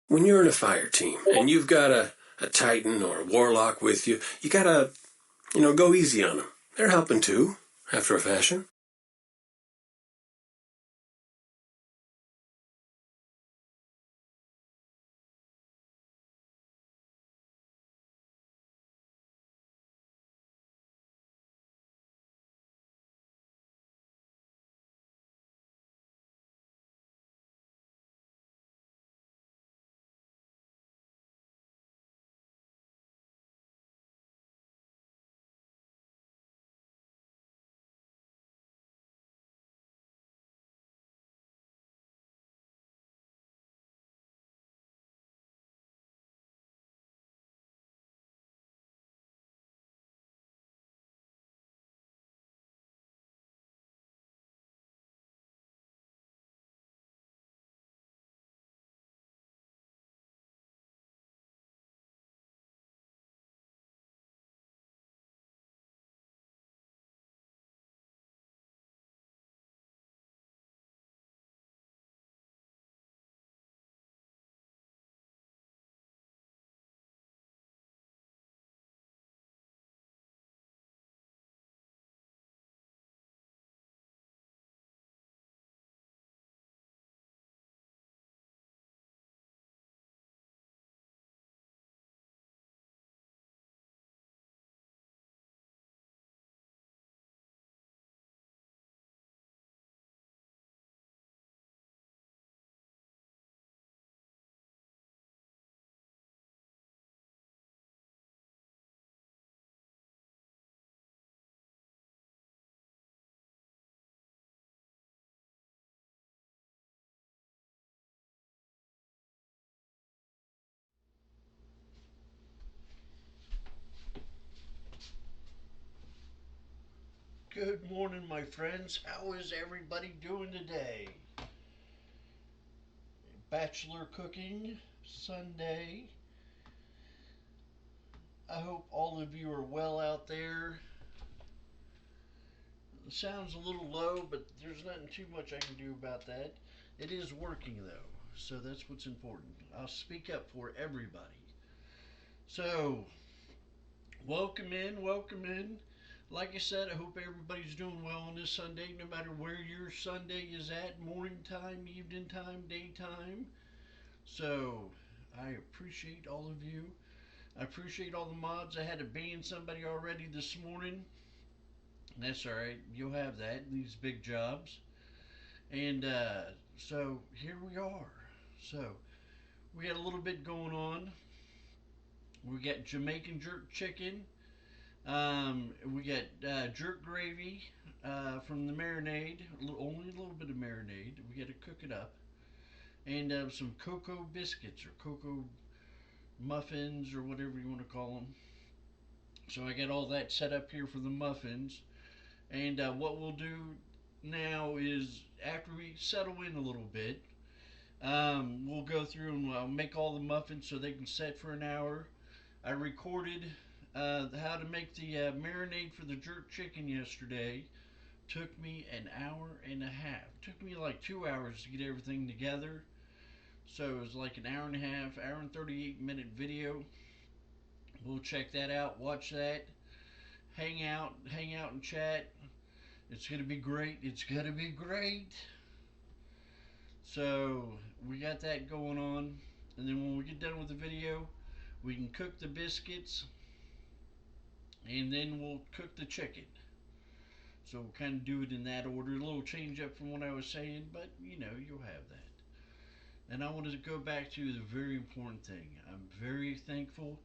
When you're in a fire team and you've got a Titan or a Warlock with you, you gotta, go easy on them. They're helping too, after a fashion. Good morning, my friends. How is everybody doing today? Bachelor cooking Sunday. I hope all of you are well out there. It sounds a little low, but there's nothing too much I can do about that. It is working though, so that's what's important. I'll speak up for everybody. So, welcome in, welcome in. Like I said, I hope everybody's doing well on this Sunday, no matter where your Sunday is at, morning time, evening time, daytime. So I appreciate all of you. I appreciate all the mods. I had to ban somebody already this morning. That's all right. You'll have that in these big jobs. And so here we are. So we got a little bit going on. We got Jamaican jerk chicken. We got jerk gravy from the marinade. Only a little bit of marinade. We got to cook it up. And some cocoa biscuits or cocoa muffins or whatever you want to call them. So I got all that set up here for the muffins. And what we'll do now is after we settle in a little bit, we'll go through and I'll make all the muffins so they can set for an hour. I recorded how to make the marinade for the jerk chicken yesterday. Took me an hour and a half. Took me like 2 hours to get everything together. So it was like an hour and a half, hour and 38-minute video. We'll check that out, watch that, hang out and chat. It's gonna be great. It's gonna be great. So we got that going on, and then when we get done with the video, we can cook the biscuits, and then we'll cook the chicken. So we'll kind of do it in that order. A little change up from what I was saying, but you'll have that. And I wanted to go back to the very important thing. I'm very thankful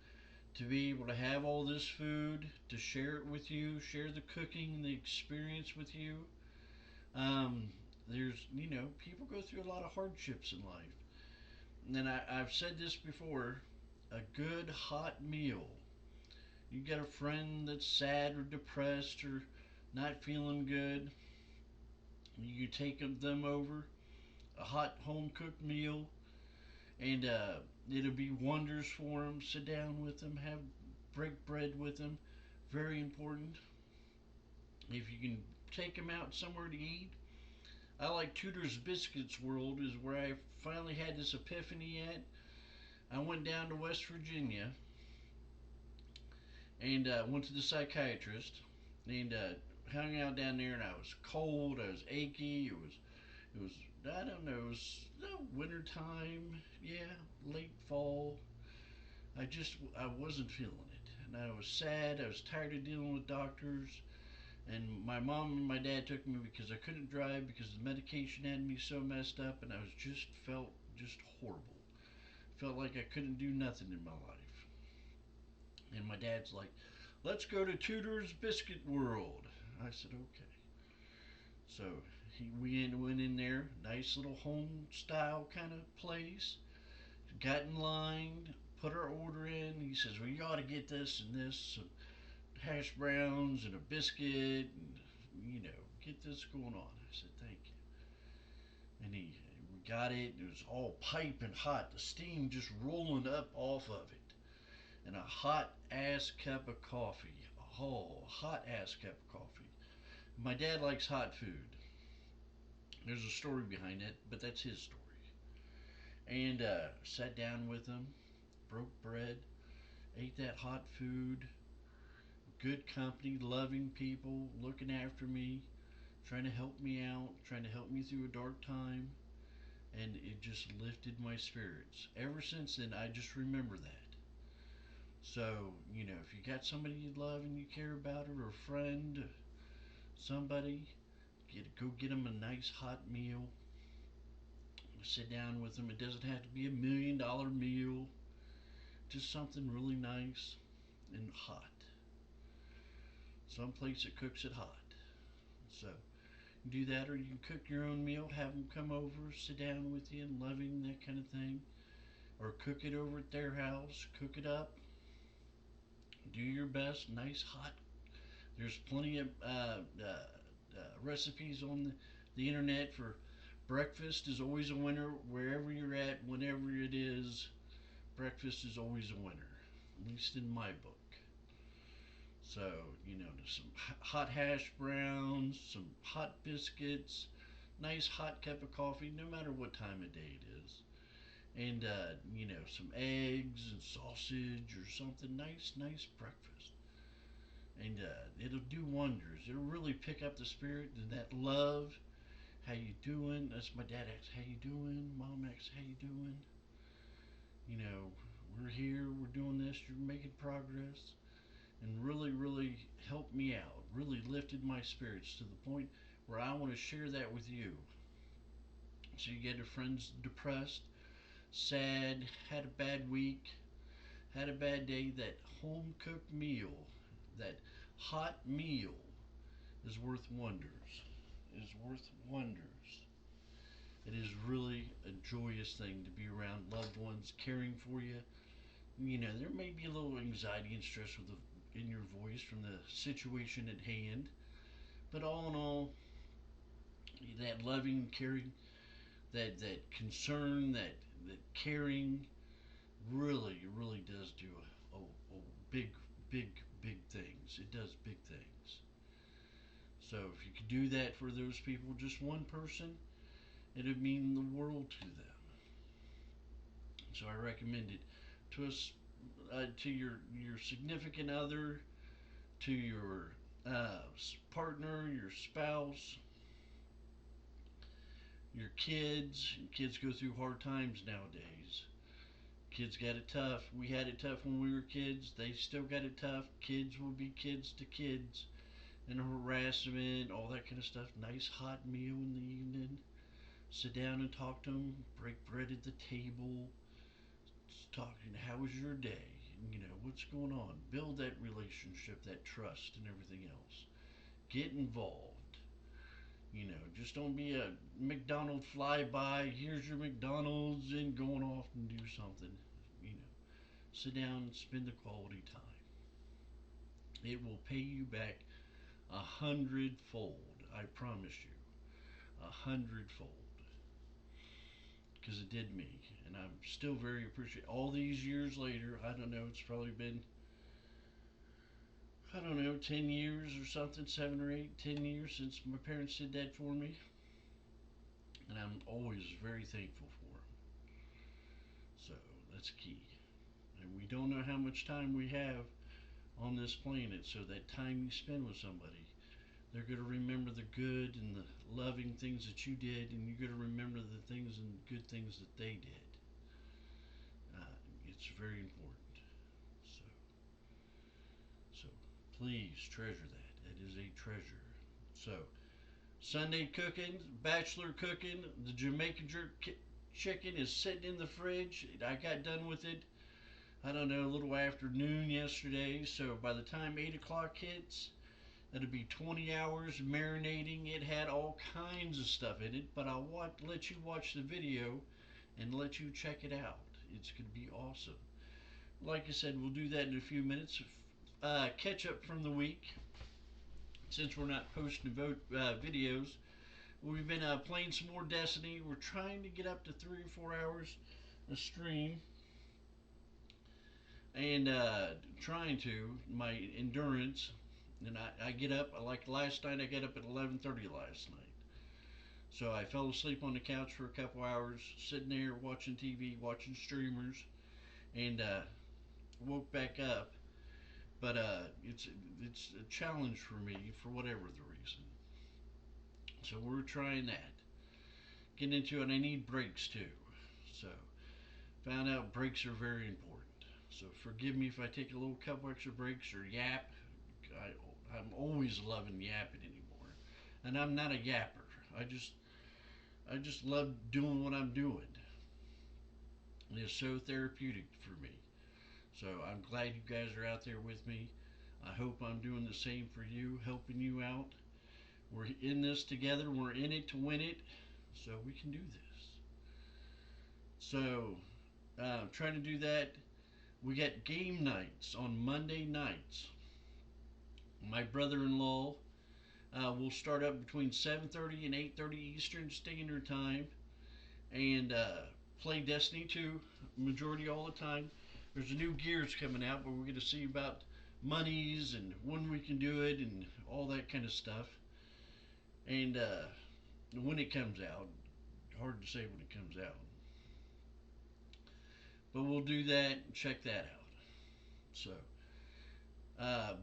to be able to have all this food, to share it with you, share the cooking, the experience with you. Um, people go through a lot of hardships in life. And I've said this before, a good hot meal. You got a friend that's sad or depressed or not feeling good, you take them over, a hot home cooked meal, and it'll be wonders for them. Sit down with them, break bread with them. Very important. If you can take them out somewhere to eat, I like Tudor's Biscuits World is where I finally had this epiphany at. I went down to West Virginia and went to the psychiatrist and hung out down there. And I was cold. I was achy. It was I don't know. It was winter time. Yeah, late fall. I wasn't feeling it, and I was sad. I was tired of dealing with doctors. And my mom and my dad took me because I couldn't drive because the medication had me so messed up, and I was just felt just horrible. Felt like I couldn't do nothing in my life. And my dad's like, "Let's go to Tudor's Biscuit World." I said, "Okay." So went in there, nice little home style kind of place. Got in line, put our order in. He says, "Well, you ought to get this and this, some hash browns and a biscuit, and get this going on." I said, "Thank you." And we got it. It was all piping hot, the steam just rolling up off of it, and a hot ass cup of coffee. Oh, hot ass cup of coffee. My dad likes hot food. There's a story behind it, but that's his story. And sat down with him, broke bread, ate that hot food, good company, loving people, looking after me, trying to help me out, trying to help me through a dark time, and it just lifted my spirits. Ever since then, I just remember that. So, if you got somebody you love and you care about, or a friend, somebody, go get them a nice hot meal. Sit down with them. It doesn't have to be $1 million meal. Just something really nice and hot. Some place that cooks it hot. So do that, or you can cook your own meal. Have them come over, sit down with you, and loving that kind of thing. Or cook it over at their house. Cook it up. Do your best. Nice hot. There's plenty of recipes on the internet for breakfast. Is always a winner wherever you're at, whenever it is. Breakfast is always a winner, at least in my book. So, some hot hash browns, some hot biscuits, nice hot cup of coffee, no matter what time of day it is. And, some eggs and sausage or something nice, nice breakfast. And it'll do wonders. It'll really pick up the spirit and that love. How you doing? That's my dad asks, "How you doing?" Mom asks, "How you doing?" You know, we're here, we're doing this, you're making progress. And really, really helped me out. Really lifted my spirits to the point where I want to share that with you. So you get a friend's depressed, sad, had a bad week, had a bad day, that home cooked meal, that hot meal is worth wonders. Is worth wonders. It is really a joyous thing to be around loved ones caring for you. There may be a little anxiety and stress in your voice from the situation at hand, but all in all, that loving, caring, that concern, that caring, really, really does do a big, big, big things. It does big things. So if you could do that for those people, just one person, it would mean the world to them. So I recommend it to us, to your significant other, to your partner, your spouse, your kids. Kids go through hard times nowadays. Kids got it tough. We had it tough when we were kids. They still got it tough. Kids will be kids to kids. And harassment, all that kind of stuff. Nice hot meal in the evening. Sit down and talk to them. Break bread at the table. Just talking, how was your day? What's going on? Build that relationship, that trust, and everything else. Get involved. Just don't be a McDonald's flyby. Here's your McDonald's and going off and do something. Sit down and spend the quality time. It will pay you back 100-fold. I promise you, 100-fold. Because it did me, and I'm still very appreciative. All these years later, I don't know. It's probably been, I don't know, 10 years or something, 7 or 8, 10 years since my parents did that for me, and I'm always very thankful for them. So That's key. And we don't know how much time we have on this planet, so that time you spend with somebody, they're going to remember the good and the loving things that you did, and you're going to remember the things and good things that they did. Uh, it's very important. So, so please treasure that. That is a treasure. So, Sunday cooking, bachelor cooking, the Jamaican jerk chicken is sitting in the fridge. I got done with it, I don't know, a little after noon yesterday. So by the time 8 o'clock hits, it'll be 20 hours marinating. It had all kinds of stuff in it, but I'll let you watch the video and let you check it out. It's going to be awesome. Like I said, we'll do that in a few minutes. Catch up from the week. Since we're not posting videos, we've been playing some more Destiny. We're trying to get up to 3 or 4 hours a stream, and trying to my endurance. And I get up like last night. I got up at 11:30 last night. So I fell asleep on the couch for a couple hours, sitting there watching TV, watching streamers, and woke back up. But it's a challenge for me for whatever the reason. So we're trying that. Getting into it. I need breaks too. So found out breaks are very important. So forgive me if I take a little couple extra breaks or yap. I'm always loving yapping anymore, and I'm not a yapper. I just love doing what I'm doing. It's so therapeutic for me. So I'm glad you guys are out there with me. I hope I'm doing the same for you, helping you out. We're in this together. We're in it to win it. So we can do this. So trying to do that. We got game nights on Monday nights. My brother-in-law will start up between 7:30 and 8:30 Eastern Standard Time, and play Destiny 2 majority all the time. There's a new gears coming out where we're going to see about monies and when we can do it and all that kind of stuff. And when it comes out, hard to say when it comes out, but we'll do that and check that out. So,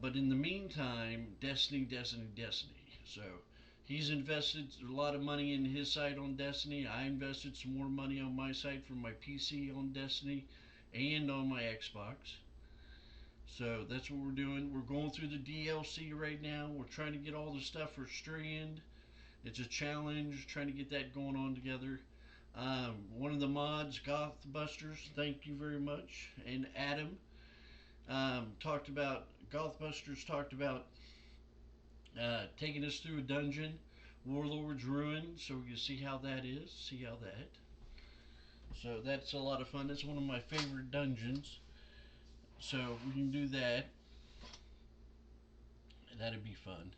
but in the meantime, Destiny, Destiny, Destiny. So he's invested a lot of money in his side on Destiny. I invested some more money on my side for my PC on Destiny and on my Xbox. So that's what we're doing. We're going through the DLC right now. We're trying to get all the stuff for Strand. It's a challenge trying to get that going on together. One of the mods, Gothbusters, thank you very much, and Adam talked about Gothbusters talked about taking us through a dungeon, Warlord's Ruin, so we can see how that is. See how that. So that's a lot of fun. That's one of my favorite dungeons. So we can do that. That'd be fun.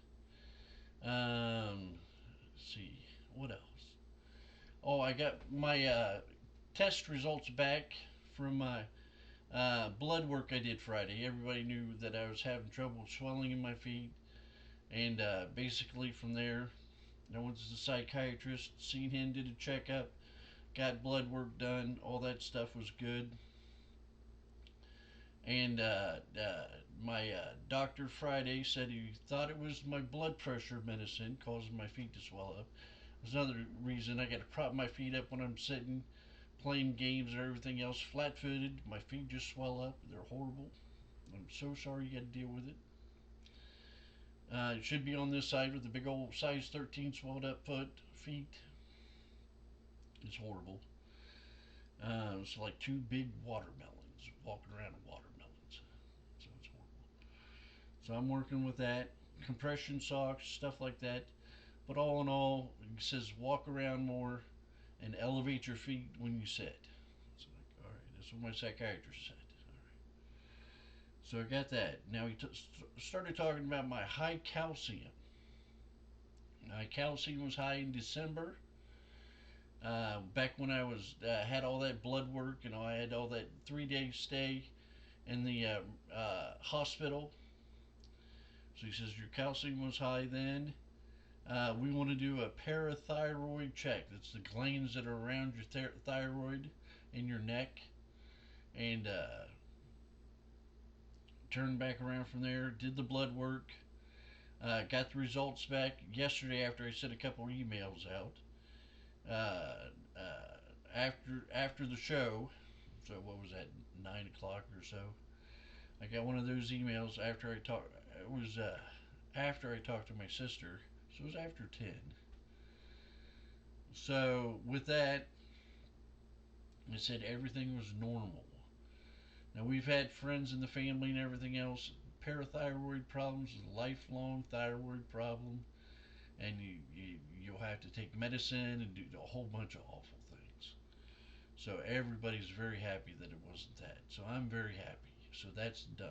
Let's see what else. Oh, I got my test results back from my blood work I did Friday. Everybody knew that I was having trouble swelling in my feet, and basically from there, I went to the psychiatrist, seen him, did a checkup, got blood work done. All that stuff was good, and my doctor Friday said he thought it was my blood pressure medicine causing my feet to swell up. There's another reason I got to prop my feet up when I'm sitting, playing games and everything else. Flat footed, my feet just swell up. They're horrible. I'm so sorry you got to deal with it. It should be on this side with the big old size 13 swelled up feet. It's horrible. It's like two big watermelons walking around watermelons. So it's horrible. So I'm working with that. Compression socks, stuff like that. But all in all, it says walk around more and elevate your feet when you sit. It's like, all right, that's what my psychiatrist said. So I got that. Now he started talking about my high calcium. My calcium was high in December. Back when I was had all that blood work, I had all that 3 day stay in the hospital. So he says your calcium was high then. We want to do a parathyroid check. That's the glands that are around your thyroid in your neck. and turned back around from there. Did the blood work. Got the results back yesterday after I sent a couple emails out. After the show, so what was that, 9 o'clock or so? I got one of those emails after I talked. It was after I talked to my sister, so it was after 10. So with that, it said everything was normal. Now we've had friends in the family and everything else. Parathyroid problems is a lifelong thyroid problem, and you'll have to take medicine and do a whole bunch of awful things. So everybody's very happy that it wasn't that. So I'm very happy. So that's done.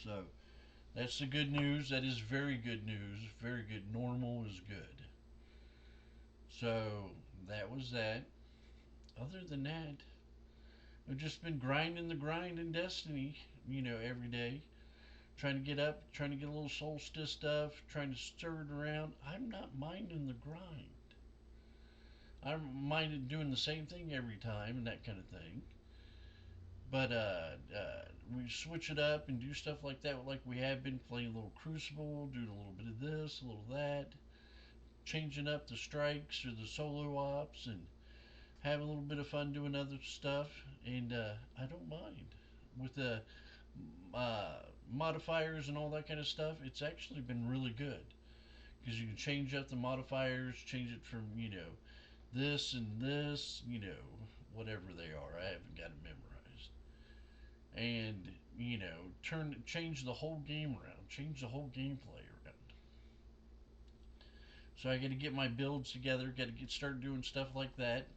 So that's the good news. That is very good news. Very good. Normal is good. So that was that. Other than that, I've just been grinding the grind in Destiny, every day. Trying to get up, trying to get a little solstice stuff, trying to stir it around. I'm not minding the grind. I minded doing the same thing every time and that kind of thing. But we switch it up and do stuff like that, like we have been playing a little Crucible, doing a little bit of this, a little that, changing up the strikes or the solo ops, and have a little bit of fun doing other stuff. And I don't mind with the uh, modifiers and all that kind of stuff. It's actually been really good because you can change up the modifiers, change it from this and this, whatever they are. I haven't got it memorized. And change the whole game around, change the whole gameplay around. So I got to get my builds together, got to get started doing stuff like that.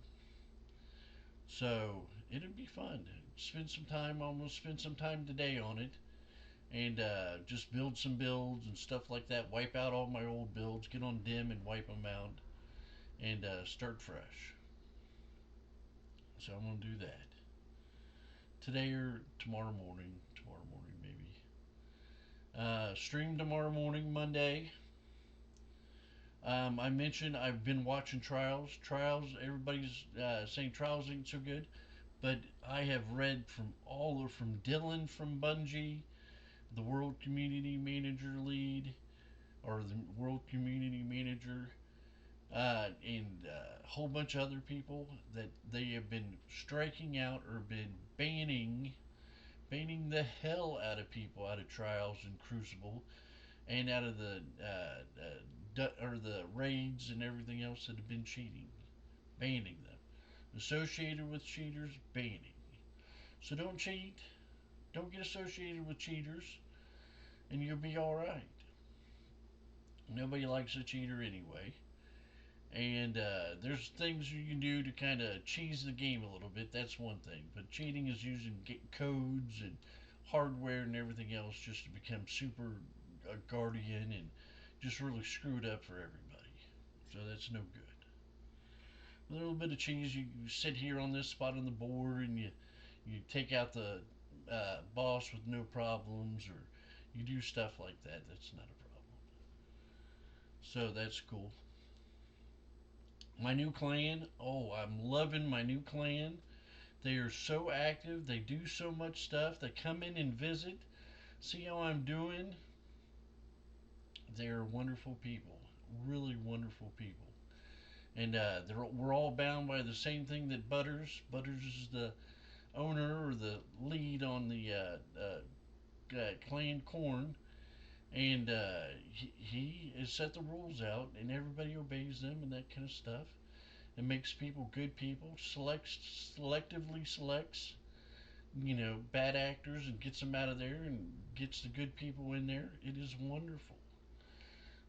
So it'll be fun. Spend some time, almost spend some time today on it, and just build some builds and stuff like that. Wipe out all my old builds, get on dim and wipe them out, and start fresh. So I'm gonna do that today or tomorrow morning. Tomorrow morning maybe. Stream tomorrow morning, Monday. I mentioned I've been watching Trials. Trials, everybody's saying Trials ain't so good, but I have read from Dylan from Bungie, the World Community Manager lead, or the World Community Manager, and a whole bunch of other people that they have been striking out or been banning the hell out of people out of Trials and Crucible and out of the raids and everything else that have been cheating, banning them. Associated with cheaters, banning. So don't cheat. Don't get associated with cheaters, and you'll be all right. Nobody likes a cheater anyway. And there's things you can do to kind of cheese the game a little bit. That's one thing. But cheating is using codes and hardware and everything else just to become super guardian and just really screw it up for everybody. So that's no good. A little bit of cheese. You sit here on this spot on the board and you take out the boss with no problems, or you do stuff like that. That's not a problem. So that's cool. My new clan. Oh, I'm loving my new clan. They are so active. They do so much stuff. They come in and visit, see how I'm doing. They are wonderful people. Really wonderful people. And we're all bound by the same thing that Butters. Butters is the owner or the lead on the clan Corn, and he has set the rules out, and everybody obeys them and that kind of stuff. It makes people good people. Selectively selects bad actors and gets them out of there and gets the good people in there. It is wonderful.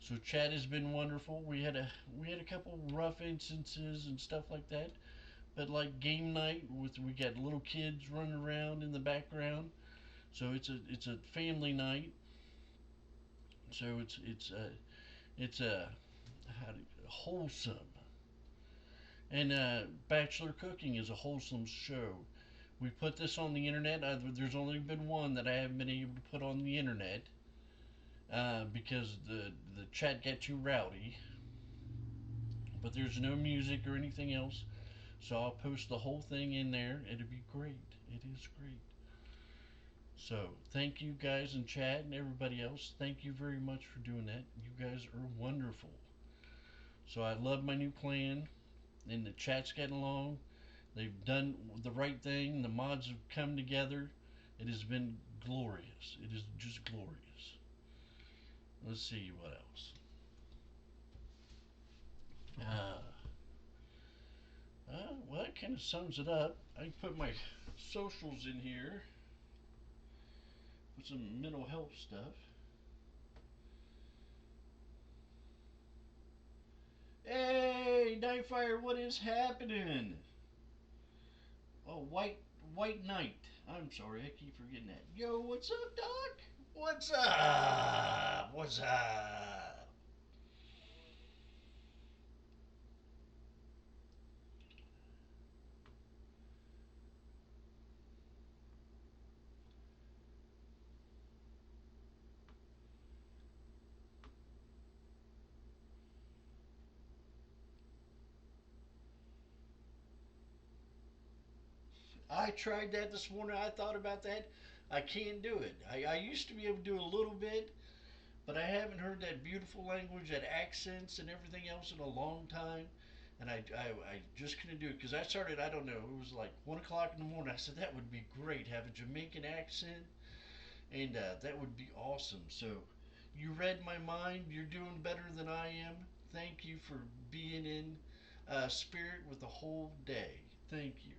So chat has been wonderful. We had a couple rough instances and stuff like that, but like game night we got little kids running around in the background. So it's a family night. So it's a wholesome, and Bachelor Cooking is a wholesome show. We put this on the internet. There's only been one that I haven't been able to put on the internet because the chat got too rowdy. But there's no music or anything else. So I'll post the whole thing in there. It'll be great. It is great. So thank you guys in chat and everybody else. Thank you very much for doing that. You guys are wonderful. So I love my new plan, and the chat's getting along. They've done the right thing. The mods have come together. It has been glorious. It is just glorious. Let's see what else. Uh, well, that kind of sums it up. I can put my socials in here with some mental health stuff. Hey, Nightfire, what is happening? Oh, White Knight. I'm sorry, I keep forgetting that. Yo, what's up, Doc? What's up? What's up? I tried that this morning. I thought about that. I can't do it. I used to be able to do a little bit, but I haven't heard that beautiful language, that accents and everything else in a long time. And I just couldn't do it because I started, I don't know, it was like 1 o'clock in the morning. I said, that would be great. Have a Jamaican accent, and that would be awesome. So you read my mind. You're doing better than I am. Thank you for being in spirit with the whole day. Thank you.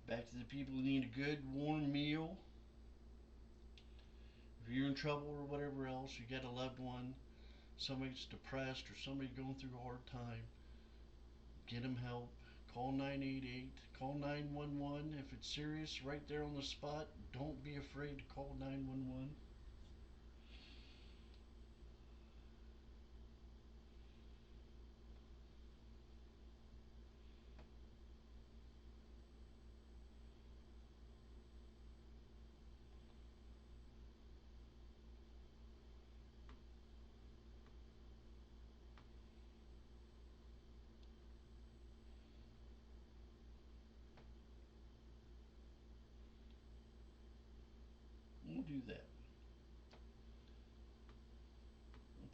Back to the people who need a good warm meal. If you're in trouble or whatever else, you got a loved one, somebody that's depressed or somebody going through a hard time, get them help. Call 988, call 911. If it's serious, right there on the spot, don't be afraid to call 911. We'll do that.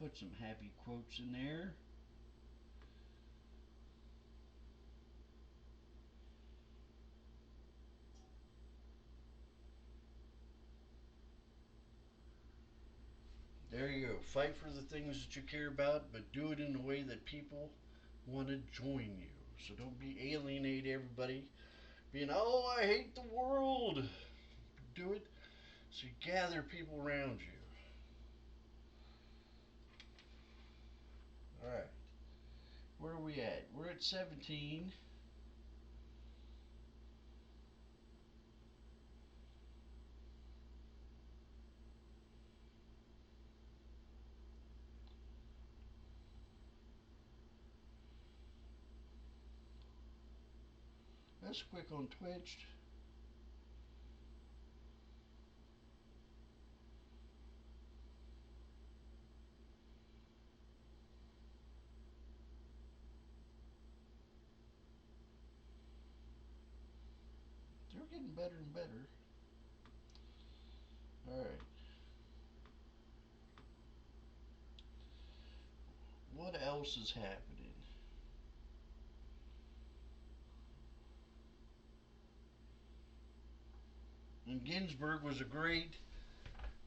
We'll put some happy quotes in there. There you go. Fight for the things that you care about, but do it in a way that people want to join you. So don't be alienate everybody. Being, oh, I hate the world. Do it so you gather people around you. All right. Where are we at? We're at 17. Let's click on Twitch. They're getting better and better. All right. What else is happening? And Ginsburg was a great,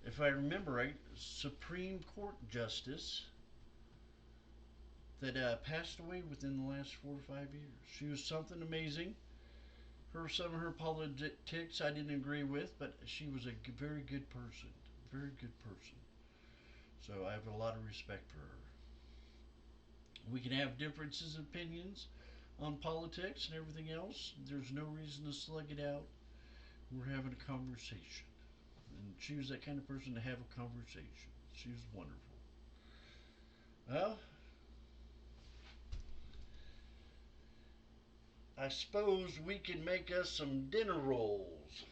if I remember right, Supreme Court justice. that passed away within the last 4 or 5 years. She was something amazing. Some of her politics I didn't agree with, but she was a very good person. Very good person. So I have a lot of respect for her. We can have differences of opinions on politics and everything else. There's no reason to slug it out. We're having a conversation. And she was that kind of person to have a conversation. She was wonderful. Well, I suppose we can make us some dinner rolls.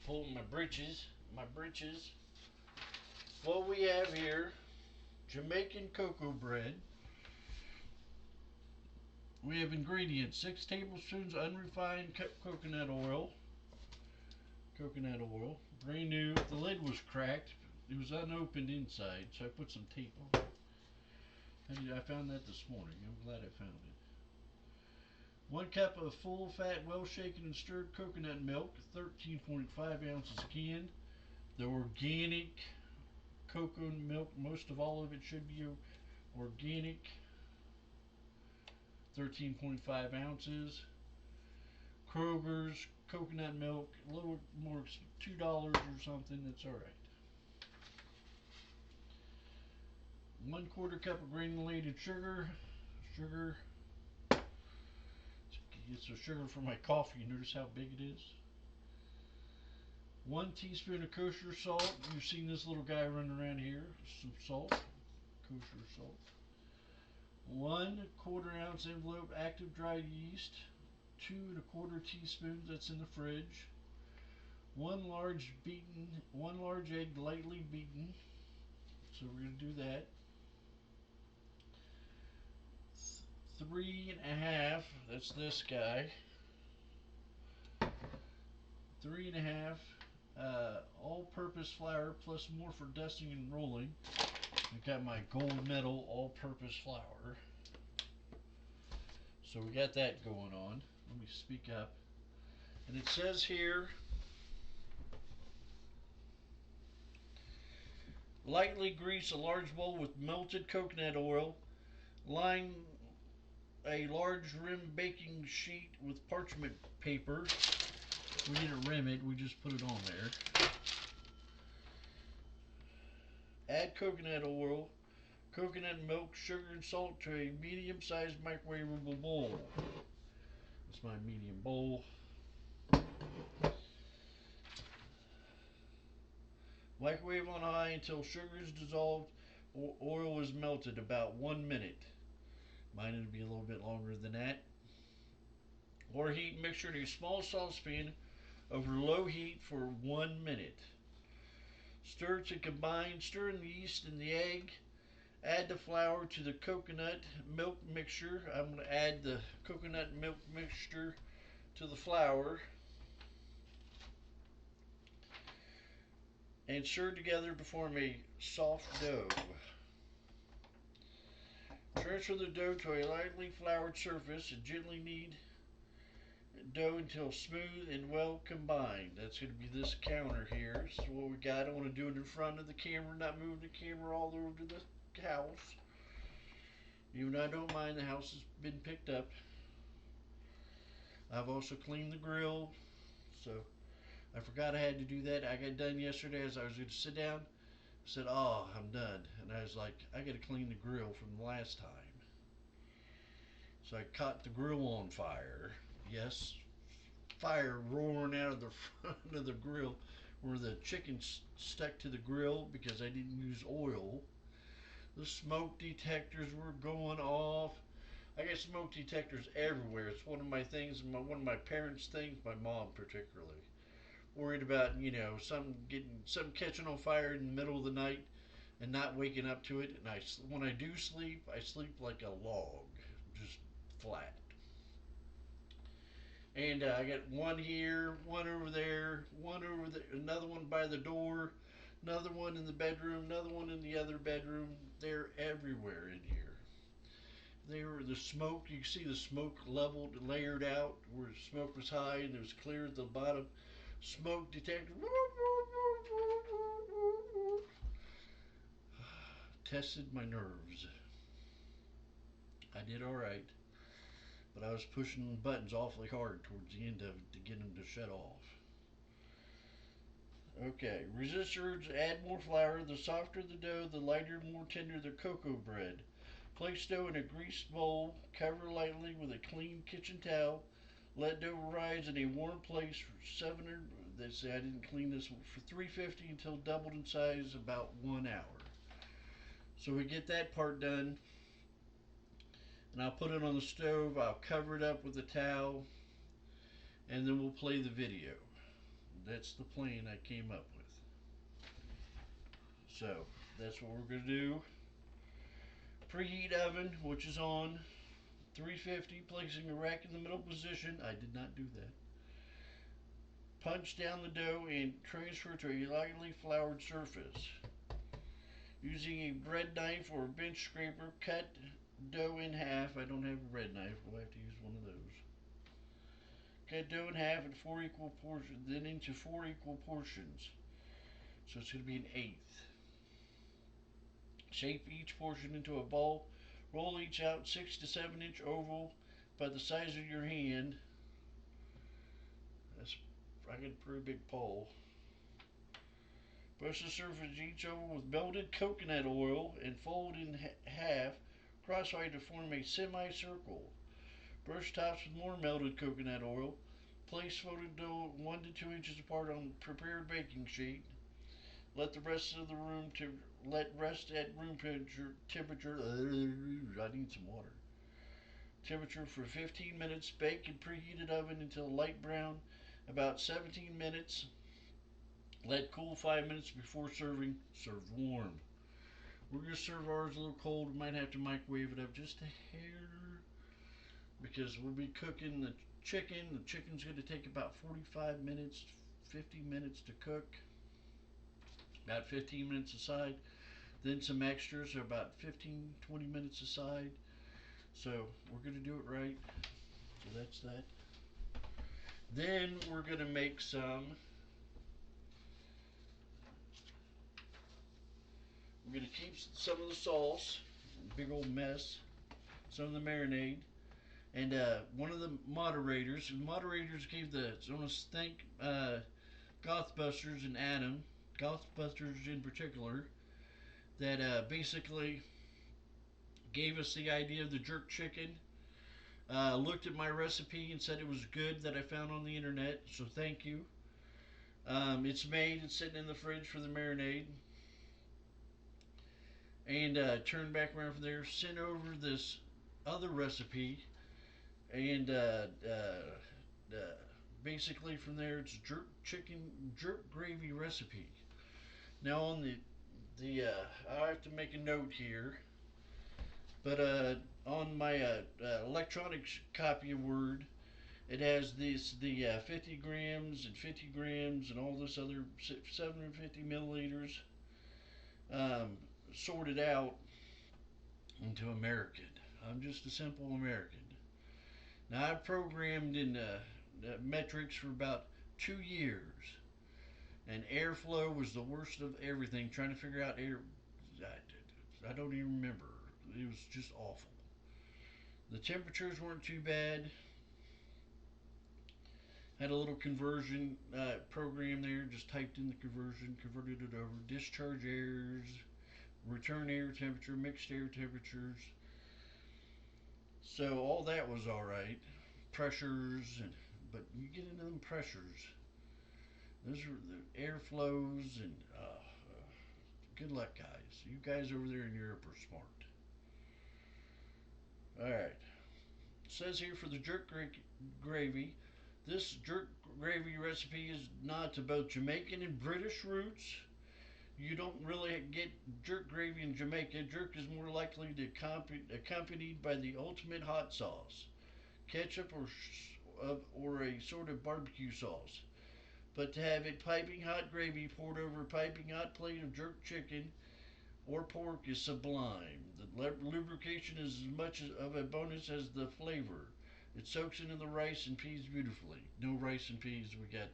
Pulling my britches. What we have here, Jamaican cocoa bread. We have ingredients: 6 tablespoons unrefined coconut oil. Brand new. The lid was cracked. It was unopened inside, so I put some tape on it. I found that this morning. I'm glad I found it. 1 cup of full fat, well shaken and stirred coconut milk, 13.5 ounces canned. The organic cocoa milk, most of all of it should be organic, 13.5 ounces. Kroger's coconut milk, a little more, $2 or something, that's alright. 1/4 cup of granulated sugar. Get some sugar for my coffee. You notice how big it is? 1 teaspoon of kosher salt. You've seen this little guy running around here. Some salt, kosher salt. 1/4 ounce envelope active dried yeast. 2 1/4 teaspoons. That's in the fridge. 1 large egg lightly beaten. So we're going to do that. 3 1/2. That's this guy. 3 1/2 all-purpose flour plus more for dusting and rolling. I got my gold medal all-purpose flour. So we got that going on. Let me speak up. And it says here, lightly grease a large bowl with melted coconut oil. Line a large rim baking sheet with parchment paper. We didn't rim it, we just put it on there. Add coconut oil, coconut milk, sugar, and salt to a medium-sized microwavable bowl. That's my medium bowl. Microwave on high until sugar is dissolved, oil is melted, about 1 minute. Mine would be a little bit longer than that. Or heat mixture in a small saucepan over low heat for 1 minute. Stir to combine. Stir in the yeast and the egg. Add the flour to the coconut milk mixture. I'm going to add the coconut milk mixture to the flour. And stir together to form a soft dough. Transfer the dough to a lightly floured surface and gently knead dough until smooth and well combined. That's going to be this counter here. So what we got, I want to do it in front of the camera, not move the camera all over to the house. Even though I don't mind, the house has been picked up. I've also cleaned the grill, so I forgot I had to do that. I got done yesterday as I was going to sit down. I said, oh, I'm done. And I was like, I got to clean the grill from the last time. So I caught the grill on fire. Yes, fire roaring out of the front of the grill where the chicken stuck to the grill because I didn't use oil. The smoke detectors were going off. I got smoke detectors everywhere. It's one of my things, one of my parents' things, my mom particularly. Worried about, something catching on fire in the middle of the night and not waking up to it. And when I do sleep, I sleep like a log, just flat. And I got one here, one over there, another one by the door, another one in the bedroom, another one in the other bedroom. They're everywhere in here. The smoke, you can see the smoke leveled, layered out, where the smoke was high and it was clear at the bottom. Smoke detector. Tested my nerves. I did all right, but I was pushing buttons awfully hard towards the end of it to get them to shut off. Okay, resist urge, add more flour. The softer the dough, the lighter and more tender the cocoa bread. Place dough in a greased bowl, cover lightly with a clean kitchen towel. Let dough rise in a warm place for 700. They say I didn't clean this for 350 until doubled in size about 1 hour. So we get that part done, and I'll put it on the stove. I'll cover it up with a towel, and then we'll play the video. That's the plan I came up with. So that's what we're gonna do. Preheat oven, which is on 350, placing the rack in the middle position. I did not do that. Punch down the dough and transfer to a lightly floured surface. Using a bread knife or a bench scraper, cut dough in half. I don't have a bread knife, we'll have to use one of those. Cut dough in half in 4 equal portions, then into 4 equal portions. So it's going to be an eighth. Shape each portion into a ball. Roll each out 6 to 7 inch oval by the size of your hand. That's I got a pretty big pole. Brush the surface of each oval with melted coconut oil and fold in half crosswise to form a semicircle. Brush tops with more melted coconut oil. Place folded dough 1 to 2 inches apart on prepared baking sheet. Let the rest of the room rest at room temperature. I need some water. Temperature for 15 minutes. Bake in preheated oven until light brown. About 17 minutes. Let cool 5 minutes before serving. Serve warm. We're going to serve ours a little cold. We might have to microwave it up just a hair because we'll be cooking the chicken. The chicken's going to take about 45 minutes, 50 minutes to cook. About 15 minutes aside. Then some extras are about 15, 20 minutes aside. So we're going to do it right. So that's that. Then we're going to make some. We're going to keep some of the sauce, big old mess, some of the marinade, and one of the moderators gave the, I want to thank Gothbusters and Adam, Gothbusters in particular, that basically gave us the idea of the jerk chicken. Looked at my recipe and said it was good that I found on the internet, so thank you. It's made, it's sitting in the fridge for the marinade. And turn back around from there, send over this other recipe, and basically from there it's jerk gravy recipe. Now on the I have to make a note here, but on my electronic copy of Word, it has the 50 grams and 50 grams and all this other 750 milliliters. Sorted out into American. I'm just a simple American. Now I've programmed in metrics for about 2 years, and airflow was the worst of everything. Trying to figure out air, I don't even remember. It was just awful. The temperatures weren't too bad. Had a little conversion program there. Just typed in the conversion, converted it over. Discharge airs, return air temperature, mixed air temperatures. So all that was all right. Pressures, but you get into them pressures. Those are the airflows, and good luck, guys. You guys over there in Europe are smart. All right. It says here for the jerk gravy. This jerk gravy recipe is nod to both Jamaican and British roots. You don't really get jerk gravy in Jamaica. Jerk is more likely to accompanied by the ultimate hot sauce, ketchup or a sort of barbecue sauce. But to have a piping hot gravy poured over a piping hot plate of jerk chicken or pork is sublime. The lubrication is as much of a bonus as the flavor. It soaks into the rice and peas beautifully. No rice and peas. We got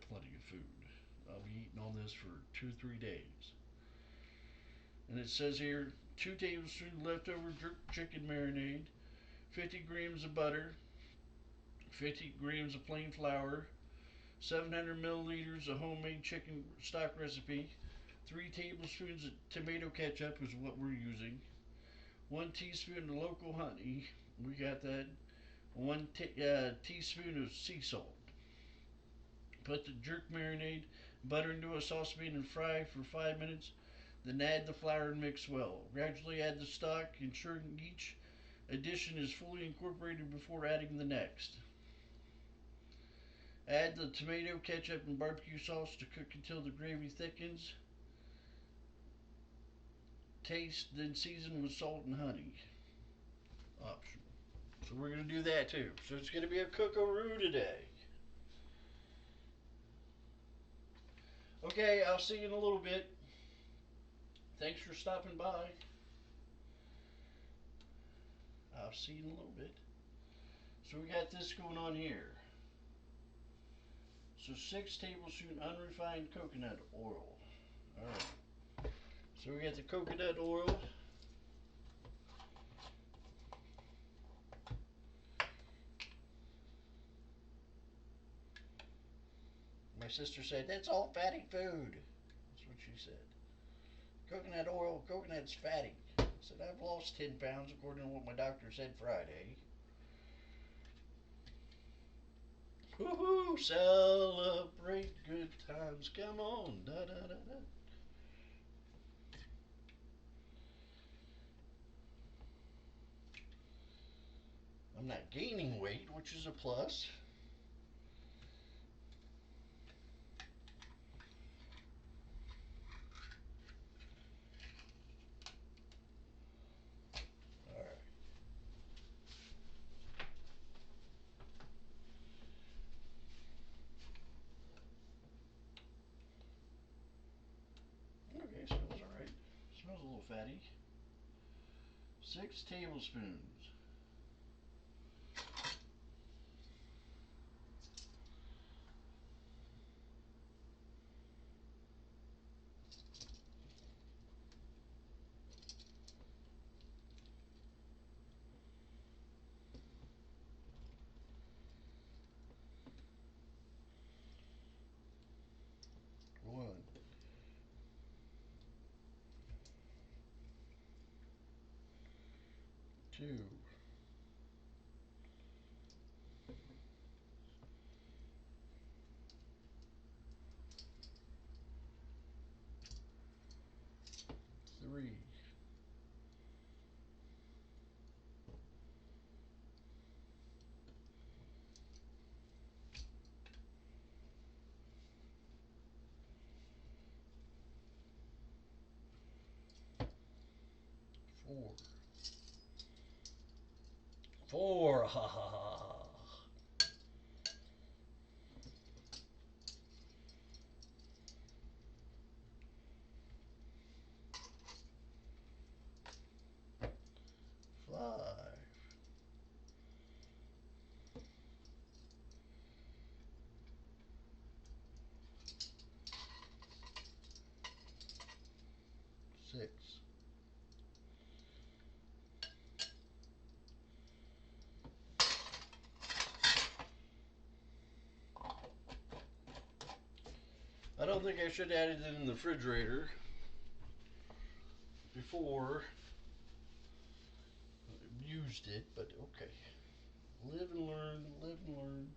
plenty of food. I'll be eating on this for 2-3 days. And it says here 2 tablespoons leftover jerk chicken marinade, 50 grams of butter, 50 grams of plain flour, 700 milliliters of homemade chicken stock recipe, 3 tablespoons of tomato ketchup is what we're using, 1 teaspoon of local honey, we got that, 1 teaspoon of sea salt. Put the jerk marinade butter into a saucepan and fry for 5 minutes. Then add the flour and mix well. Gradually add the stock, ensuring each addition is fully incorporated before adding the next. Add the tomato, ketchup, and barbecue sauce to cook until the gravy thickens. Taste, then season with salt and honey. Optional. So we're going to do that too. So it's going to be a Coco today. Okay, I'll see you in a little bit. Thanks for stopping by. I'll see you in a little bit. So we got this going on here. So 6 tablespoons unrefined coconut oil. Alright. So we got the coconut oil. My sister said, that's all fatty food. That's what she said. Coconut oil, coconut's fatty. I said, I've lost 10 pounds according to what my doctor said Friday. Woohoo! Celebrate good times. Come on. Da da da da. I'm not gaining weight, which is a plus. Alright. Okay, smells alright. Smells a little fatty. 6 tablespoons. One, 2, 3, 4. 4. Ha ha ha. 5. 6. I don't think I should have added it in the refrigerator before I used it, but okay. Live and learn, live and learn.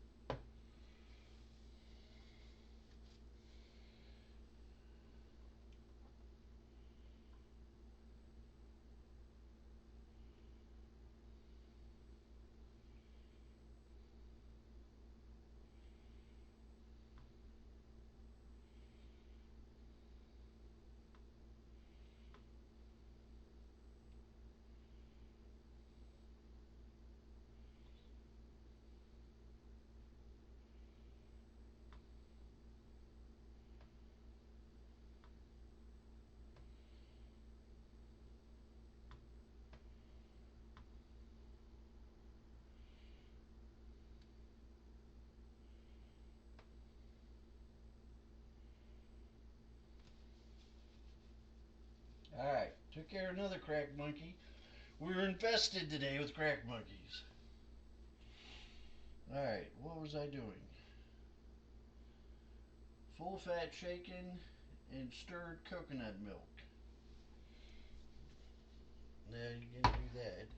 Alright, took care of another crack monkey. We're infested today with crack monkeys. Alright, what was I doing? Full fat shaken and stirred coconut milk. Now you can do that.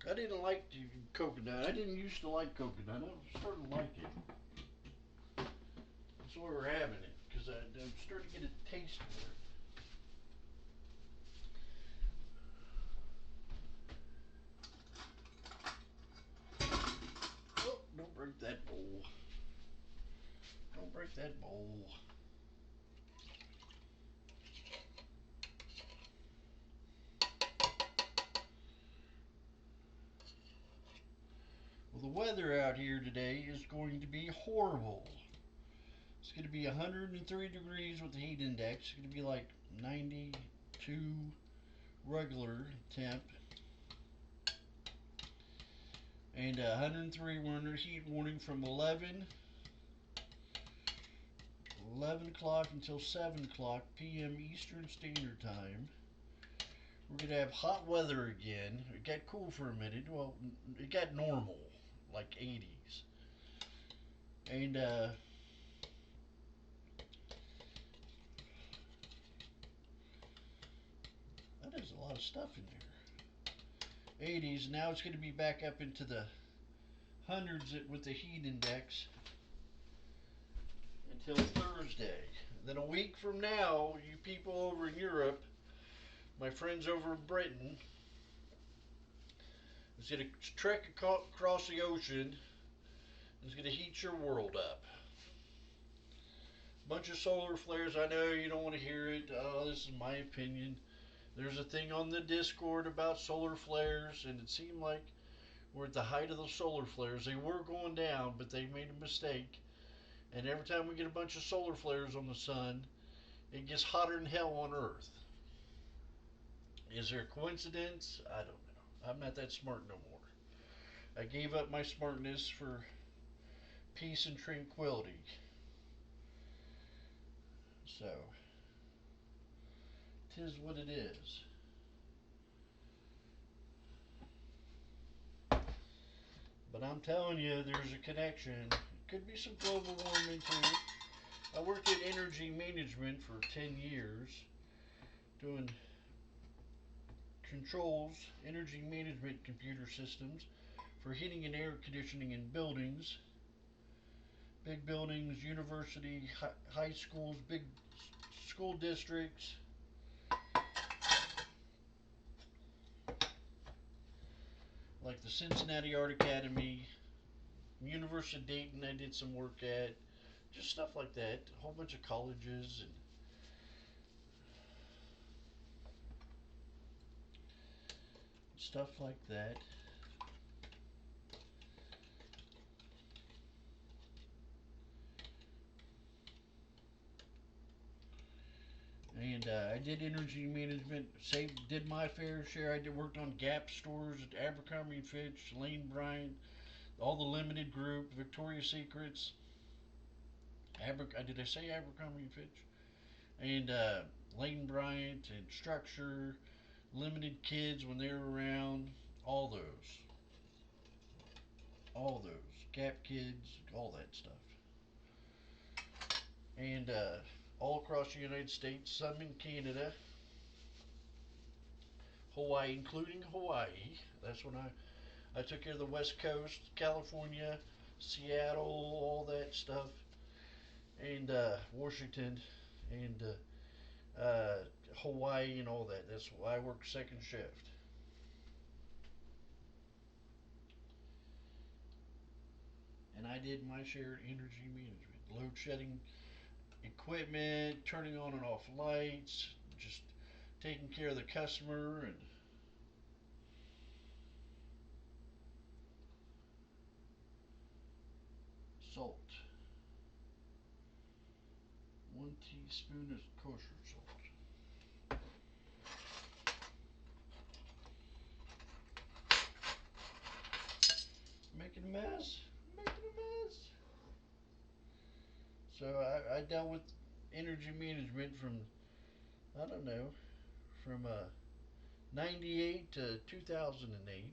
I didn't like coconut. I didn't used to like coconut. I'm starting to like it. That's why we're having it, because I'm starting to get a taste for it. Oh, don't break that bowl. Don't break that bowl. Well, the weather out here today is going to be horrible. It's going to be 103 degrees with the heat index. It's going to be like 92 regular temp. And 103, we're under heat warning from 11 o'clock until 7 o'clock p.m. Eastern Standard Time. We're going to have hot weather again. It got cool for a minute. Well, it got normal, like 80s. And that is a lot of stuff in there. 80s. Now it's going to be back up into the hundreds with the heat index until Thursday. Then a week from now, you people over in Europe, my friends over in Britain, is going to trek across the ocean. It's going to heat your world up. Bunch of solar flares. I know you don't want to hear it. Oh, this is my opinion. There's a thing on the Discord about solar flares, and it seemed like we're at the height of the solar flares. They were going down, but they made a mistake. And every time we get a bunch of solar flares on the sun, it gets hotter than hell on Earth. Is there a coincidence? I don't know. I'm not that smart no more. I gave up my smartness for peace and tranquility. So, 'tis what it is. But I'm telling you, there's a connection. Could be some global warming too. I worked in energy management for 10 years, doing controls, energy management computer systems for heating and air conditioning in buildings, big buildings, university, high schools, big school districts. Like the Cincinnati Art Academy, University of Dayton I did some work at, just stuff like that. A whole bunch of colleges and stuff like that. And I did energy management, did my fair share. I worked on Gap stores at Abercrombie& Fitch, Lane Bryant, all the limited group, Victoria's Secrets. Did I say Abercrombie& Fitch? And Lane Bryant and Structure, Limited Kids when they were around, all those, Gap Kids, all that stuff. And all across the United States, some in Canada, Hawaii, including Hawaii. That's when I took care of the West Coast, California, Seattle, all that stuff, and Washington, and Hawaii, and all that. That's why I worked second shift. And I did my share of energy management, load shedding equipment, turning on and off lights, just taking care of the customer and salt. 1 teaspoon of kosher salt. Making a mess. Making a mess. So I dealt with energy management from, I don't know, from 98 to 2008.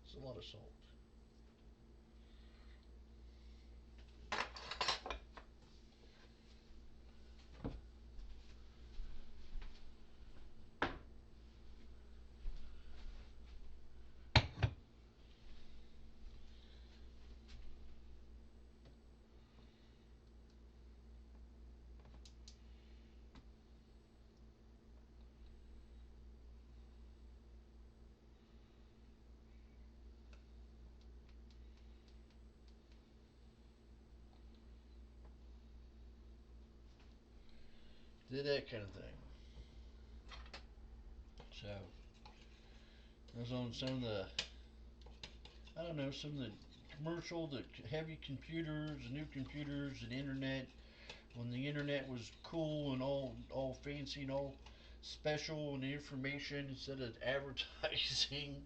It's a lot of salt. Did that kind of thing. So I was on some of the, I don't know, some of the commercial, the heavy computers, the new computers, and internet. When the internet was cool and all fancy and all special and information instead of advertising.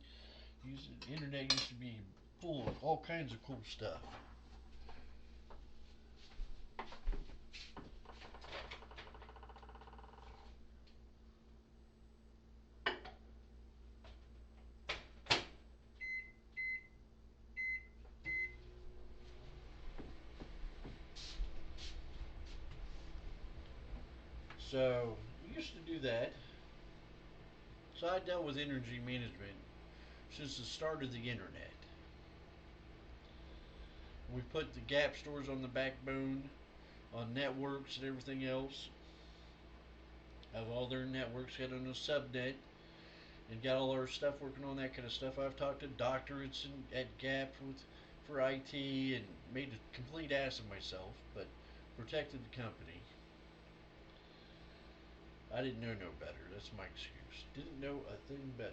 The internet used to be full of all kinds of cool stuff. So we used to do that. So I dealt with energy management since the start of the internet. We put the gap stores on the backbone, on networks and everything else. Have all their networks got on a subnet and got all our stuff working on that kind of stuff. I've talked to doctorates at Gap for IT and made a complete ass of myself, but protected the company. I didn't know no better. That's my excuse. Didn't know a thing better.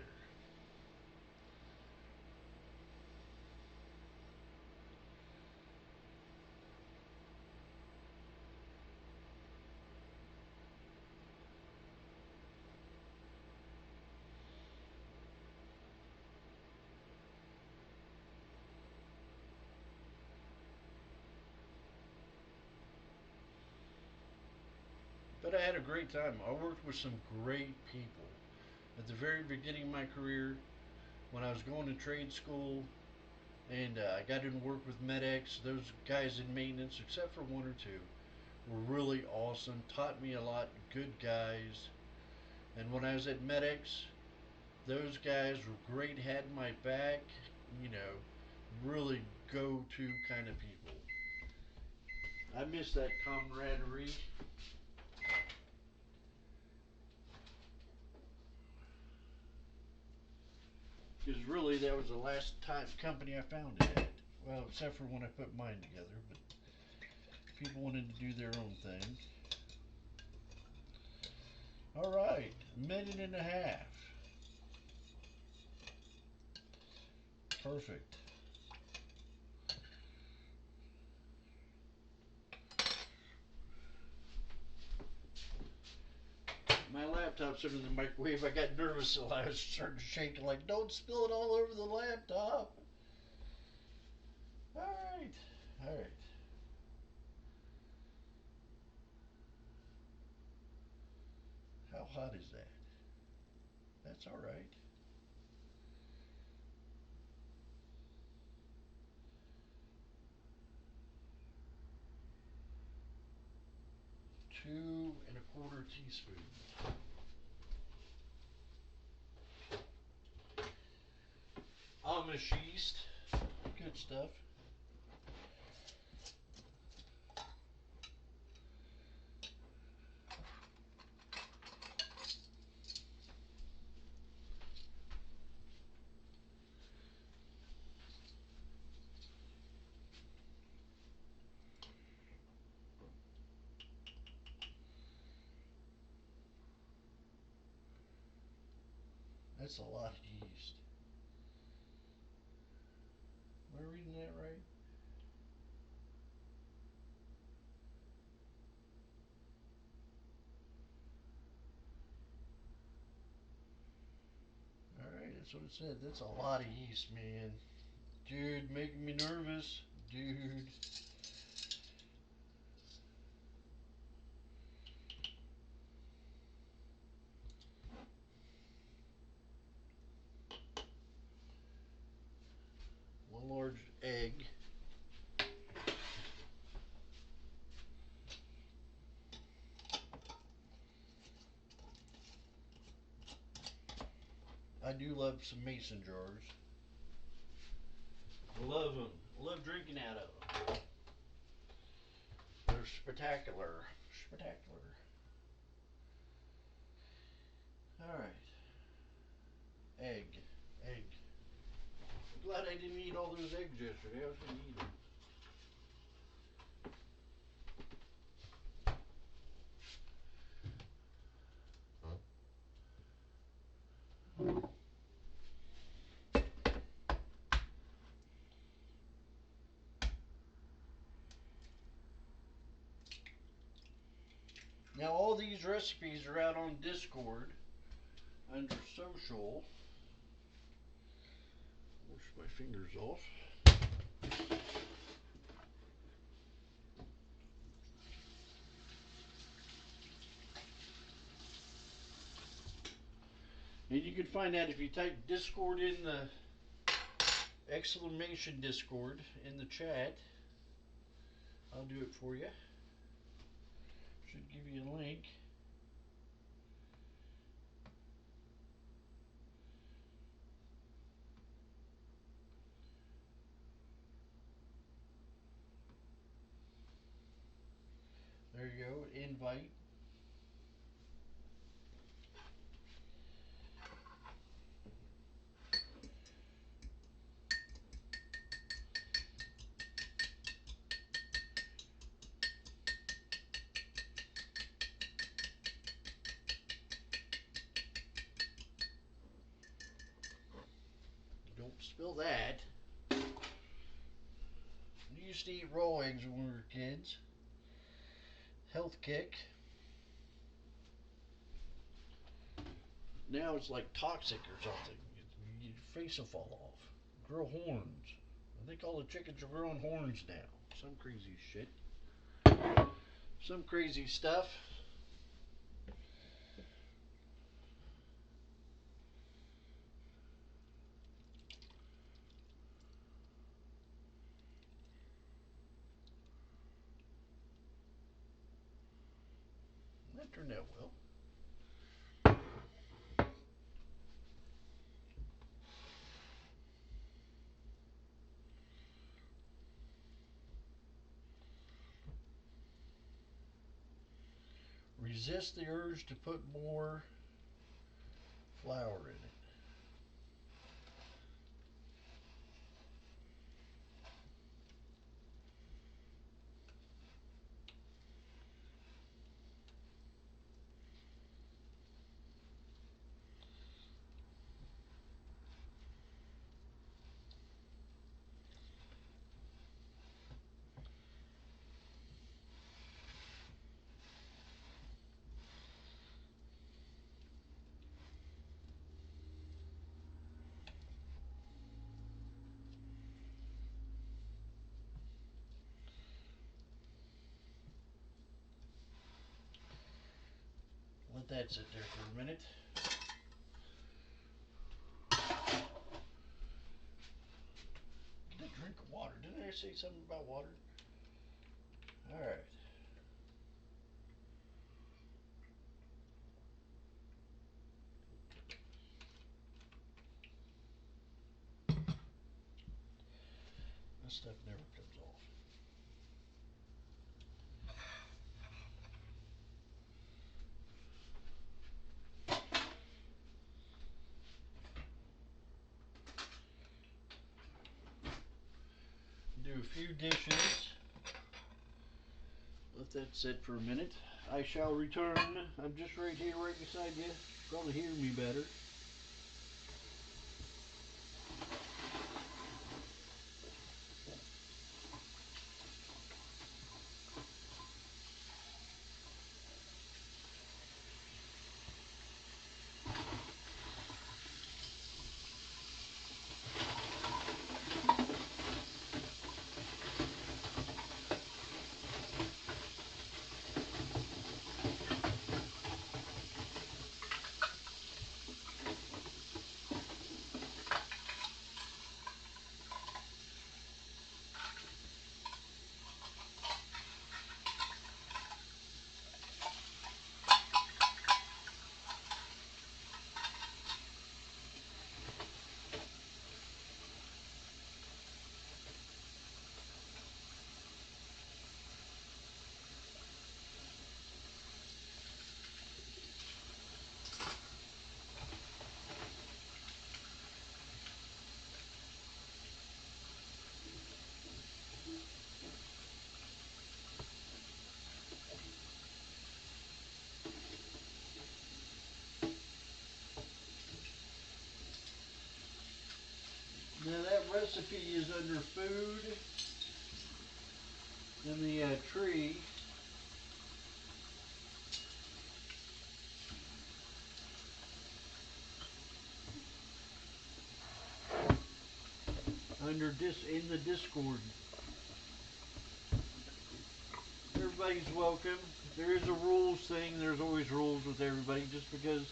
But I had a great time. I worked with some great people. At the very beginning of my career, when I was going to trade school, and I got into work with MedX, those guys in maintenance, except for one or two, were really awesome. Taught me a lot. Good guys. And when I was at MedX, those guys were great. Had my back. You know, really go-to kind of people. I miss that camaraderie. Because really, that was the last time company I found it at. Well, except for when I put mine together, but people wanted to do their own thing. All right, a minute and a half. Perfect. My laptop's under the microwave. I got nervous, so I was starting shaking, like, don't spill it all over the laptop. All right, all right. How hot is that? That's all right. 2 1/4 teaspoons. Amish yeast. Good stuff. That's a lot of yeast. Am I reading that right? That's what it said. That's a lot of yeast, man. Dude, making me nervous. Dude. One large egg. I do love some mason jars. I love them. I love drinking out of them. They're spectacular. Spectacular. Alright. Egg. Egg. I'm glad I didn't eat all those eggs yesterday. I was going to eat them. Now all these recipes are out on Discord under social. Wash my fingers off. And you can find that if you type Discord in the exclamation Discord in the chat. I'll do it for you. Should give you a link. There you go, invite. Don't spill that. We used to eat raw eggs when we were kids. Health kick. Now it's like toxic or something. Your face will fall off. Grow horns. I think all the chickens are growing horns now. Some crazy shit. Some crazy stuff. That turned out well. Resist the urge to put more flour in it. Let that sit there for a minute. Get a drink of water. Didn't I say something about water? Alright. This stuff never comes off. Do a few dishes. Let that sit for a minute. I shall return. I'm just right here, right beside you. Probably hear me better. recipe is under food in the tree. In the Discord. Everybody's welcome. There is a rules thing. There's always rules with everybody. Just because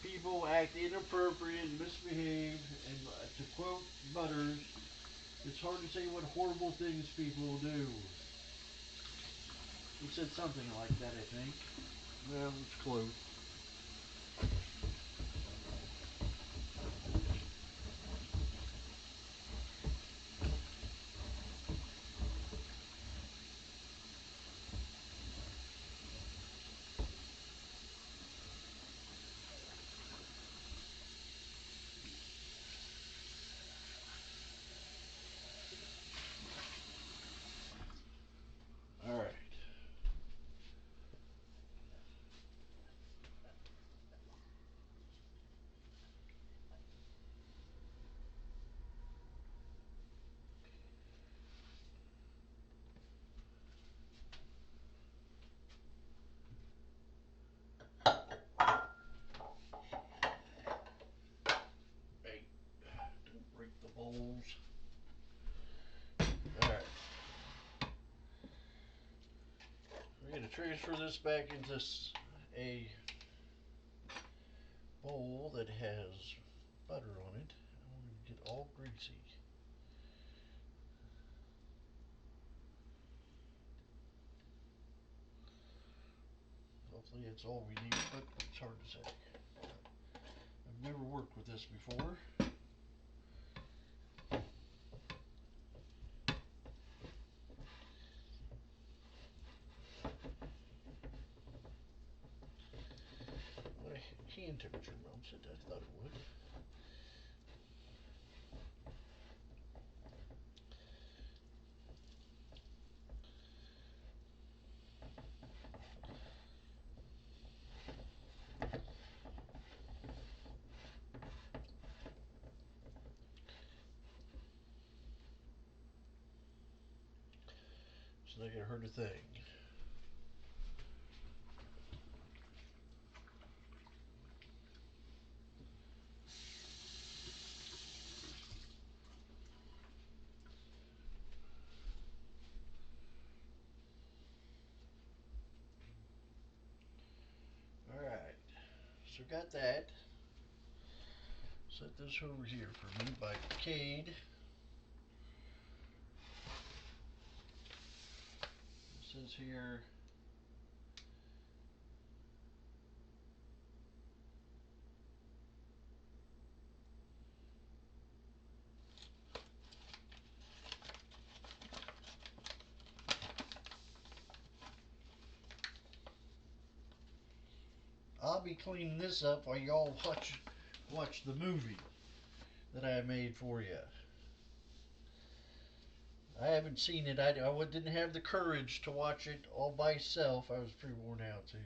people act inappropriate and misbehave, and to quote Butters, it's hard to say what horrible things people do. He said something like that, I think. Well, it's close. All right. Hey, don't break the bowls. All right. We're going to transfer this back into a bowl that has butter on it. I want to get all greasy. Hopefully it's all we need, but it's hard to say. I've never worked with this before. My hand temperature melted. I thought it would. It's not gonna hurt a thing. Alright, so got that. Set this over here for me by Cade. It says here I'll be cleaning this up while y'all watch the movie that I made for you. I haven't seen it. I didn't have the courage to watch it all by myself. I was pretty worn out too.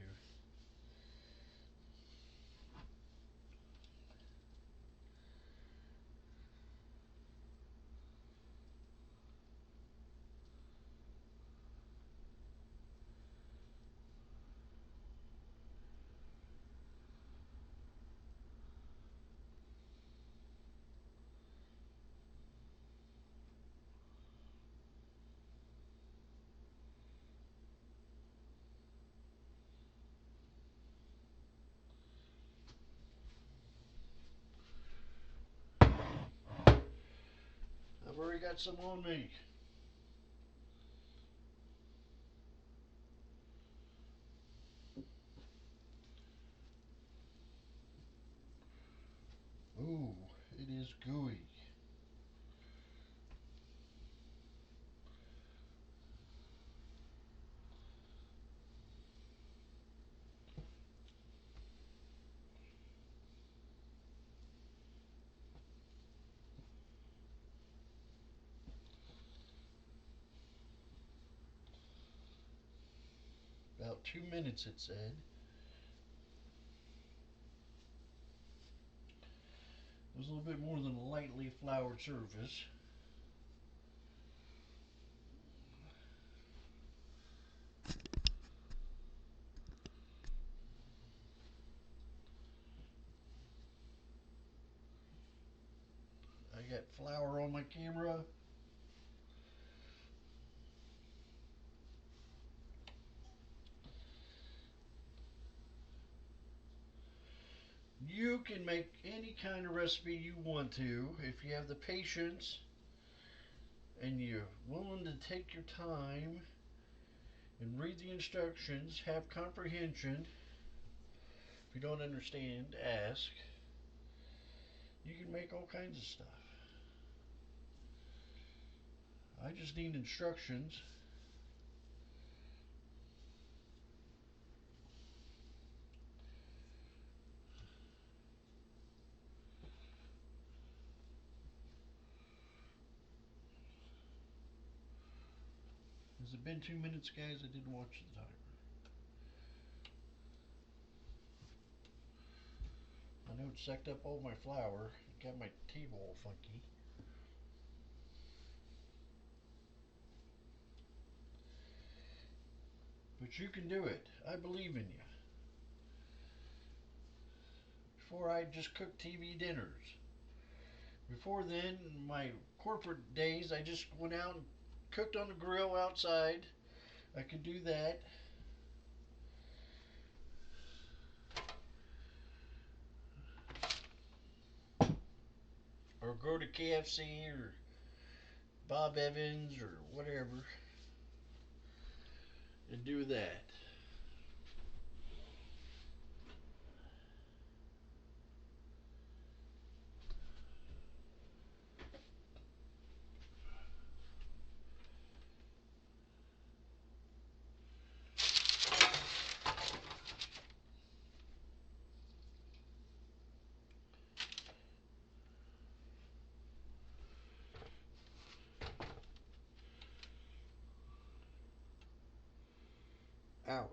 I've already got some on me. Ooh, it is gooey. About 2 minutes, it said. It was a little bit more than a lightly floured surface. I got flour on my camera. You can make any kind of recipe you want to if you have the patience and you're willing to take your time and read the instructions, have comprehension. If you don't understand, ask. You can make all kinds of stuff. I just need instructions. Has it been 2 minutes, guys? I didn't watch the timer. I know it sucked up all my flour. It got my table all funky. But you can do it. I believe in you. Before I just cooked TV dinners. Before then, in my corporate days, I just went out and cooked on the grill outside. I could do that. Or go to KFC or Bob Evans or whatever and do that. Hour.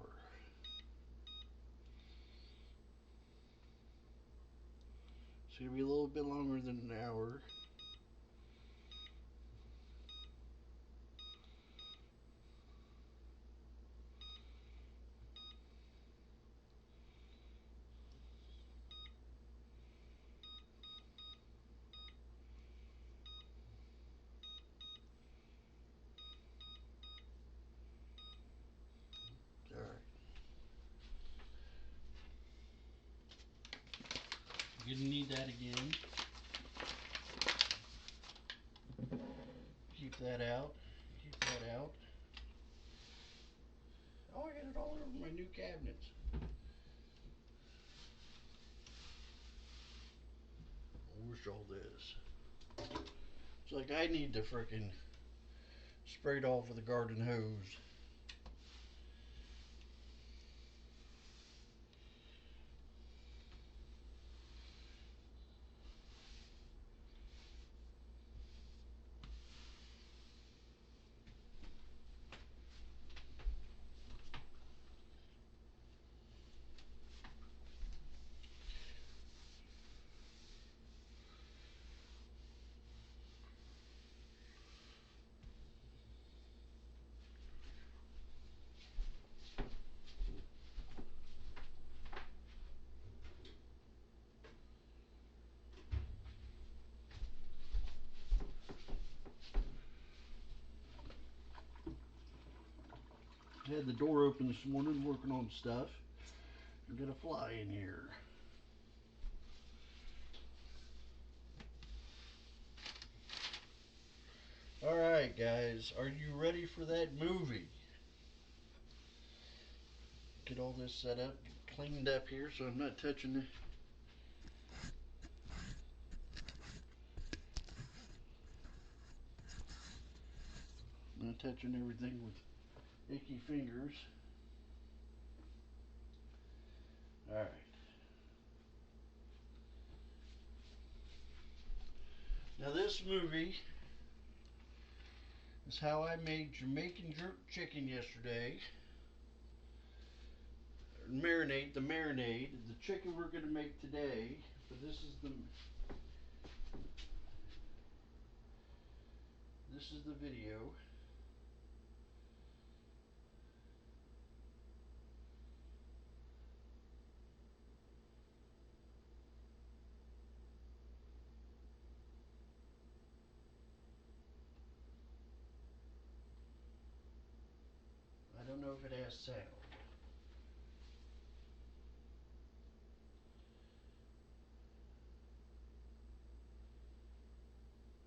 It's going to be a little bit longer than an hour. Alright. You're going to need that again. Keep that out. Keep that out. Oh, I got it all over my new cabinets. I wish all this. It's like I need to frickin' spray it off with a garden hose. I had the door open this morning working on stuff. I got a fly in here. Alright, guys, are you ready for that movie? Get all this set up, cleaned up here so I'm not touching it. Not touching everything with icky fingers. Alright. Now this movie is how I made Jamaican jerk chicken yesterday. The marinade. The chicken we're going to make today. So this is the video. know if it has sound.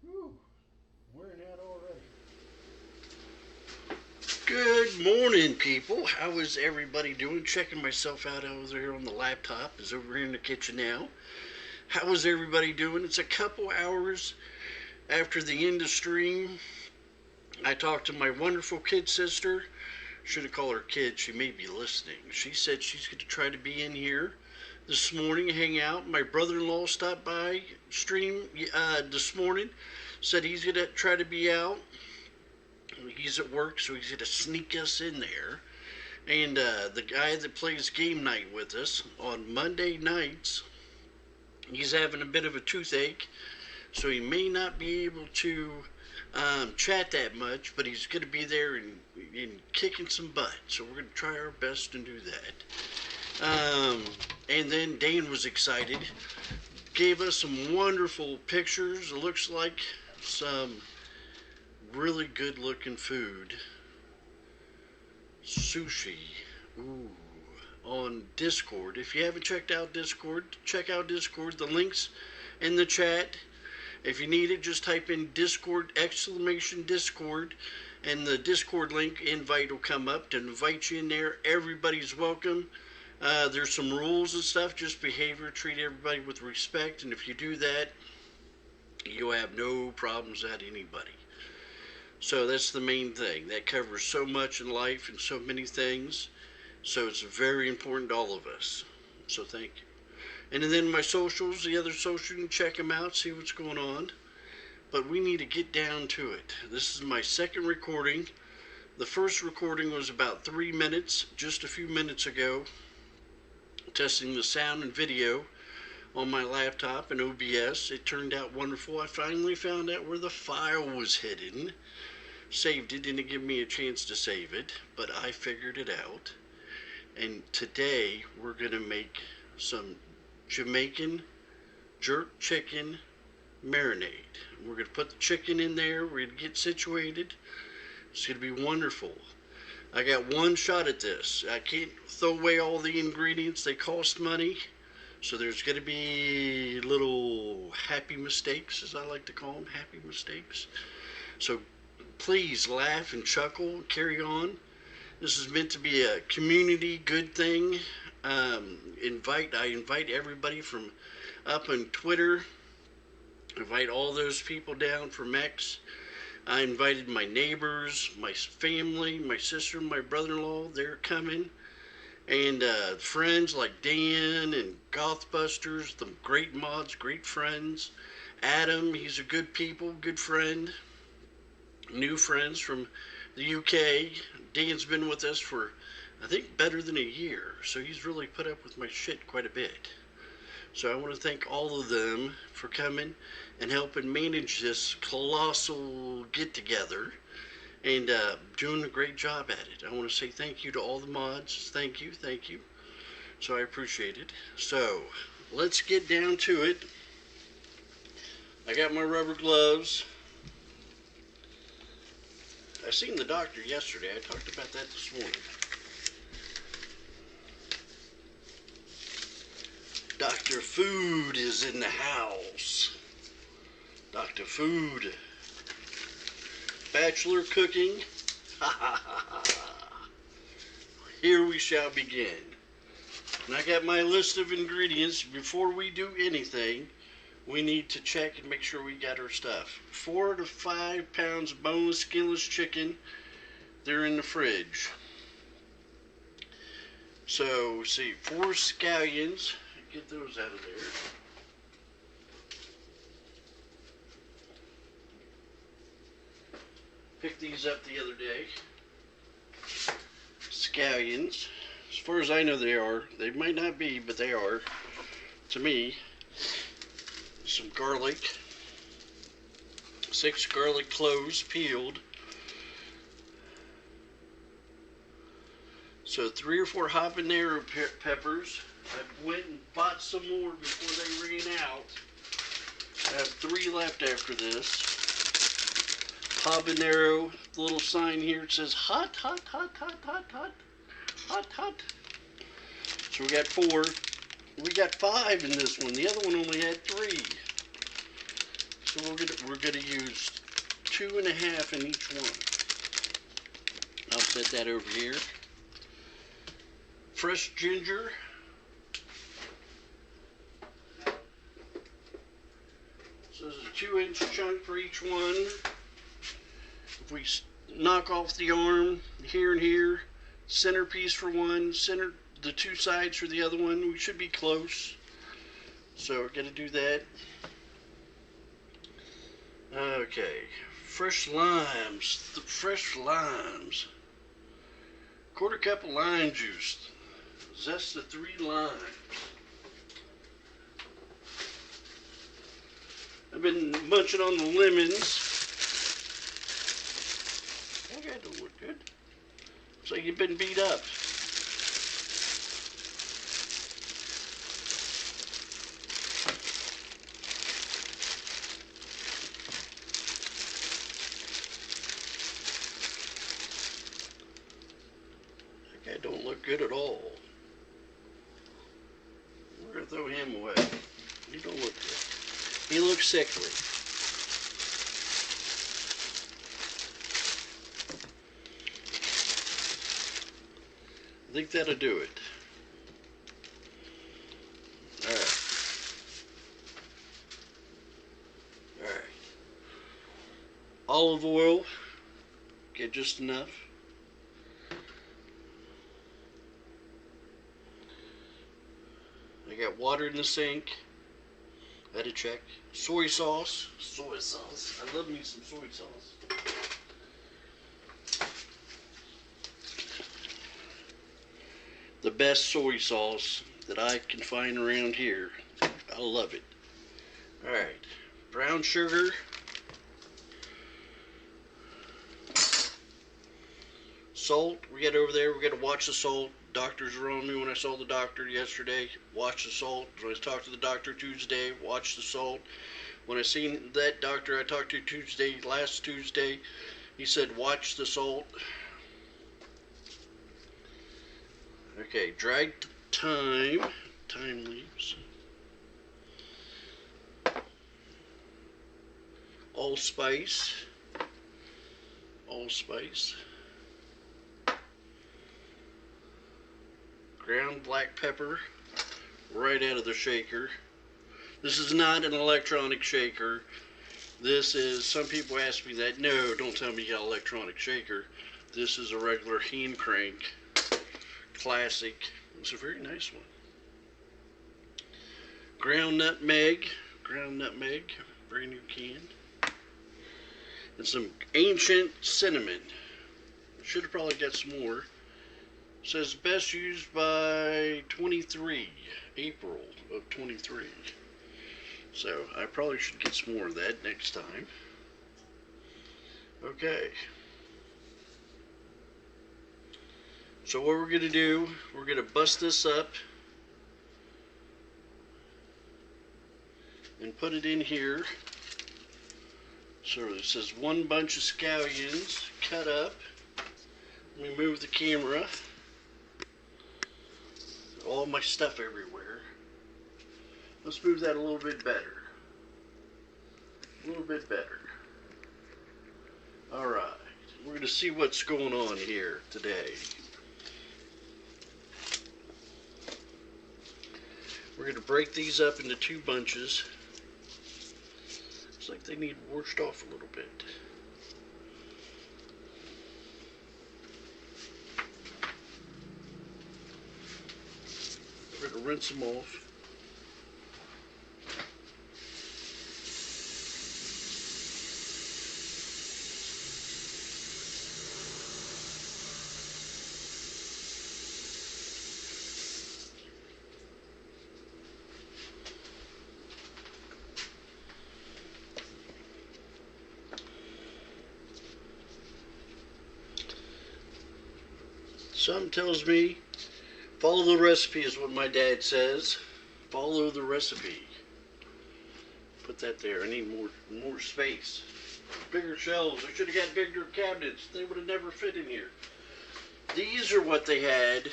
Whew, wearing out already. Good morning, people. How is everybody doing? Checking myself out over here on the laptop. Is over here in the kitchen now. How is everybody doing? It's a couple hours after the end of stream. I talked to my wonderful kid sister. Should have called her kid. She may be listening. She said she's going to try to be in here this morning, hang out. My brother-in-law stopped by stream this morning. Said he's going to try to be out. He's at work, so he's going to sneak us in there. And the guy that plays game night with us on Monday nights, he's having a bit of a toothache, so he may not be able to chat that much, but he's going to be there and kicking some butt. So we're going to try our best and do that. And then Dan was excited, gave us some wonderful pictures. It looks like some really good looking food. Sushi. Ooh. On Discord. If you haven't checked out Discord, check out Discord. The link's in the chat. If you need it, just type in Discord, !Discord, and the Discord link invite will come up to invite you in there. Everybody's welcome. There's some rules and stuff, just behavior, treat everybody with respect, and if you do that, you'll have no problems at anybody. So that's the main thing. That covers so much in life and so many things. So it's very important to all of us. So thank you. And then my socials, the other socials, you can check them out, see what's going on. But we need to get down to it. This is my second recording. The first recording was about 3 minutes, just a few minutes ago, testing the sound and video on my laptop in OBS. It turned out wonderful. I finally found out where the file was hidden. Saved it, didn't give me a chance to save it, but I figured it out. And today we're going to make some Jamaican jerk chicken marinade. We're going to put the chicken in there. We're going to get situated. It's going to be wonderful. I got one shot at this. I can't throw away all the ingredients. They cost money. So there's going to be little happy mistakes, as I like to call them, happy mistakes. So please laugh and chuckle, carry on. This is meant to be a community good thing. I invite everybody from up on Twitter. Invite all those people down from X. I invited my neighbors, my family, my sister, my brother-in-law. They're coming. And friends like Dan and Gothbusters, the great mods, great friends. Adam, he's a good friend. New friends from the UK. Dan's been with us for, I think, better than a year. So he's really put up with my shit quite a bit. So I want to thank all of them for coming and helping manage this colossal get-together and doing a great job at it. I want to say thank you to all the mods. Thank you. So I appreciate it. So let's get down to it. I got my rubber gloves. I seen the doctor yesterday. I talked about that this morning. Dr. Food is in the house. Dr. Food. Bachelor cooking. Here we shall begin. And I got my list of ingredients. Before we do anything, we need to check and make sure we got our stuff. 4 to 5 pounds of boneless, skinless chicken. They're in the fridge. So, see, 4 scallions. Get those out of there. Picked these up the other day. Scallions. As far as I know, they are. They might not be, but they are. To me. Some garlic. 6 garlic cloves peeled. So 3 or 4 habanero peppers. I went and bought some more before they ran out. I have 3 left after this. habanero, the little sign here, it says hot, hot, hot, hot, hot, hot, hot, hot. So we got 4. We got 5 in this one. The other one only had 3. So we're gonna use 2.5 in each one. I'll set that over here. Fresh ginger. So there's a 2-inch chunk for each one. If we knock off the arm here and here, centerpiece for one, center the 2 sides for the other one, we should be close. So we're gonna do that. Okay, fresh limes. Fresh limes. 1/4 cup of lime juice. Zest the 3 limes. I've been munching on the lemons. Okay, that don't look good. Looks like you've been beat up. That don't look good at all. We're gonna throw him away. He don't look good. He looks sickly. I think that'll do it. Alright. Alright. Olive oil. Get just enough. I got water in the sink. I had to check. Soy sauce. Soy sauce. I love me some soy sauce. The best soy sauce that I can find around here. I love it. Alright. Brown sugar. Salt. We got over there. We got to watch the salt. Doctors were on me when I saw the doctor yesterday. Watch the salt. When I talked to the doctor Tuesday, watch the salt. When I seen that doctor I talked to last Tuesday, he said watch the salt. Okay, dried thyme leaves. Allspice. Ground black pepper, right out of the shaker. This is not an electronic shaker. This is, some people ask me that. No, don't tell me you got an electronic shaker. This is a regular hand crank. Classic. It's a very nice one. Ground nutmeg, brand new can. And some ancient cinnamon. Should have probably got some more. Says best used by April of 23. So I probably should get some more of that next time. Okay. So what we're going to do, we're going to bust this up and put it in here. So it says 1 bunch of scallions cut up. Let me move the camera. All my stuff everywhere. Let's move that a little bit better. Alright. We're going to see what's going on here today. We're going to break these up into 2 bunches. Looks like they need washed off a little bit. We're going to rinse them off. Something tells me follow the recipe is what my dad says. Follow the recipe. Put that there. I need more space. Bigger shelves. I should have got bigger cabinets. They would have never fit in here. These are what they had.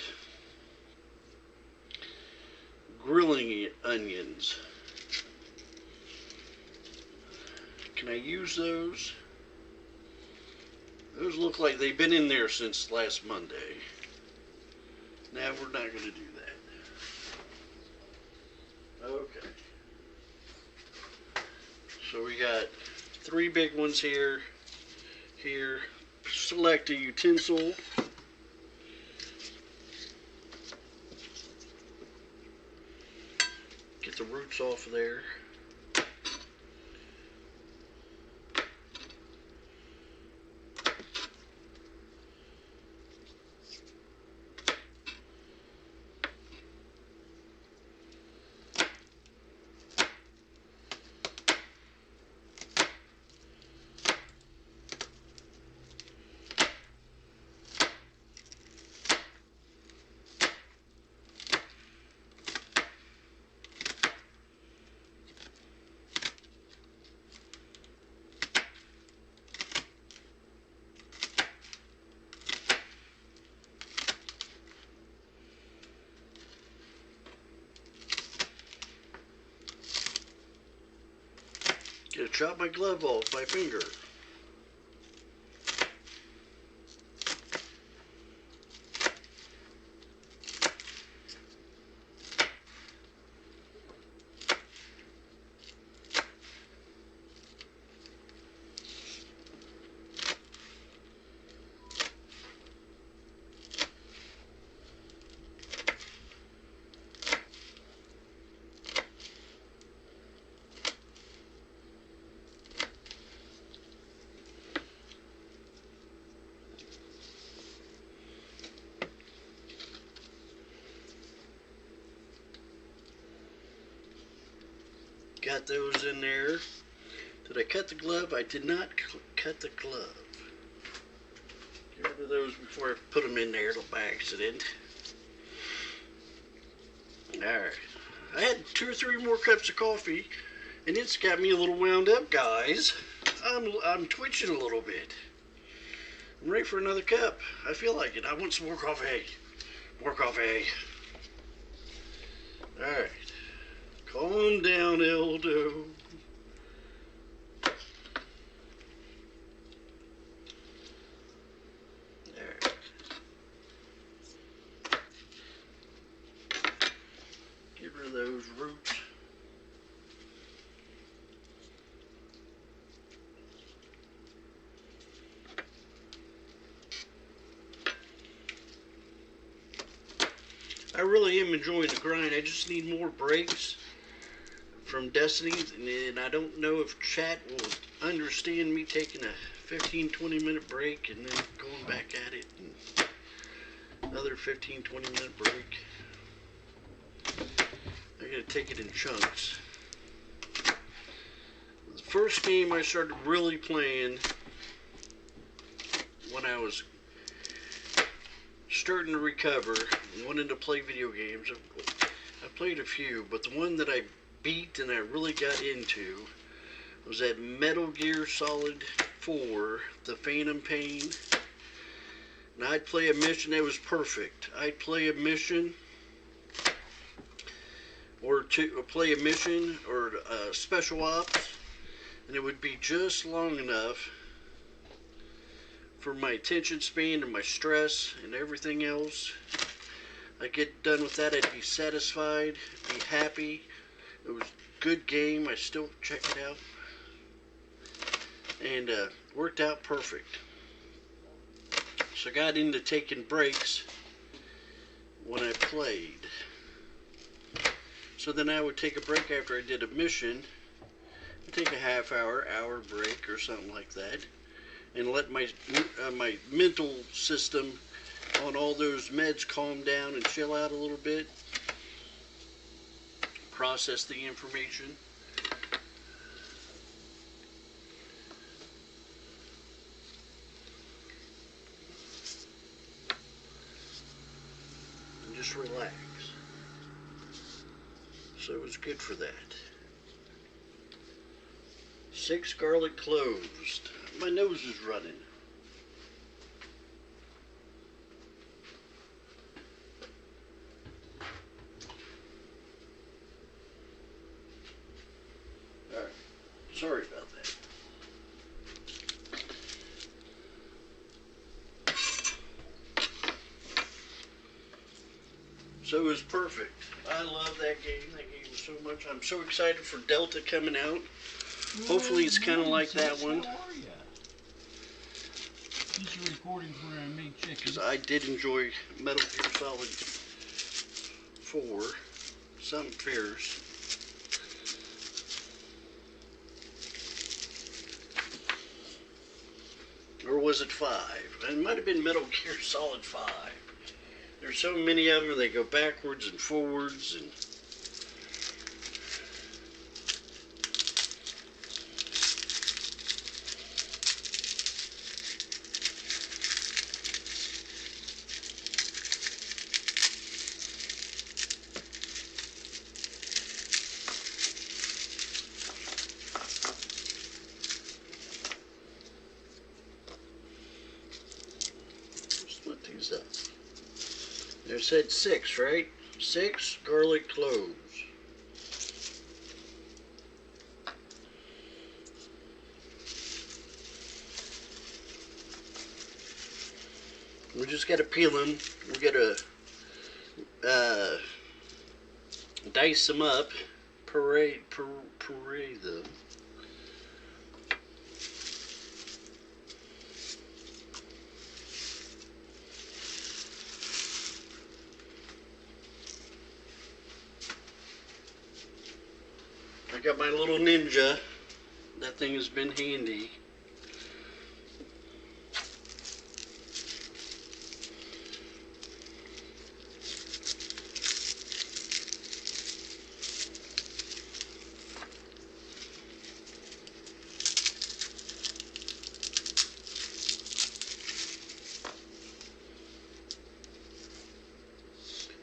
Grilling onions. Can I use those? Those look like they've been in there since last Monday. Now we're not going to do that. Okay. So we got 3 big ones here. Here. Select a utensil. Get the roots off of there. Gotta chop my glove off my finger. Got those in there. Did I cut the glove? I did not cut the glove. Get rid of those before I put them in there by accident. Alright. I had 2 or 3 more cups of coffee, and it's got me a little wound up, guys. I'm twitching a little bit. I'm ready for another cup. I feel like it. I want some more coffee. More coffee. Alright. Calm down, Eldo. There. Get rid of those roots. I really am enjoying the grind. I just need more breaks from Destiny, and I don't know if chat will understand me taking a 15-20 minute break and then going back at it, and another 15-20 minute break. I gotta take it in chunks. The first game I started really playing when I was starting to recover and wanted to play video games. I played a few, but the one that I beat and I really got into was that Metal Gear Solid 4, The Phantom Pain. And I'd play a mission that was perfect. I'd play a mission or special ops, and it would be just long enough for my attention span and my stress and everything else. I'd get done with that, I'd be satisfied, be happy. It was a good game. I still check it out. And worked out perfect. So I got into taking breaks when I played. So then I would take a break after I did a mission. I'd take a hour break or something like that. And let my mental system on all those meds calm down and chill out a little bit. Process the information. And just relax. So it's good for that. 6 garlic cloves. My nose is running. Alright, sorry about that. So it was perfect. I love that game. That game was so much. I'm so excited for Delta coming out. Hopefully it's kind of like that one. How are ya? This is recording for I Make Chicken. Because I did enjoy Metal Gear Solid 4. Some fierce. Or was it 5? It might have been Metal Gear Solid 5. There's so many of them, they go backwards and forwards and split these up. They said 6, right? 6 garlic cloves. We just got to peel them. We got to dice them up, puree them. I got my little Ninja. That thing has been handy.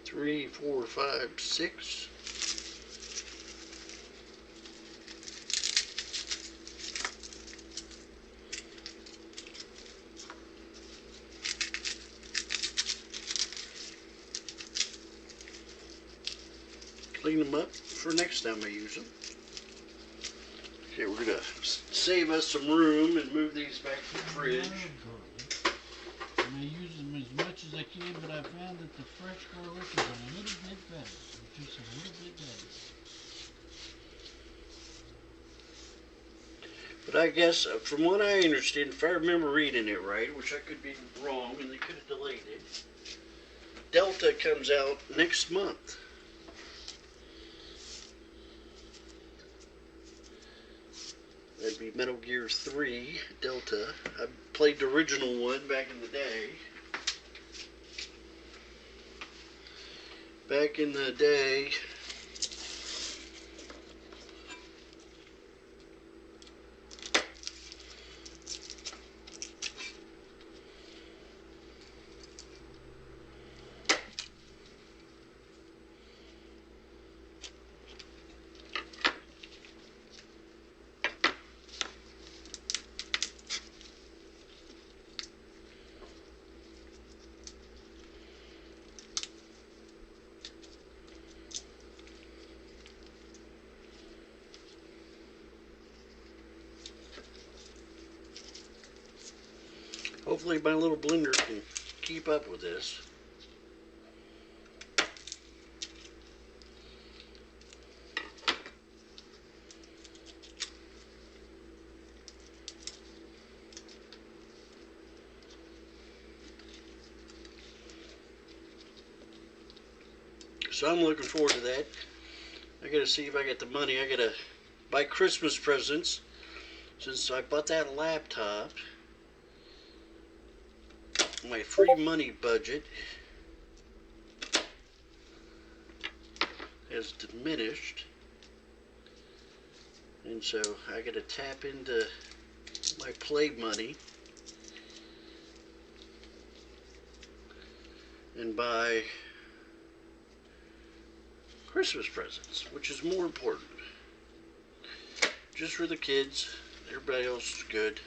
Three, 4, 5, 6. Clean them up for next time I use them. Okay, we're gonna save us some room and move these back to the fridge. I'm going to use them as much as I can, but I found that the fresh garlic is a little bit better. Just a little bit better. But I guess, from what I understand, if I remember reading it right, which I could be wrong and they could have delayed it, Delta comes out next month. That'd be Metal Gear 3 Delta. I played the original one back in the day. Back in the day. Hopefully my little blender can keep up with this. So I'm looking forward to that. I gotta see if I get the money. I gotta buy Christmas presents. Since I bought that laptop, my free money budget has diminished. And so I gotta tap into my play money and buy Christmas presents, which is more important. Just for the kids, Everybody else is good.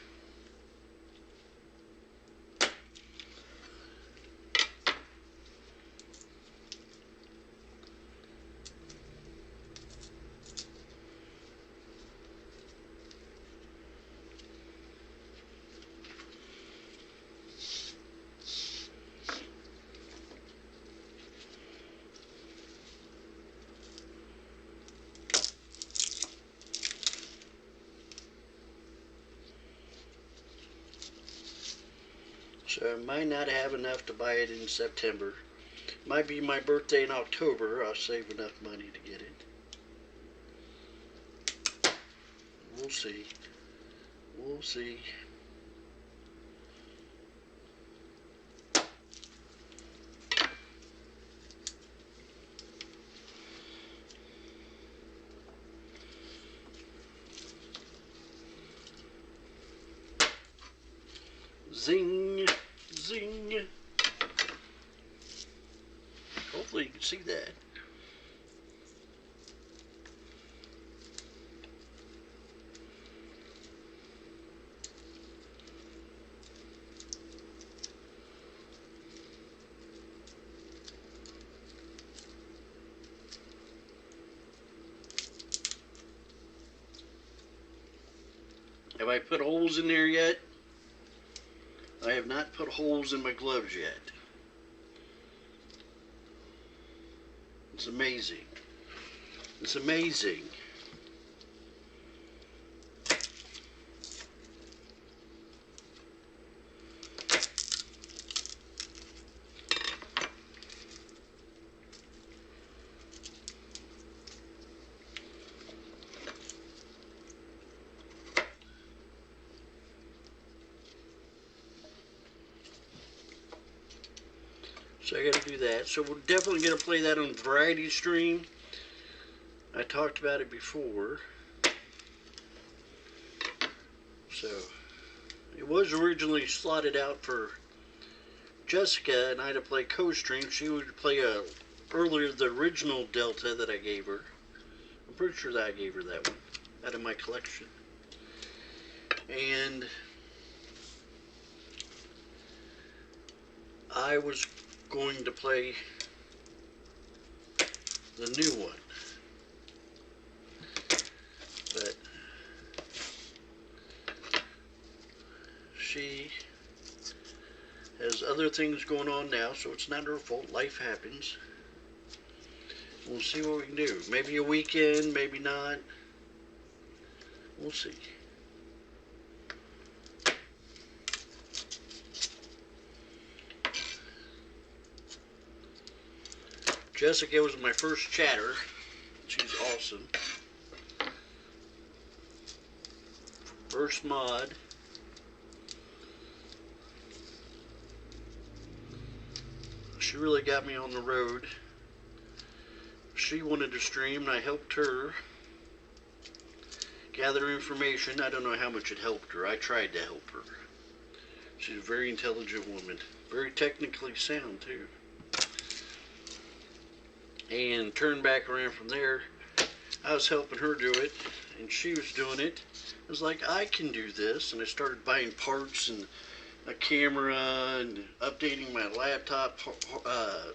So I might not have enough to buy it in September. Might be my birthday in October. I'll save enough money to get it. We'll see. We'll see. Zing, zing. Hopefully you can see that. Have I put holes in there yet? I have not put holes in my gloves yet. It's amazing. It's amazing. So I got to do that. So we're definitely going to play that on Variety Stream. I talked about it before. So it was originally slotted out for Jessica and I to play co-stream. She would play earlier the original Delta that I gave her. I'm pretty sure that I gave her that one out of my collection. And I was going to play the new one, but she has other things going on now, so it's not her fault. Life happens. We'll see what we can do. Maybe a weekend, maybe not. We'll see. Jessica was my first chatter. She's awesome. First mod. She really got me on the road. She wanted to stream and I helped her gather information. I don't know how much it helped her. I tried to help her. She's a very intelligent woman. Very technically sound too. And turned back around from there. I was helping her do it and she was doing it. I was like, I can do this. And I started buying parts and a camera and updating my laptop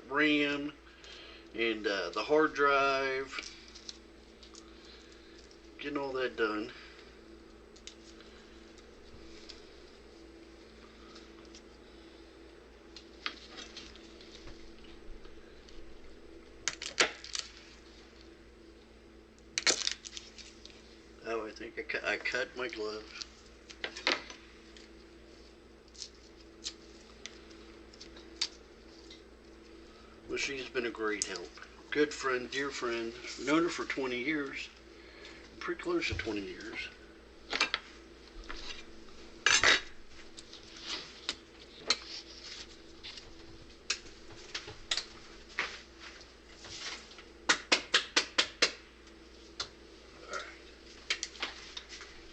RAM and the hard drive, getting all that done. Oh, I think I cut my glove. Well, she's been a great help. Good friend, dear friend. Known her for 20 years. Pretty close to 20 years.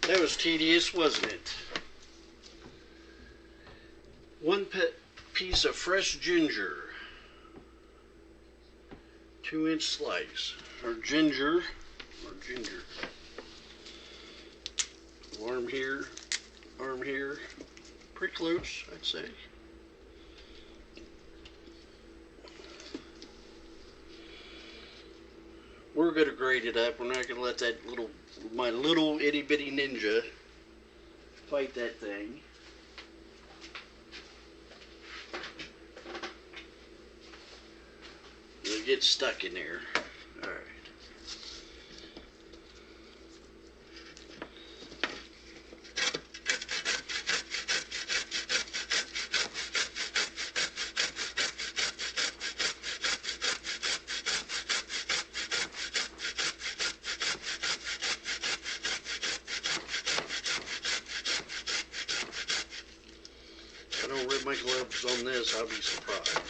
That was tedious, wasn't it? One piece of fresh ginger. 2-inch slice. Or ginger. arm here, pretty close, I'd say. We're gonna grade it up. We're not gonna let my little itty bitty ninja fight that thing. It'll get stuck in there. All right. If I don't rip my gloves on this, I'll be surprised.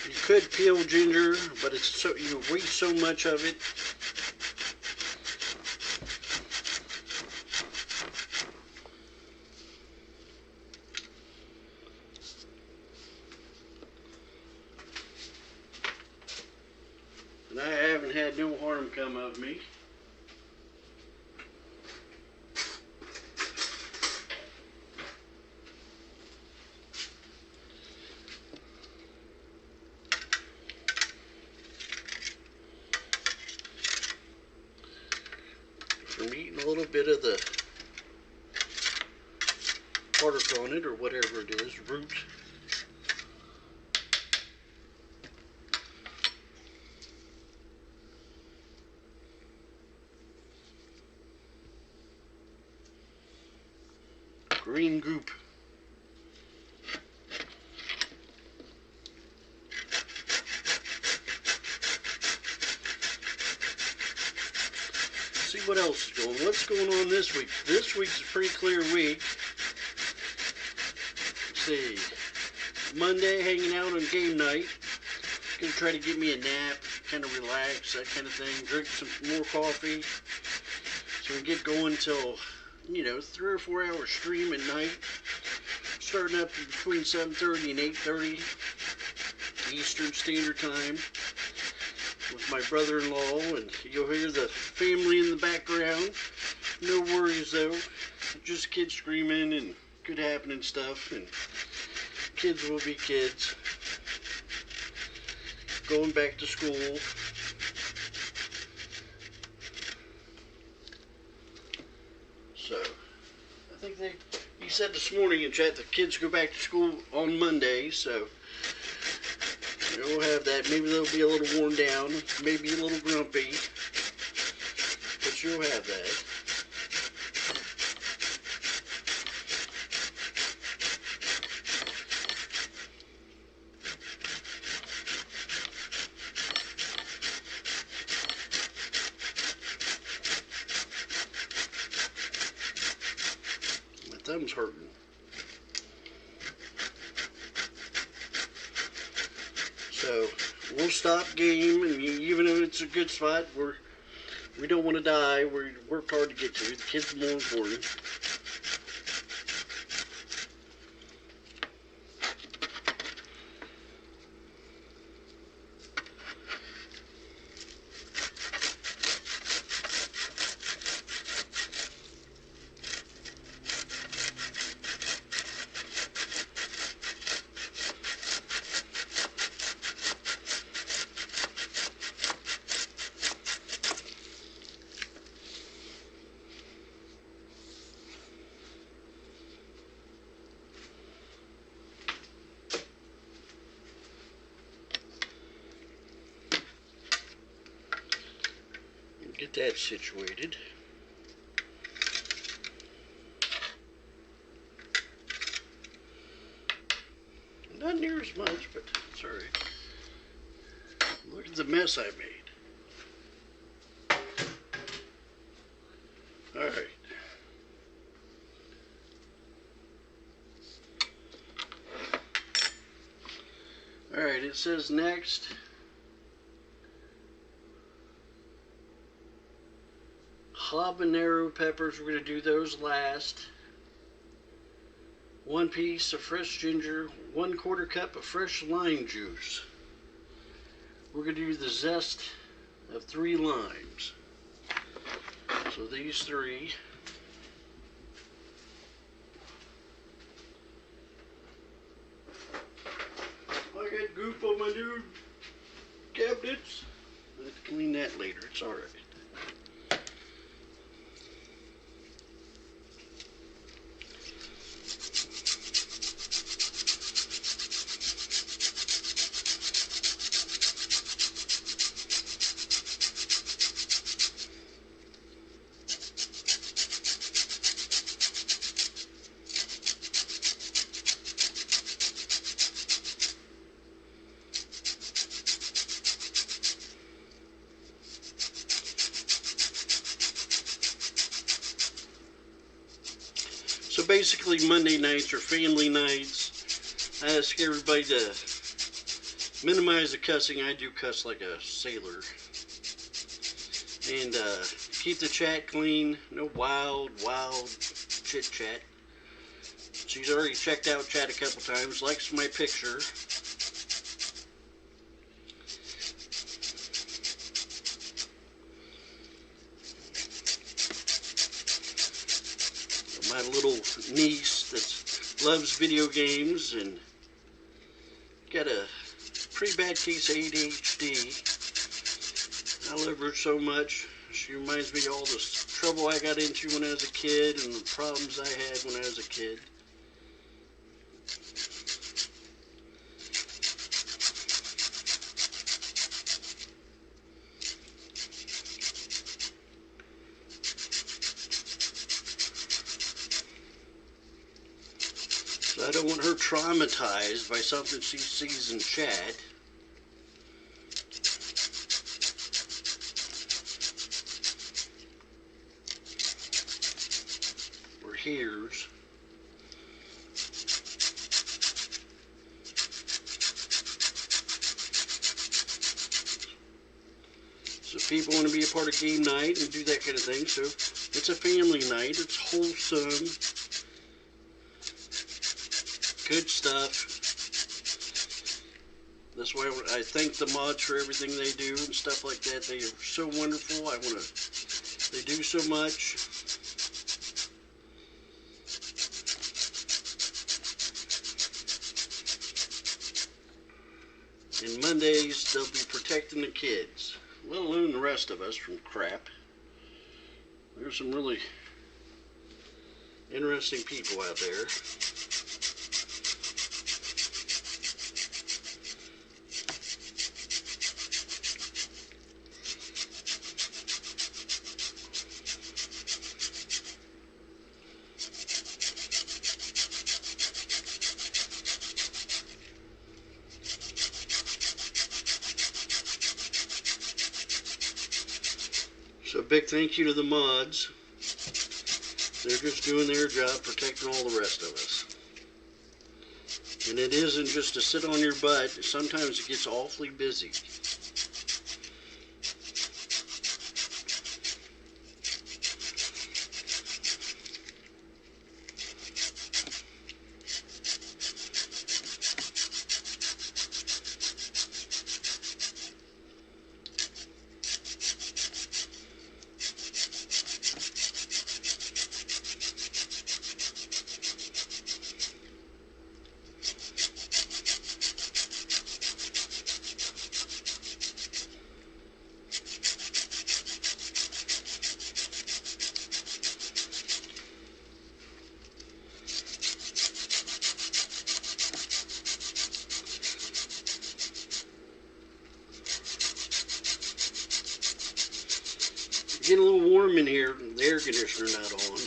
You could peel ginger, but it's so you waste so much of it. And I haven't had no harm come of me. From eating a little bit of the bark on it, or whatever it is, root. Green goop. See what else is going on. What's going on this week? This week's a pretty clear week. Let's see. Monday, hanging out on game night. Gonna try to get me a nap, kind of relax, that kind of thing. Drink some more coffee. So we get going till, 3 or 4 hour stream at night. Starting up between 7:30 and 8:30 Eastern Standard Time with my brother-in-law, and you'll hear the family in the background. No worries though, just kids screaming and good happening stuff, and kids will be kids. Going back to school. So, I think he said this morning in chat the kids go back to school on Monday, so we'll have that. Maybe they'll be a little worn down, maybe a little grumpy, but you'll have that. My thumb's hurting. So we'll stop game, and even if it's a good spot, we don't want to die. We work hard to get to it. The kids are more important. Get that situated. Not near as much, but it's all right. Look at the mess I made. All right. it says next, habanero peppers. We're going to do those last. 1 piece of fresh ginger, 1/4 cup of fresh lime juice. We're going to do the zest of 3 limes. So these 3. I got goop on my new cabinets. I have to clean that later. It's alright. So basically Monday nights are family nights. I ask everybody to minimize the cussing. I do cuss like a sailor. And keep the chat clean. No wild chit chat. She's already checked out chat a couple times. Likes my picture. My little niece that loves video games and got a pretty bad case of ADHD. I love her so much. She reminds me of all the trouble I got into when I was a kid and the problems I had when I was a kid. So I don't want her traumatized by something she sees in chat. Or hears. So people want to be a part of game night and do that kind of thing. So it's a family night. It's wholesome. Good stuff. That's why I thank the mods for everything they do and stuff like that. They are so wonderful. They do so much. And Mondays, they'll be protecting the kids, let alone the rest of us from crap. There's some really interesting people out there. So big thank you to the mods. They're just doing their job protecting all the rest of us. And it isn't just to sit on your butt. Sometimes it gets awfully busy. Getting a little warm in here, the air conditioner's not on.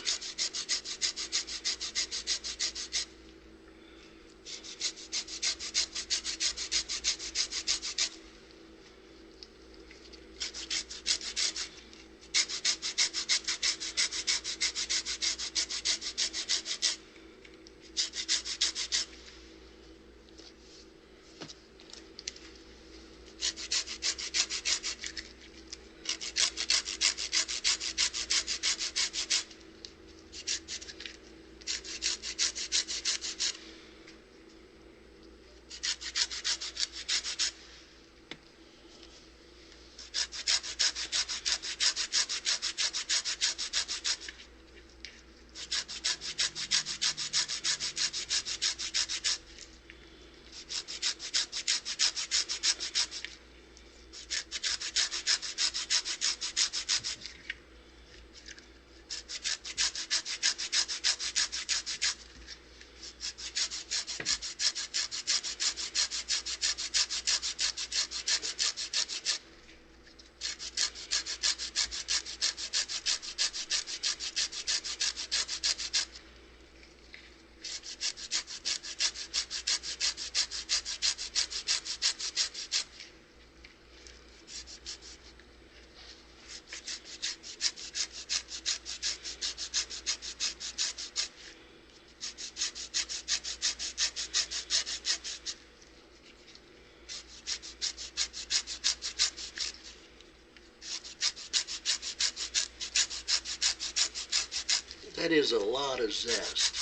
That is a lot of zest.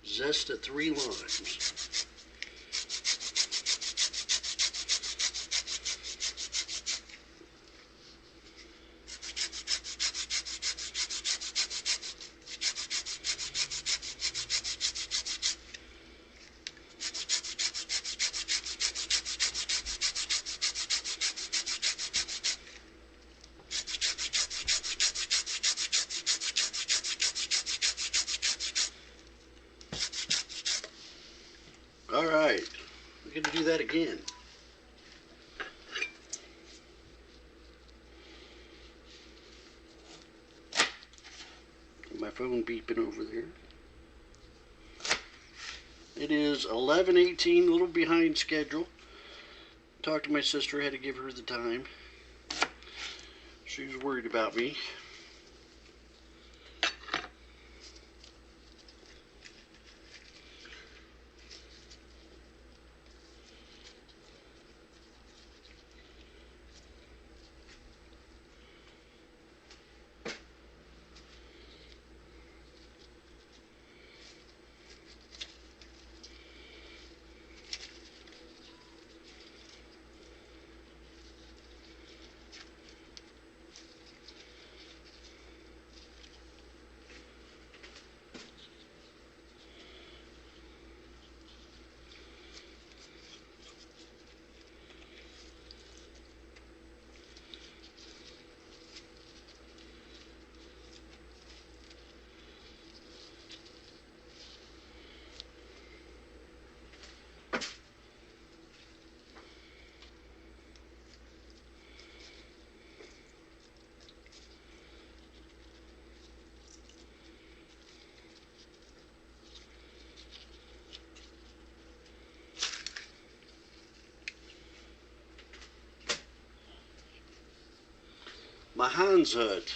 Zest of 3 limes. Alright, we're going to do that again. My phone beeping over there. It is 11:18, a little behind schedule. Talked to my sister, had to give her the time. She was worried about me. My hands hurt.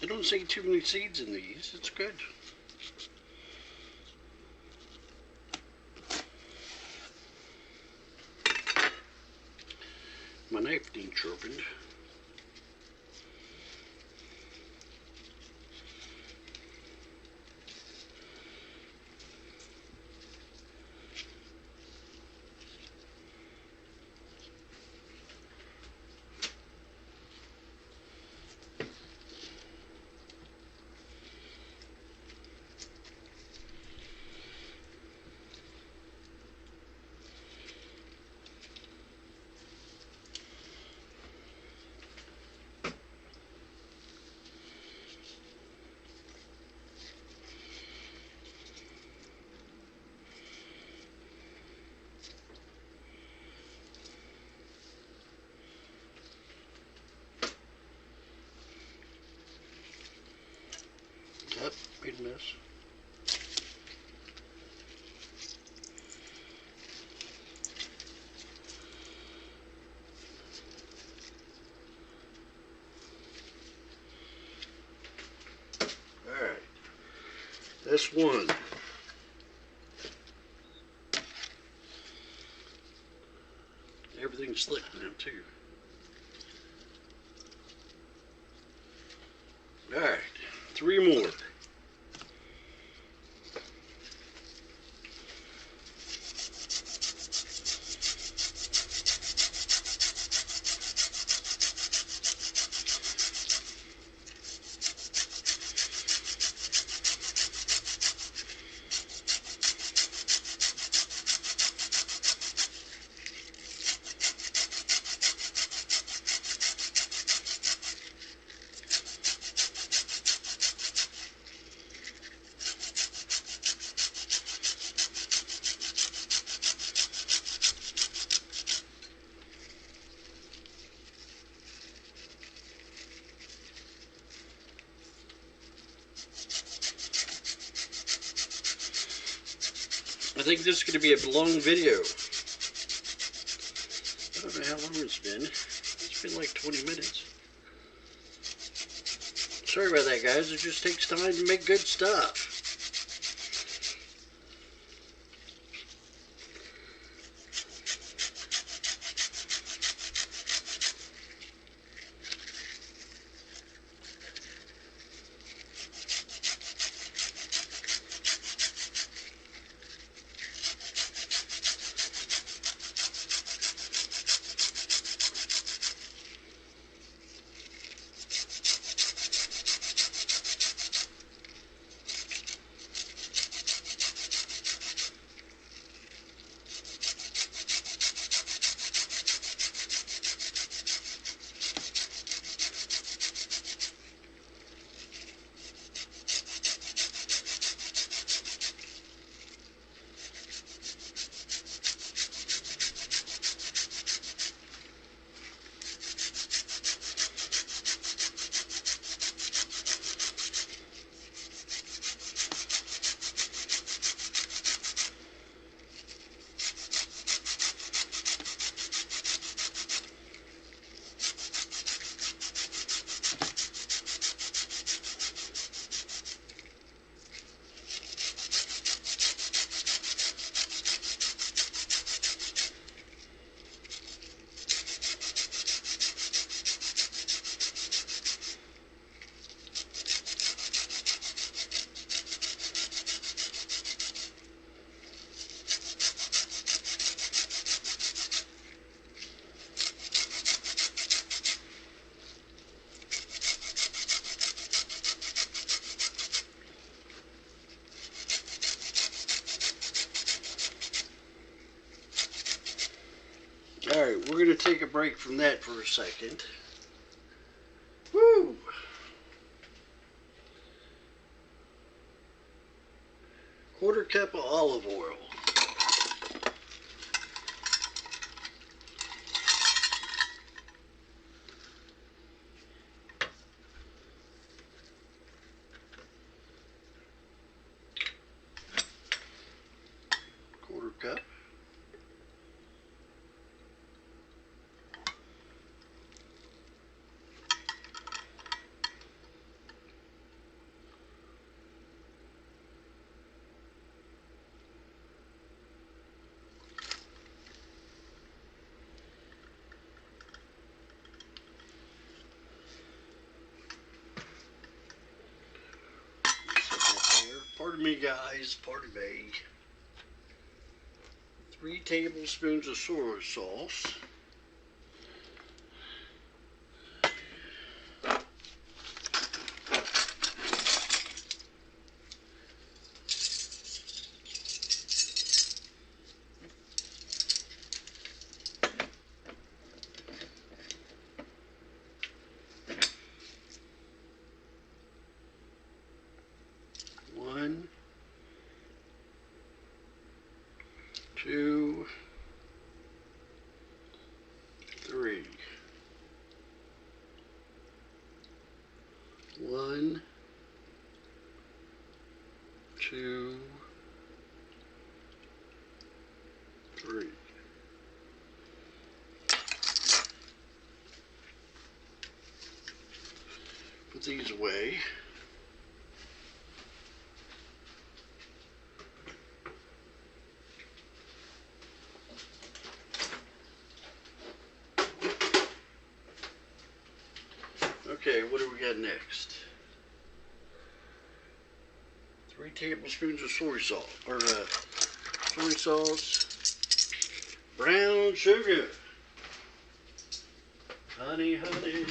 I don't see too many seeds in these. It's good. My knife ain't sharpened. Yep, made a mess. That's one. Everything's slick now too. Alright, 3 more. I think this is going to be a long video. I don't know how long it's been. It's been like 20 minutes. Sorry about that, guys. It just takes time to make good stuff. Alright, we're going to take a break from that for a second. Woo! Quarter cup of olive oil. Quarter cup. Pardon me, guys. Pardon me. 3 tablespoons of soy sauce. One, 2, 3. 1, 2, 3. Put these away. Okay, what do we got next? 3 tablespoons of soy sauce, or soy sauce, brown sugar, honey, honey.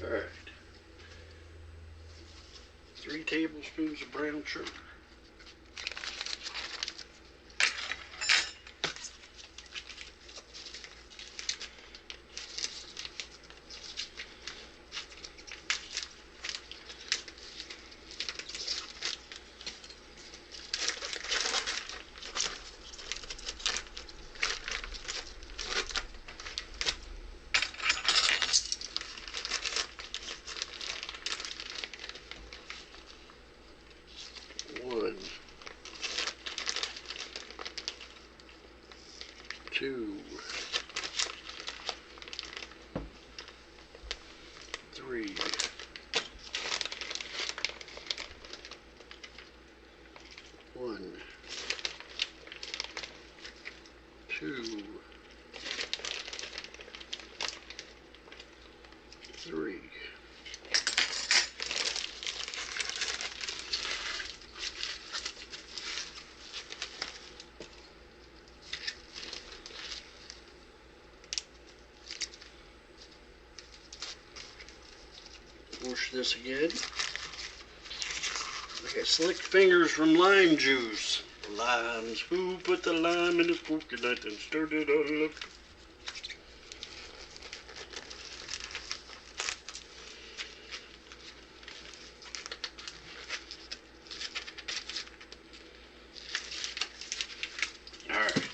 All right. 3 tablespoons of brown sugar. One, two, three, 1, 2, 3. Wash this again. I got slick fingers from lime juice. Limes, who put the lime in the coconut and stirred it all up? Alright.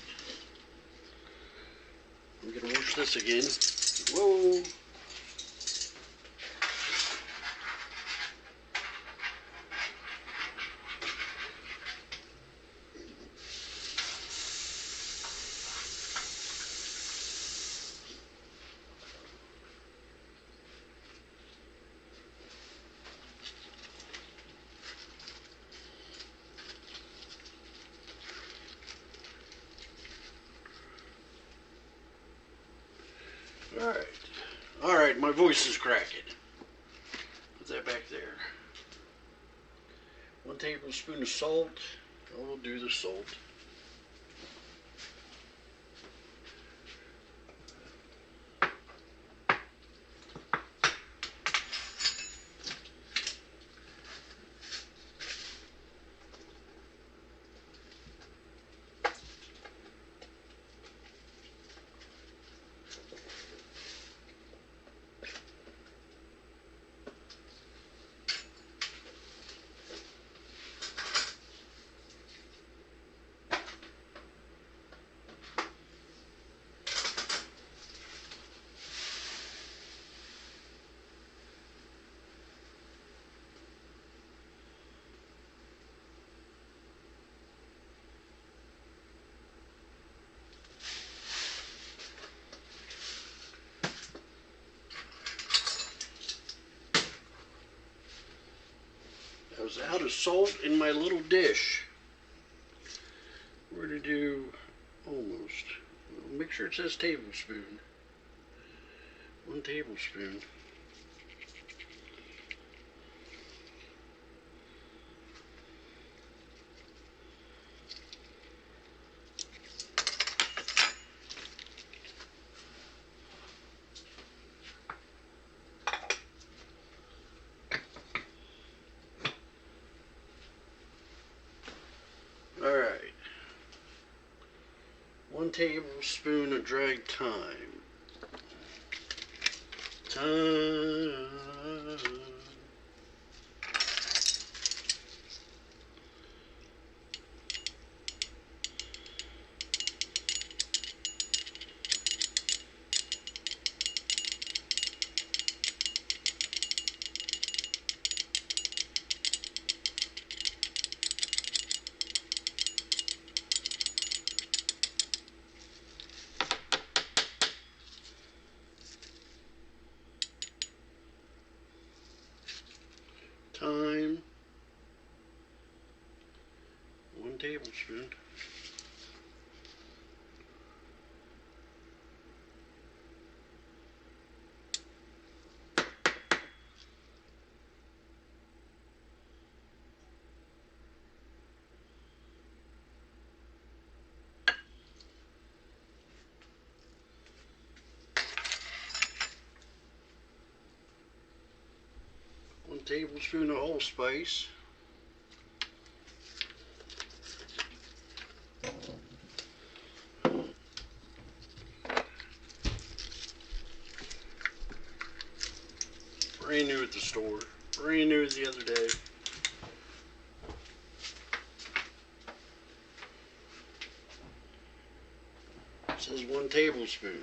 I'm gonna wash this again. Whoa! Alright. Alright, my voice is cracking. Put that back there. 1 tablespoon of salt. I will do the salt. I was out of salt in my little dish. We're going to do almost. Make sure it says tablespoon. 1 tablespoon. Alright. 1 tablespoon of dried thyme. Thyme. tablespoon. One tablespoon of allspice. Brand new at the store. Brand new the other day. It says 1 tablespoon.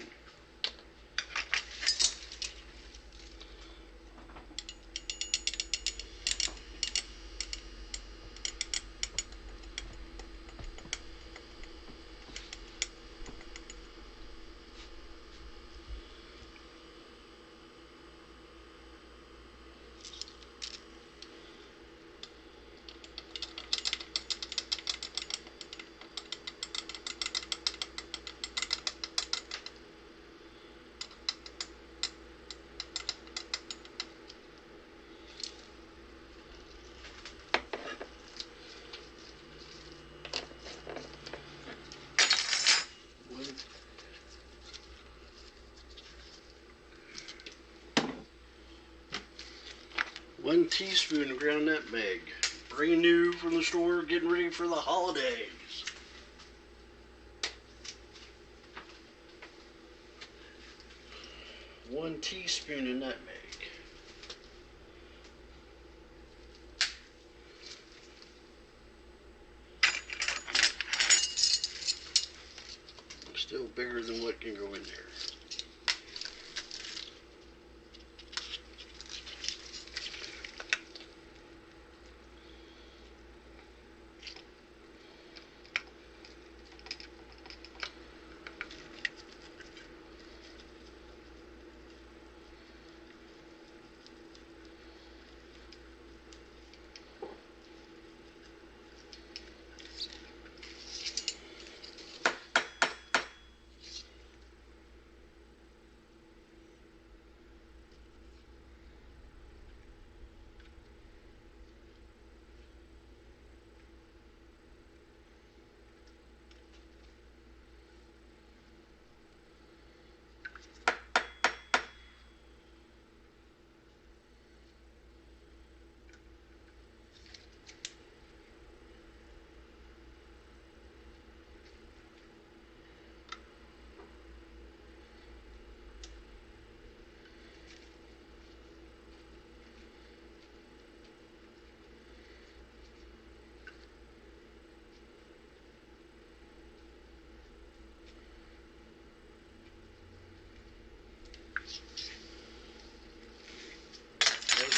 One teaspoon of ground nutmeg. Brand new from the store, getting ready for the holidays. 1 teaspoon of nutmeg. Still bigger than what can go in there.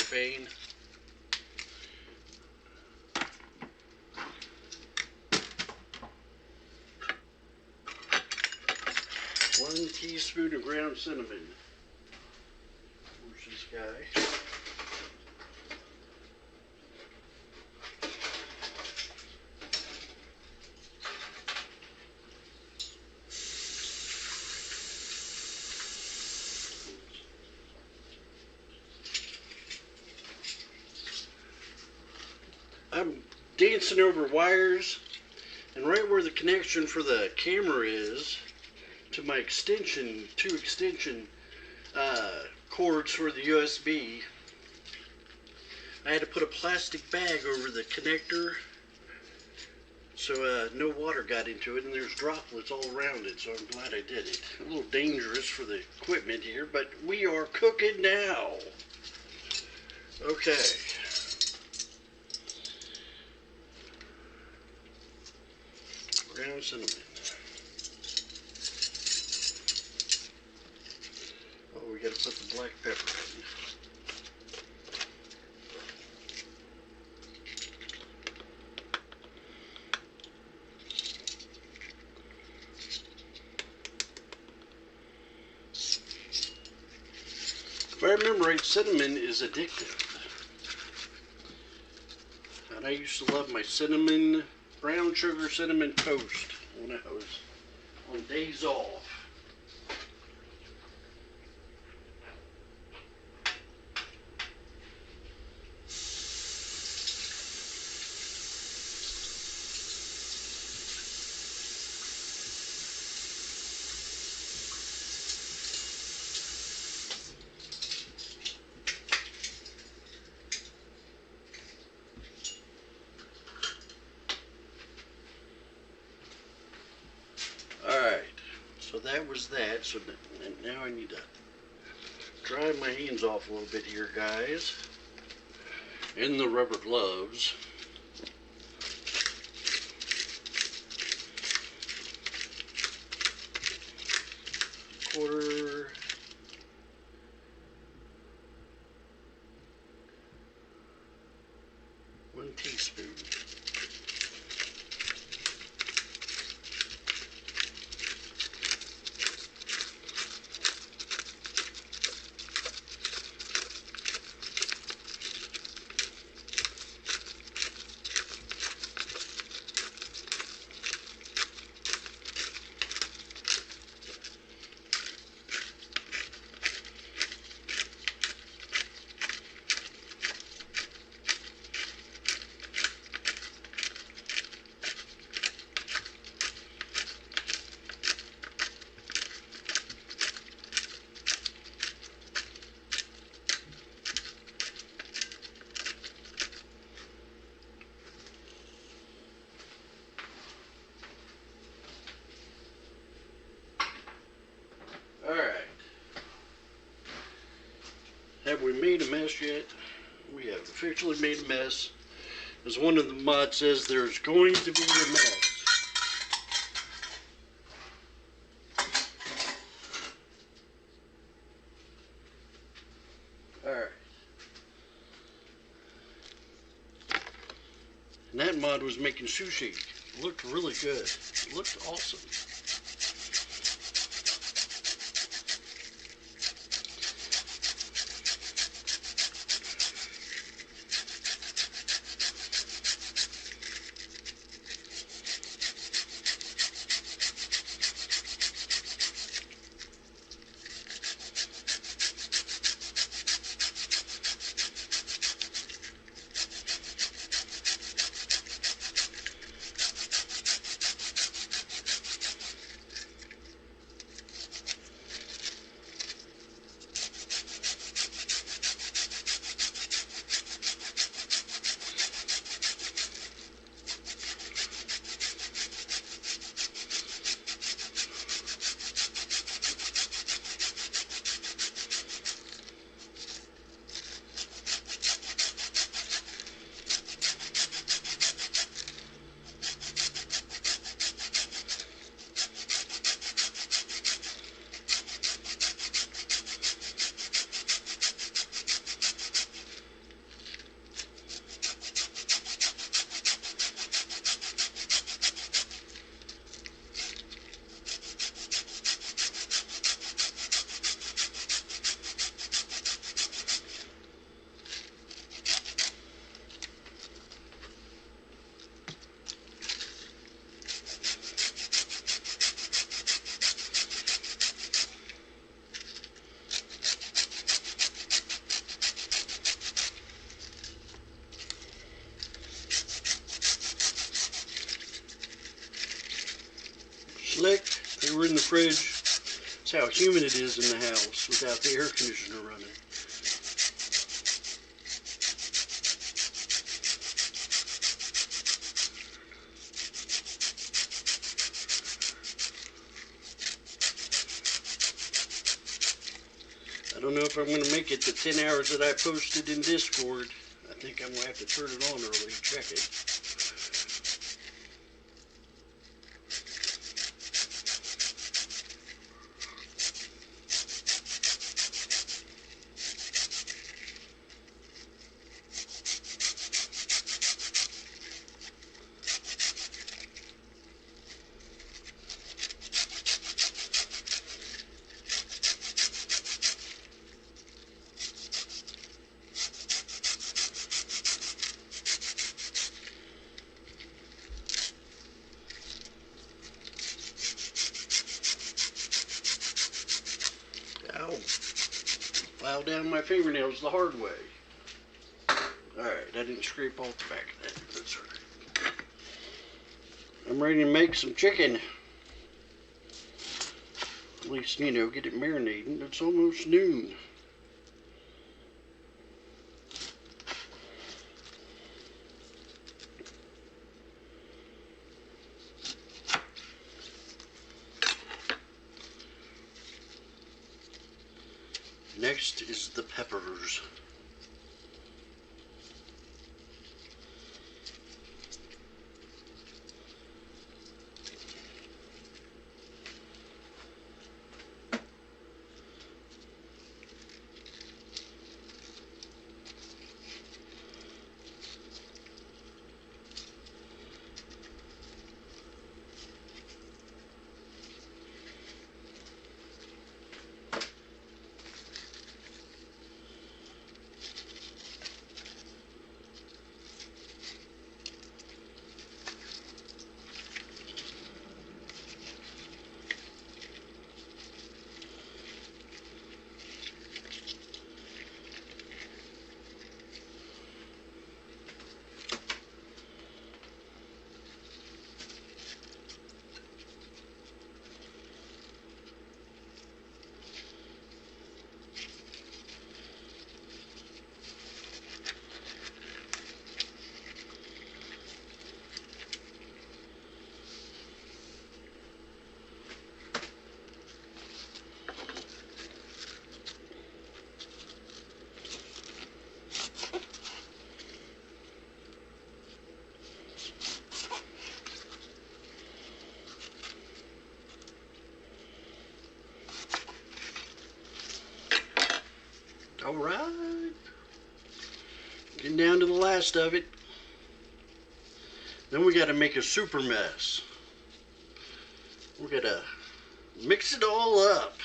Pain. One teaspoon of ground cinnamon. Where's this guy? I'm dancing over wires, and right where the connection for the camera is to my extension, 2 extension cords for the USB, I had to put a plastic bag over the connector so no water got into it, and there's droplets all around it, so I'm glad I did it. A little dangerous for the equipment here, but we are cooking now. Okay. Ground cinnamon. Oh, we gotta put the black pepper in. If I remember right, cinnamon is addictive. And I used to love my cinnamon brown brown sugar cinnamon toast when I was on days off. Alright, so that was that. So now I need to dry my hands off a little bit here, guys. In the rubber gloves. Quarter. One teaspoon. Alright. Have we made a mess yet? We have officially made a mess. As one of the mods says, there's going to be a mess. Alright. And that mod was making sushi. It looked really good. It looked awesome. Slick, they were in the fridge. That's how humid it is in the house without the air conditioner running. I don't know if I'm going to make it the 10 hours that I posted in Discord. I think I'm going to have to turn it on early, check it. file down my fingernails the hard way. Alright, I didn't scrape off the back of that. That's alright. I'm ready to make some chicken. At least, you know, get it marinating. It's almost noon. Next is the peppers. Alright. Getting down to the last of it. Then we got to make a super mess. We got to mix it all up.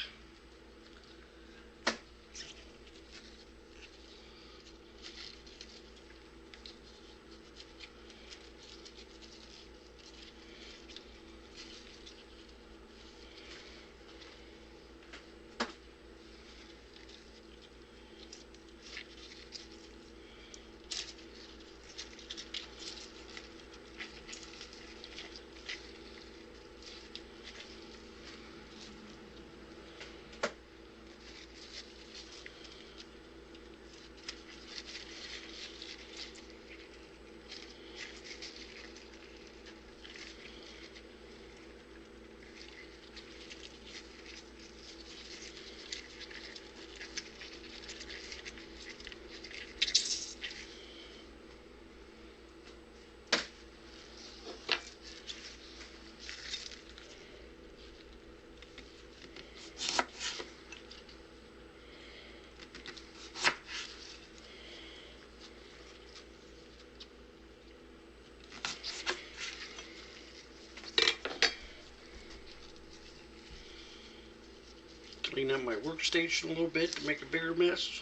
Clean up my workstation a little bit to make a bigger mess.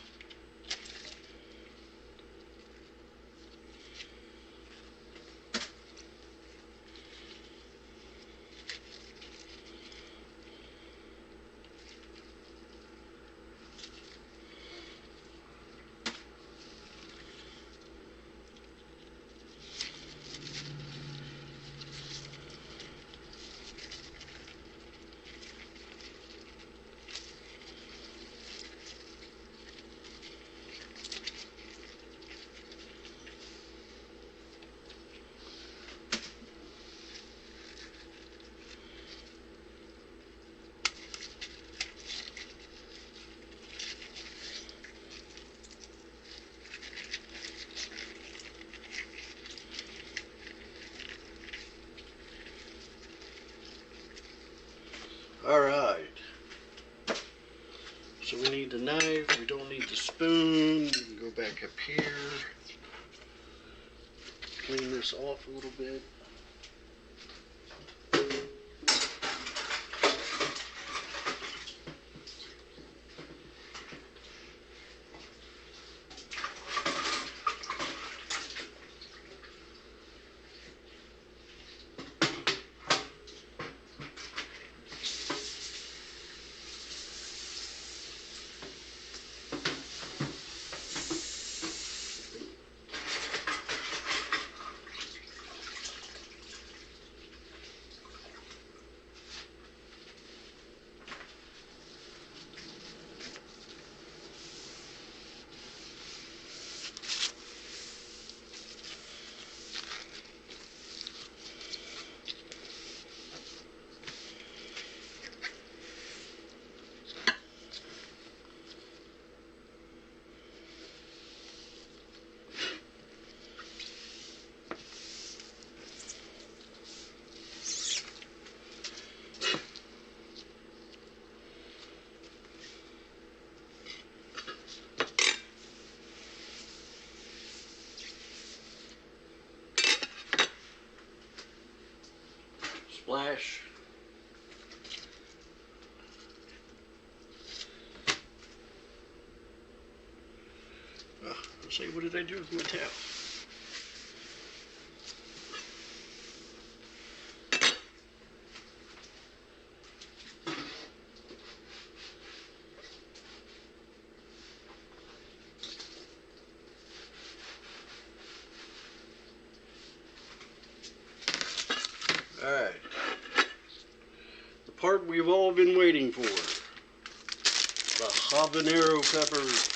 Alright, so we need the knife, we don't need the spoon. We can go back up here, clean this off a little bit. splash. Let's see, what did I do with my towel? Alright. The part we've all been waiting for. The habanero peppers.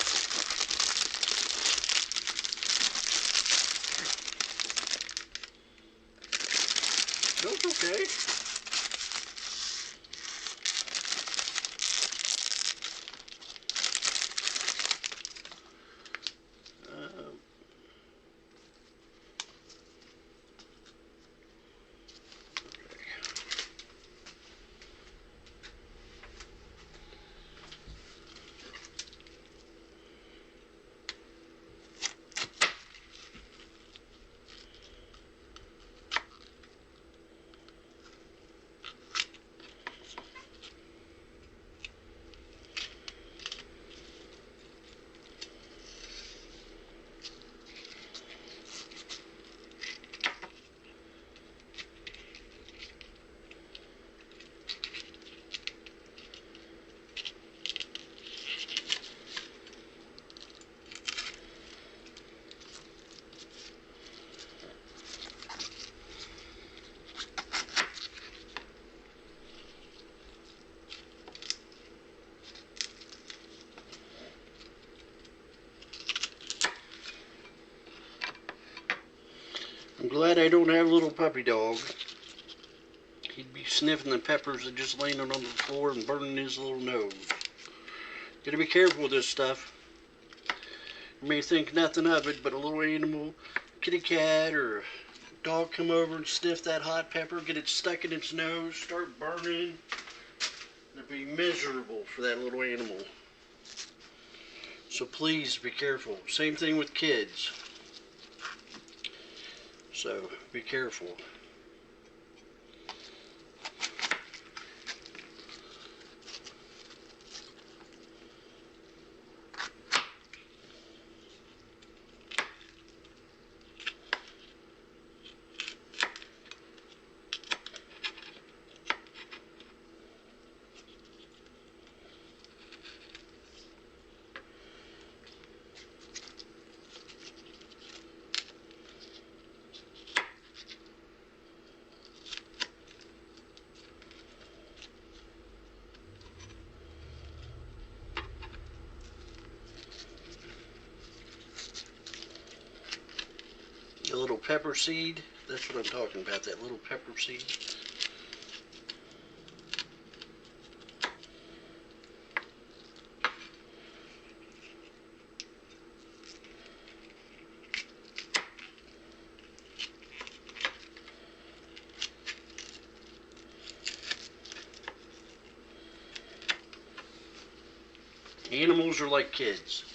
That's okay. I'm glad I don't have a little puppy dog. He'd be sniffing the peppers and just laying it on the floor and burning his little nose. Gotta be careful with this stuff. You may think nothing of it, but a little animal, kitty cat or dog come over and sniff that hot pepper, get it stuck in its nose, start burning. It'd be miserable for that little animal. So please be careful. Same thing with kids. So be careful. A little pepper seed, that's what I'm talking about, that little pepper seed. Animals are like kids.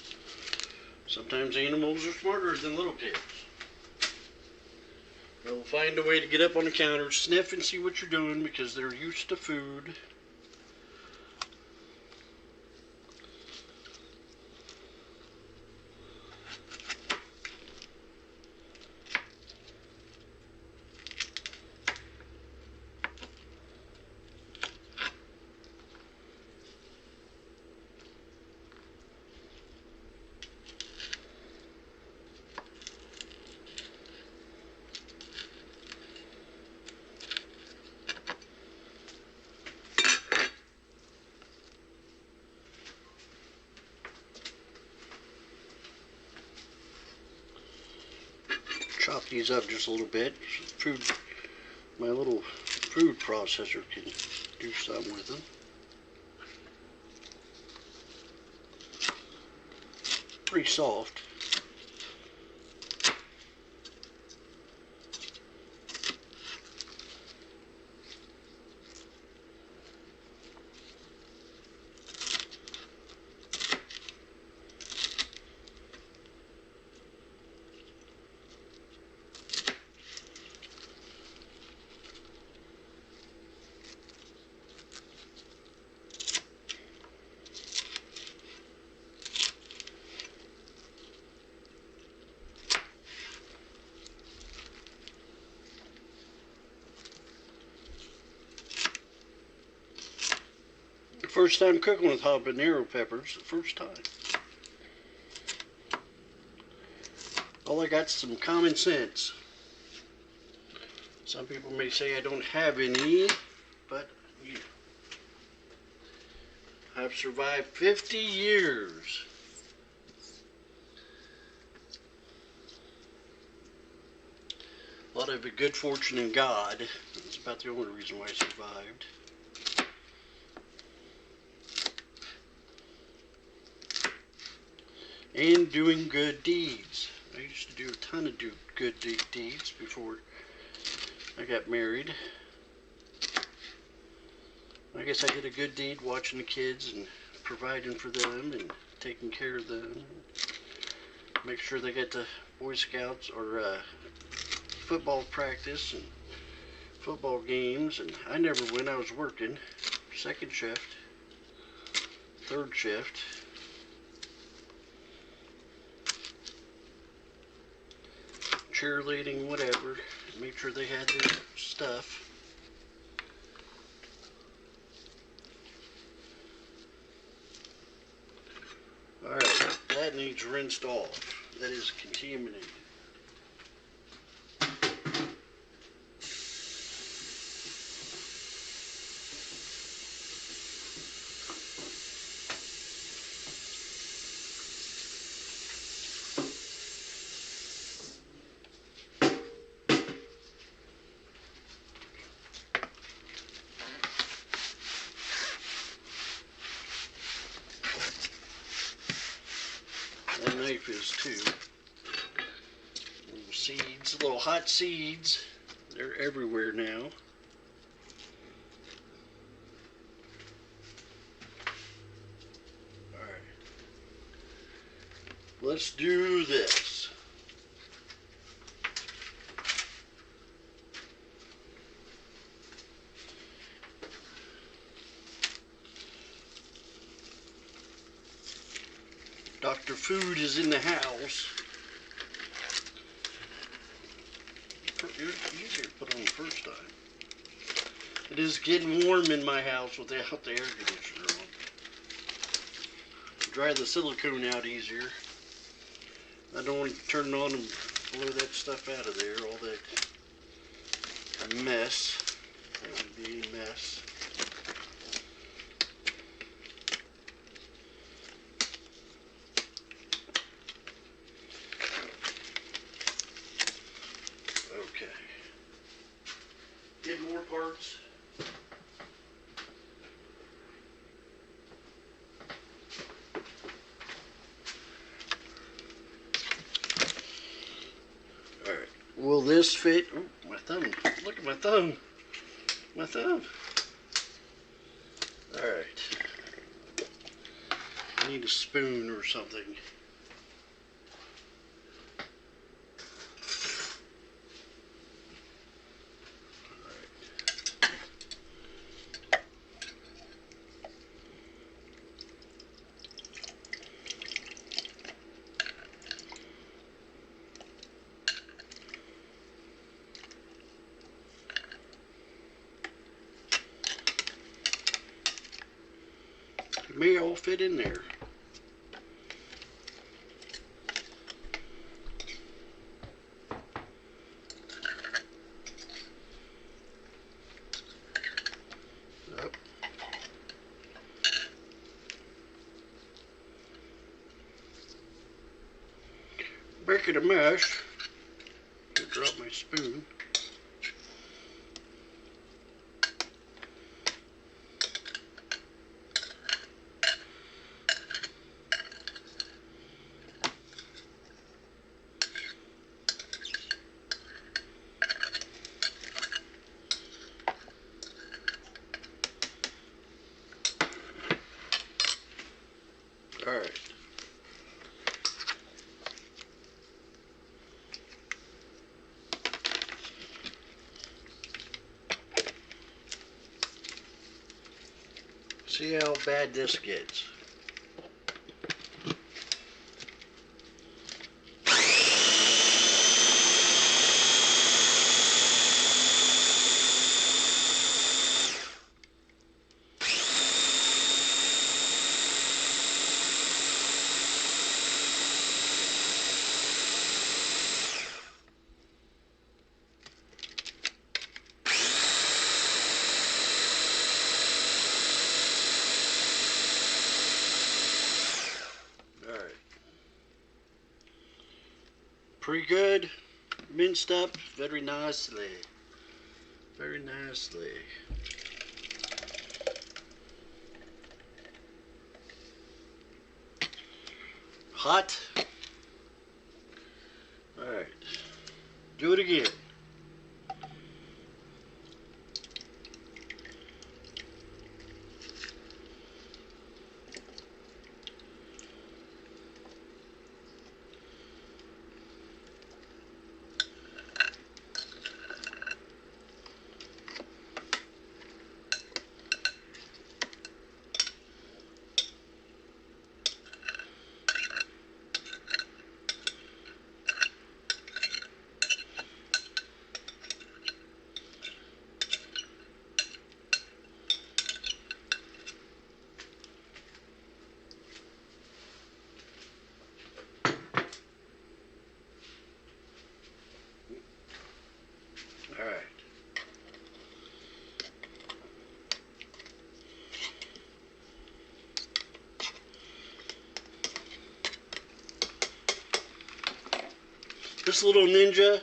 Sometimes animals are smarter than little kids. They'll find a way to get up on the counter, sniff and see what you're doing because they're used to food. Chop these up just a little bit. My little food processor can do something with them. Pretty soft. First time cooking with habanero peppers. The first time. All I got's some common sense. Some people may say I don't have any, but yeah. I've survived 50 years. A lot of good fortune in God. That's about the only reason why I survived. And doing good deeds. I used to do a ton of good deeds before I got married. I guess I did a good deed watching the kids and providing for them and taking care of them. Make sure they get to Boy Scouts or football practice and football games. And I never went. I was working. Second shift. Third shift. Cheerleading, whatever. Make sure they had their stuff. Alright, that needs rinsed off. That is contaminated. That knife is too. Little seeds, little hot seeds. They're everywhere now. Alright. Let's do this. Dr. Food is in the house. It was easier to put on the first time. It is getting warm in my house without the air conditioner on. Dry the silicone out easier. I don't want to turn it on and blow that stuff out of there. All that mess. That would be a mess. Okay. Get more parts. Alright. Will this fit? Oh, my thumb. Look at my thumb. My thumb. Alright. I need a spoon or something. It may all fit in there. Yep. Bucket of mash. I'll drop my spoon. All right. See how bad this gets. Pretty good. Minced up very nicely. Very nicely. Hot. Alright. Do it again. Alright. This little Ninja,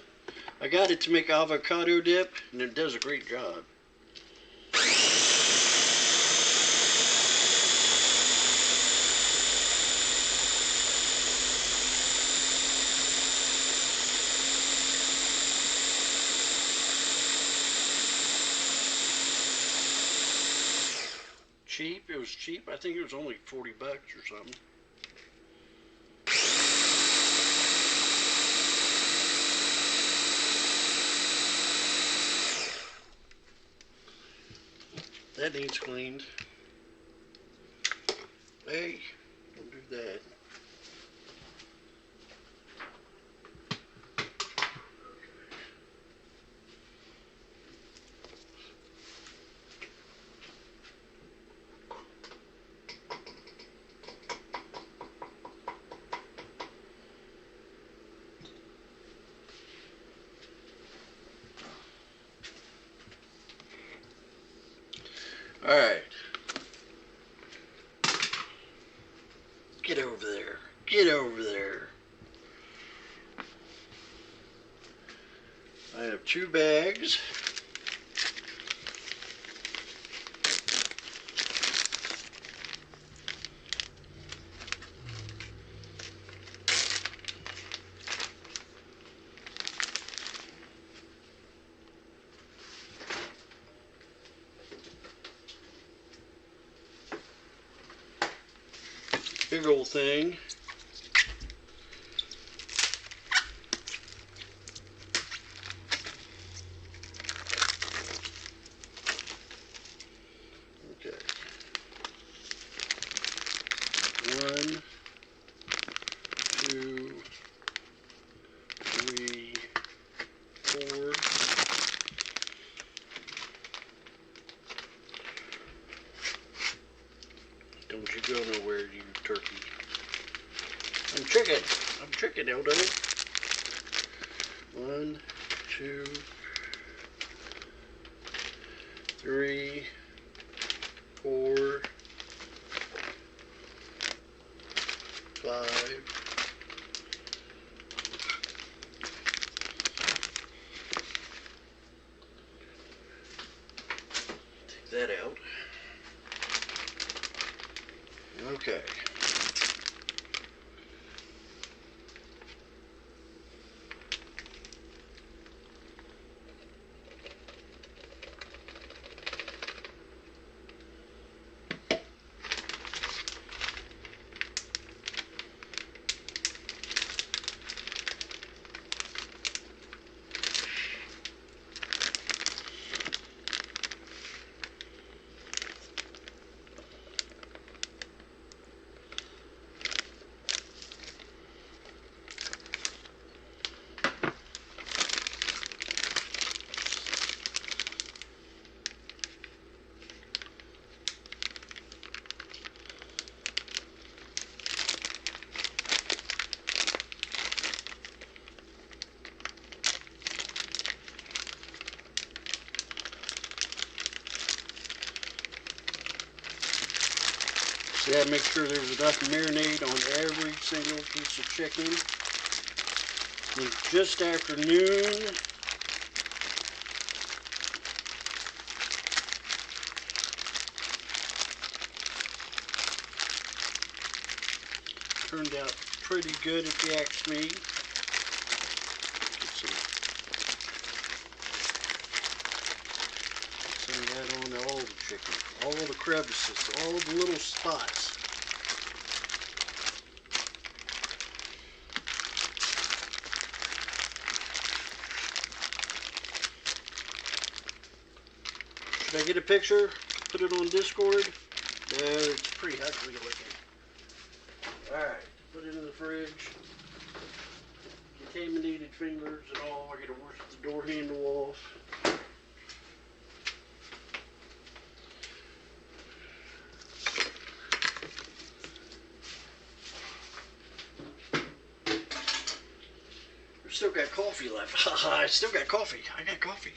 I got it to make avocado dip, and it does a great job. Cheap. It was cheap. I think it was only $40 or something. That needs cleaned. Hey, don't do that. All right. Get over there. Get over there. I have 2 bags. Big old thing. Okay. 1, 2, 3, 4. Don't you go nowhere, you turkey. I'm chicken, Eldo. 1, 2, 3, 4, 5. Take that out. Okay. See, I make sure there's enough marinade on every single piece of chicken. It's just after noon. Turned out pretty good if you ask me. Get some of that on all the chicken. All the crevices, all the little spots. Should I get a picture? Put it on Discord? It's pretty ugly looking. Alright, put it in the fridge. Contaminated fingers and all. I gotta wash the door handle off. I still got coffee left. I still got coffee. I got coffee.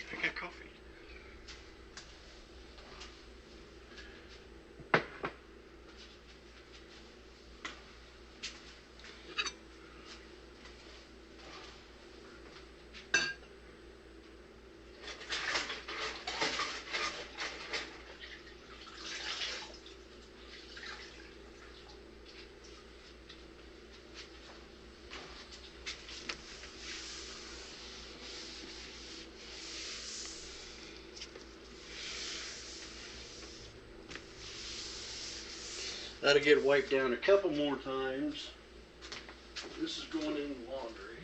That'll get wiped down a couple more times. This is going in the laundry.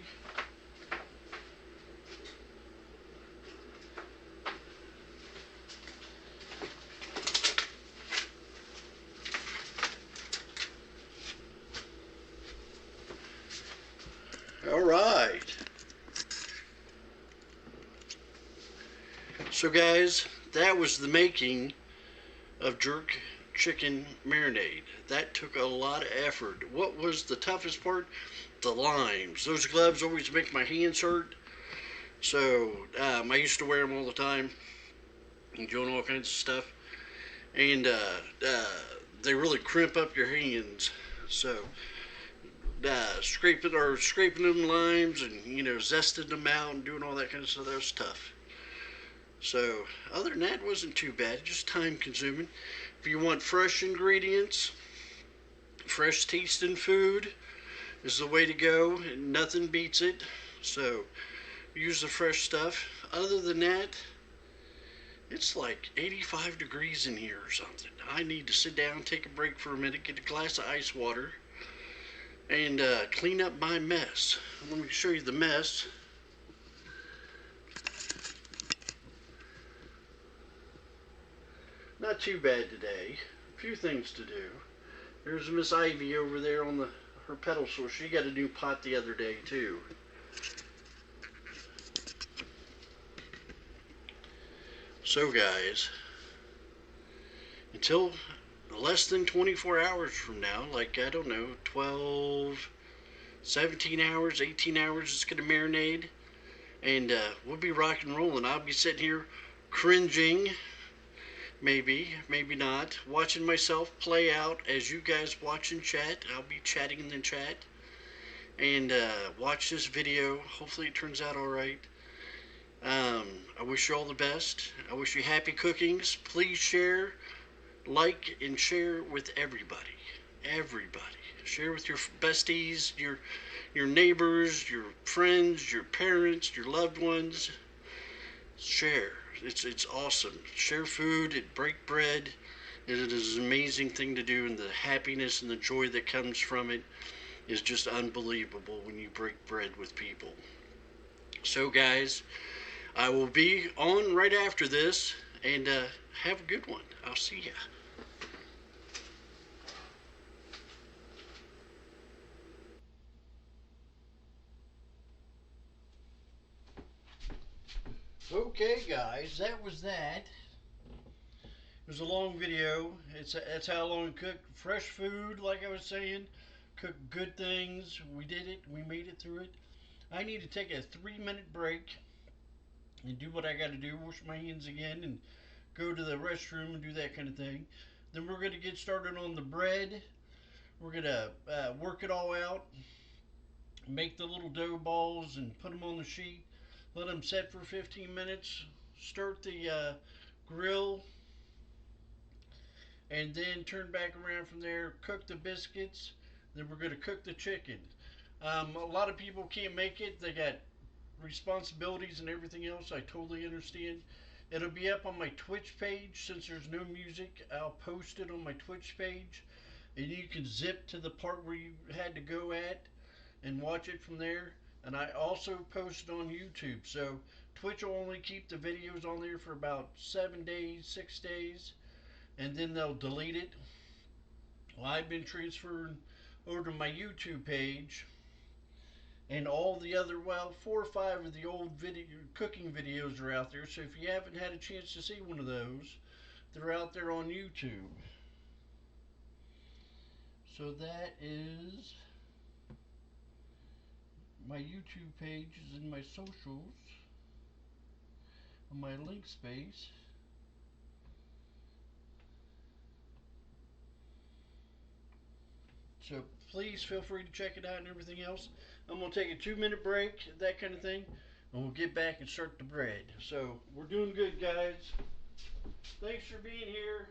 All right. So guys, that was the making of jerk chicken marinade. That took a lot of effort. What was the toughest part? The limes. Those gloves always make my hands hurt. So I used to wear them all the time and doing all kinds of stuff. And they really crimp up your hands. So scraping them limes and zesting them out and doing all that kind of stuff, that was tough. So other than that, it wasn't too bad. Just time consuming. If you want fresh ingredients, fresh tasting food is the way to go, and nothing beats it. So use the fresh stuff. Other than that, it's like 85 degrees in here or something. I need to sit down, take a break for a minute, get a glass of ice water, and clean up my mess. Let me show you the mess. Not too bad today. A few things to do. There's Miss Ivy over there on her pedestal. She got a new pot the other day too. So guys, until less than 24 hours from now, like I don't know, 12, 17 hours, 18 hours, it's gonna marinate, and we'll be rock and rolling. I'll be sitting here cringing. Maybe, maybe not. Watching myself play out as you guys watch and chat. I'll be chatting in the chat. And watch this video. Hopefully it turns out alright. I wish you all the best. I wish you happy cookings. Please share, like, and share with everybody. Everybody. Share with your besties, your neighbors, your friends, your parents, your loved ones. Share. It's awesome. Share food and break bread. It is an amazing thing to do, and the happiness and the joy that comes from it is just unbelievable when you break bread with people. So guys, I will be on right after this, and have a good one. I'll see ya. Okay guys, that was that. It was a long video. That's how long to cook fresh food, like I was saying. Cook good things. We did it. We made it through it. I need to take a 3-minute break and do what I got to do. Wash my hands again and go to the restroom and do that kind of thing. Then we're going to get started on the bread. We're going to work it all out. make the little dough balls and put them on the sheet. Let them set for 15 minutes. Start the grill and then turn back around from there. Cook the biscuits. Then we're going to cook the chicken. A lot of people can't make it. They got responsibilities and everything else. I totally understand. It'll be up on my Twitch page. Since there's no music, I'll post it on my Twitch page. And you can zip to the part where you had to go at and watch it from there. And I also post it on YouTube. So Twitch will only keep the videos on there for about 7 days, 6 days, and then they'll delete it. Well, I've been transferring over to my YouTube page, and all the other, well, 4 or 5 of the old video cooking videos are out there. So if you haven't had a chance to see one of those, they're out there on YouTube. So that is my YouTube page is in my socials, on my link space. So please feel free to check it out and everything else. I'm going to take a 2-minute break, that kind of thing, and we'll get back and start the bread. So we're doing good, guys. Thanks for being here.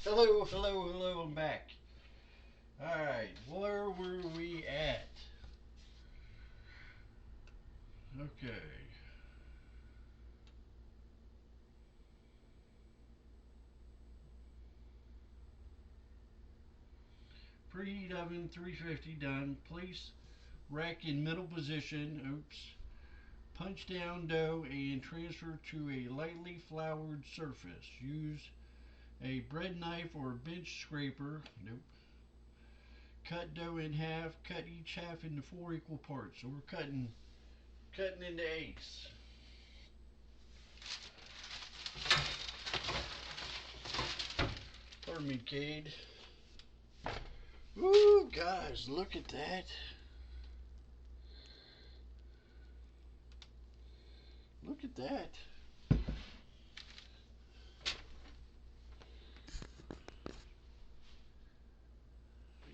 Hello, hello, hello, I'm back. Alright, where were we at? Okay. Preheat oven 350 done. Place rack in middle position. Oops. Punch down dough and transfer to a lightly floured surface. Use a bread knife or bench scraper. Nope. Cut dough in half. Cut each half into 4 equal parts. So we're cutting into eighths. Pardon me, Cade. Ooh, guys, look at that. Look at that.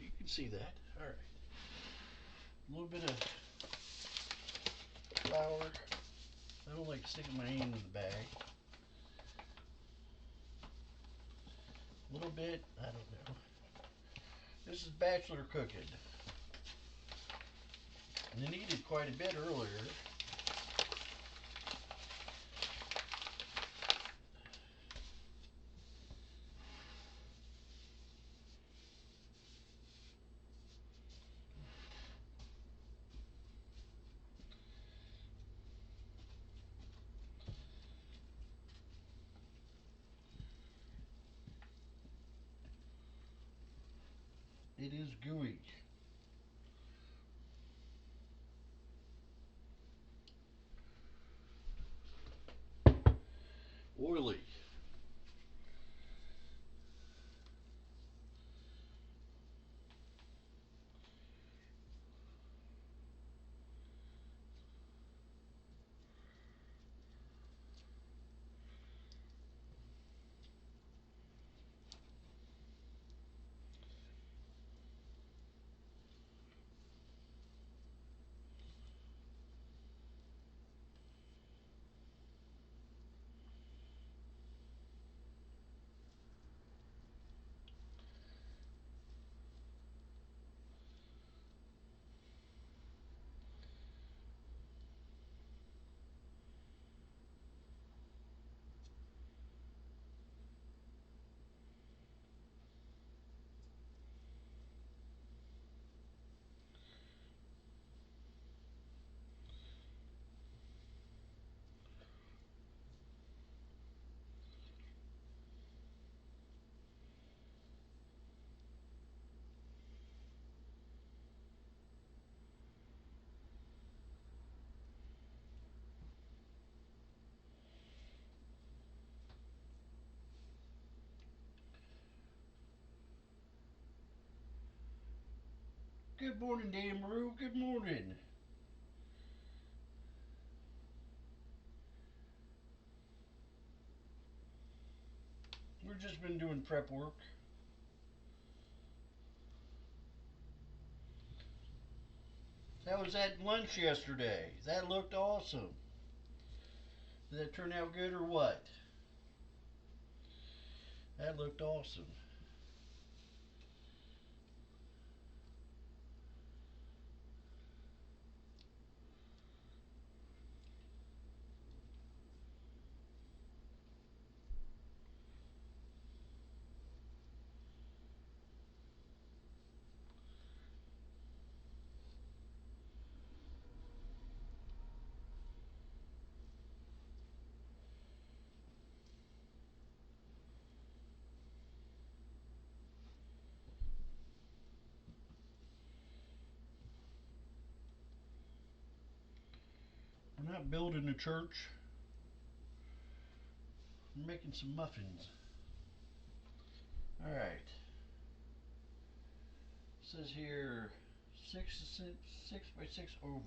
You can see that. All right. A little bit of flour. I don't like sticking my hand in the bag. A little bit. I don't know. This is Bachelor cooking. And it needed quite a bit earlier. It is gooey. Oily. Good morning, Dan Maru. Good morning. We've just been doing prep work. How was that lunch yesterday? That looked awesome. Did that turn out good or what? That looked awesome. We're not building a church. We're making some muffins. All right. It says here 6 by 6 oval.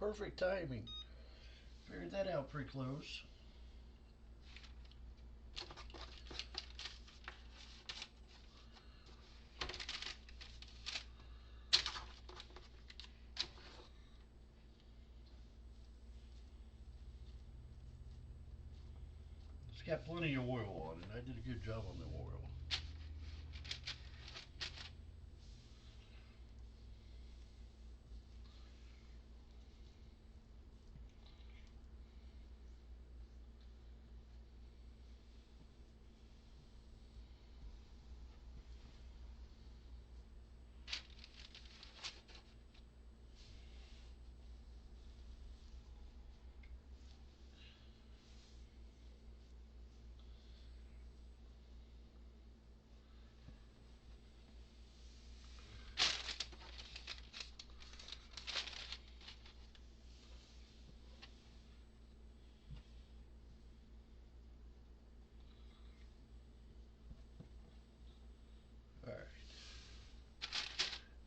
Perfect timing. Figured that out pretty close. It's got plenty of oil on it. I did a good job on the oil.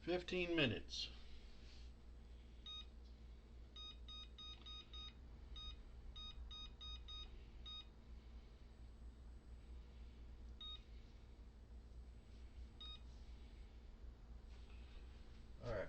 15 minutes. All right.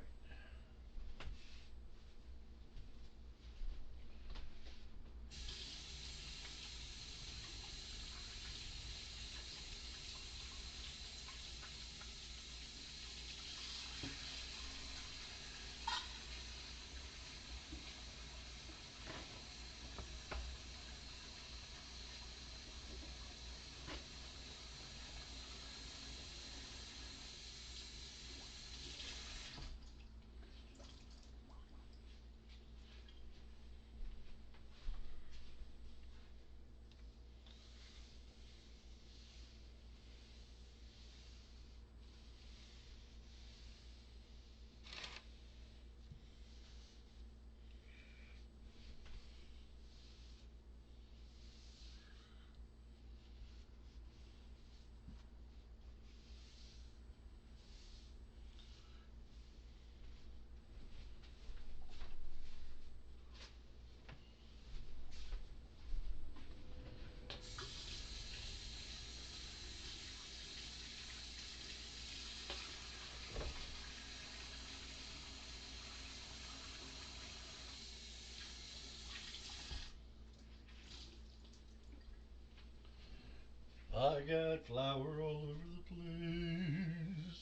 I got flour all over the place.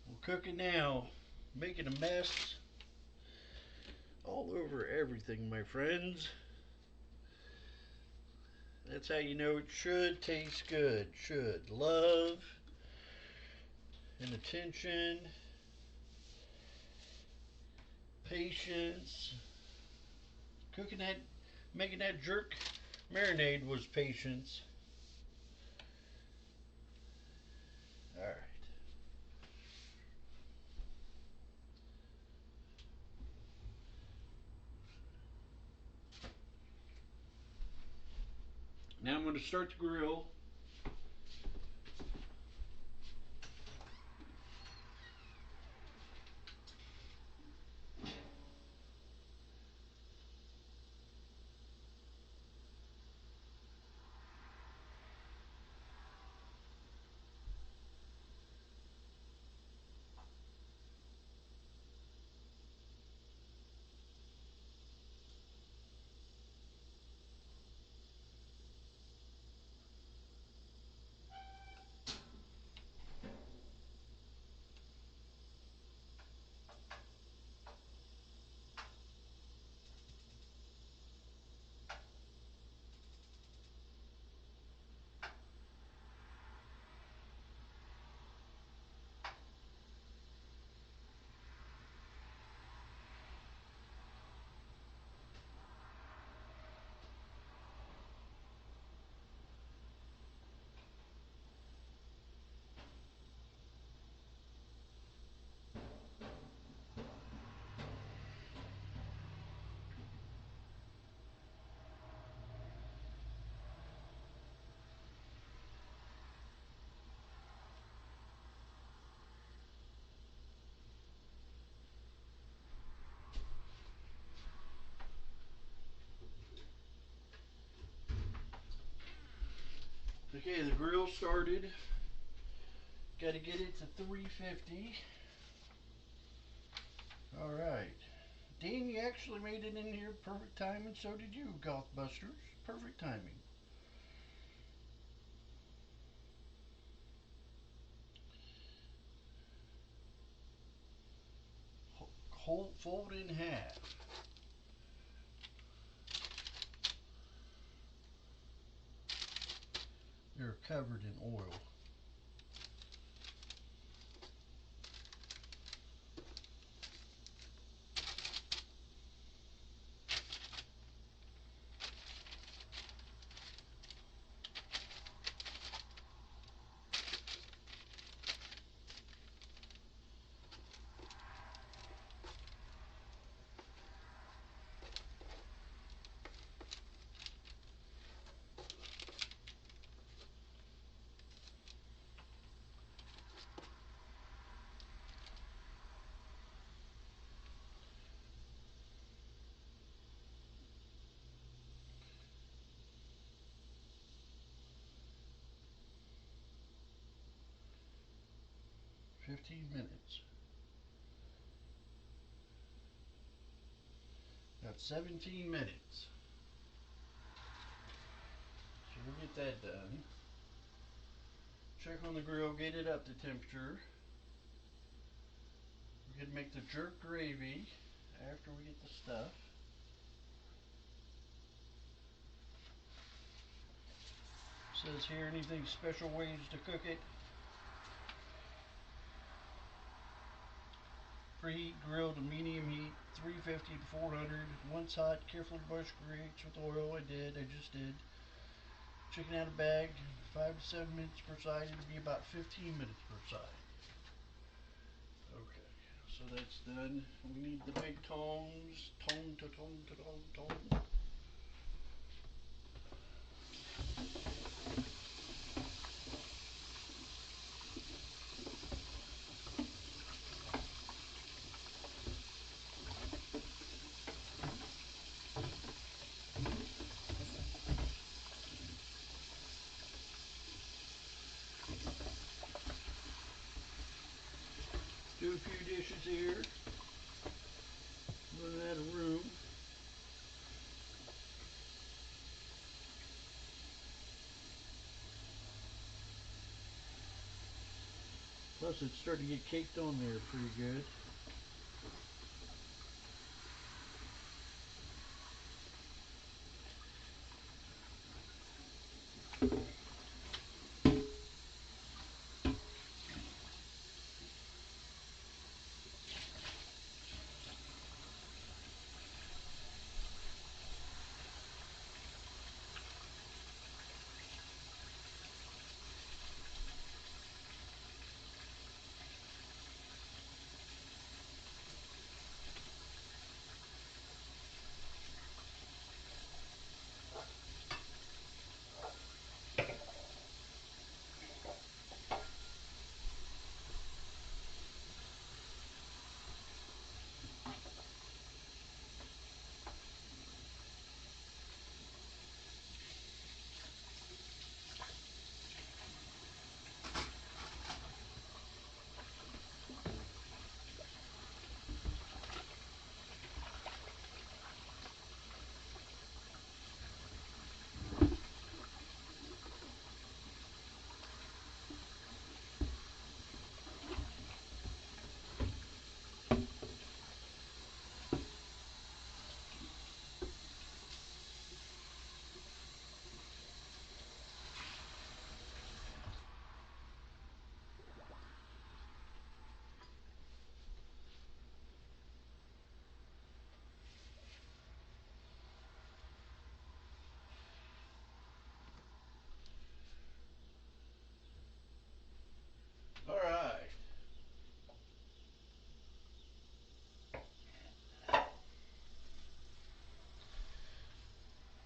We're cooking now, making a mess all over everything, my friends. That's how you know it should taste good. Should. Love and attention, patience. Cooking that, making that jerk marinade was patience. Alright. Now I'm going to start the grill. Okay, the grill started. Got to get it to 350. All right. Dean, you actually made it in here perfect timing. So did you, Gothbusters. Perfect timing. Hold, fold in half. They're covered in oil. 15 minutes. Got 17 minutes. So we'll get that done. Check on the grill, get it up to temperature. We're going to make the jerk gravy after we get the stuff. Says here, anything special ways to cook it. Preheat grill to medium heat, 350 to 400. Once hot, carefully brush grates with oil. I just did. Chicken out of bag, 5 to 7 minutes per side. It'll be about 15 minutes per side. Okay, so that's done. We need the big tongs. Tong to tong to tong tong. Do a few dishes here. Run out of room. Plus, it's starting to get caked on there pretty good. All right.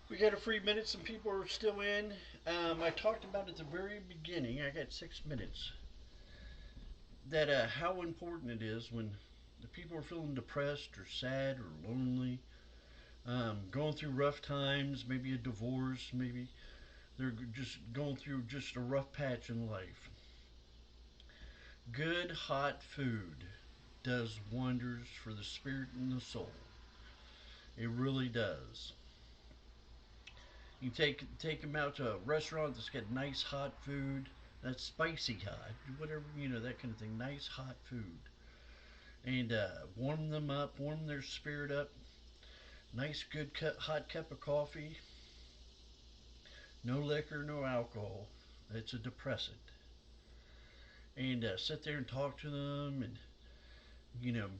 We got a free minute. Some people are still in. I talked about at the very beginning. I got 6 minutes. That how important it is when the people are feeling depressed or sad or lonely, going through rough times, maybe a divorce, maybe they're just going through just a rough patch in life. Good hot food does wonders for the spirit and the soul. It really does. You take them out to a restaurant that's got nice hot food, that's spicy hot, whatever that kind of thing. Nice hot food, and warm them up, warm their spirit up. Nice good hot cup of coffee. No liquor, no alcohol. It's a depressant. And sit there and talk to them, and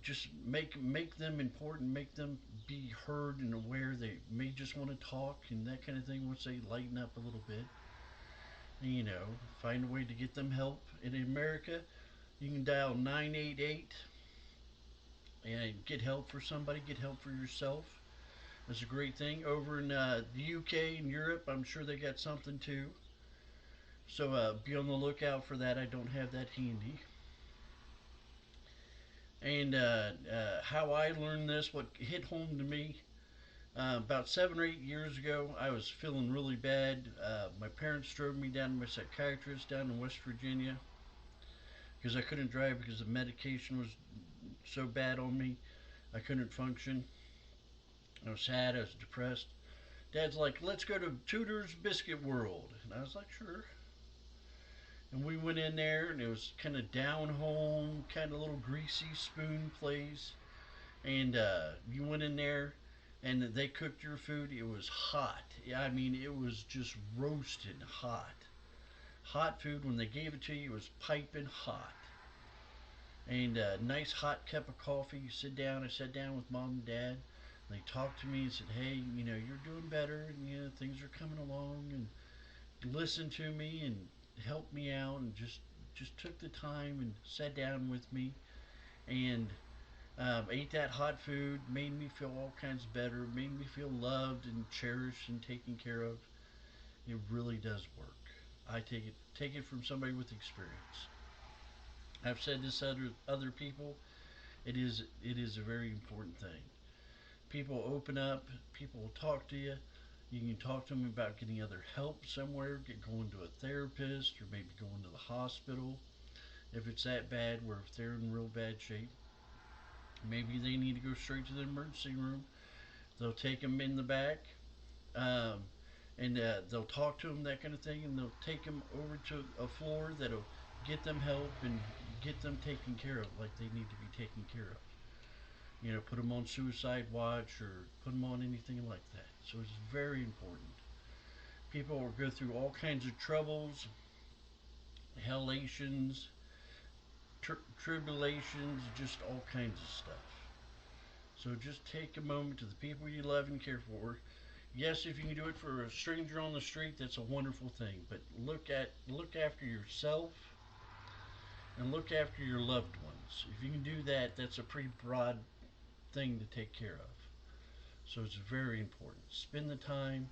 just make them important, make them be heard and aware. They may just want to talk and that kind of thing once they lighten up a little bit. Find a way to get them help. In America, you can dial 988 and get help for somebody, get help for yourself. That's a great thing. Over in the UK and Europe, I'm sure they got something too. So be on the lookout for that. I don't have that handy. And how I learned this, what hit home to me, about 7 or 8 years ago, I was feeling really bad. My parents drove me down to my psychiatrist down in West Virginia. because I couldn't drive because the medication was so bad on me. I couldn't function. I was sad. I was depressed. Dad's like, let's go to Tudor's Biscuit World. And I was like, sure. And we went in there, and it was kind of down home, kind of little greasy spoon place. And you went in there, and they cooked your food. It was hot. I mean, it was just roasted hot. Hot food. When they gave it to you, it was piping hot. And a nice hot cup of coffee. You sit down. I sat down with mom and dad. They talked to me and said, "Hey, you're doing better, and things are coming along." And listened to me and helped me out, and just took the time and sat down with me and ate that hot food. Made me feel all kinds better. Made me feel loved and cherished and taken care of. It really does work. I take it from somebody with experience. I've said this to other people. It is a very important thing. People open up. People will talk to you. You can talk to them about getting other help somewhere, going to a therapist, or maybe going to the hospital if it's that bad, where if they're in real bad shape. Maybe they need to go straight to the emergency room. They'll take them in the back, um, and they'll talk to them, that kind of thing, and they'll take them over to a floor that'll get them help and get them taken care of like they need to be taken care of. Put them on suicide watch or put them on anything like that. So it's very important. People will go through all kinds of troubles, hellations, tribulations, just all kinds of stuff. So just take a moment to the people you love and care for. Yes, if you can do it for a stranger on the street, that's a wonderful thing. But look after yourself and look after your loved ones. If you can do that, that's a pretty broad thing to take care of. So it's very important. Spend the time.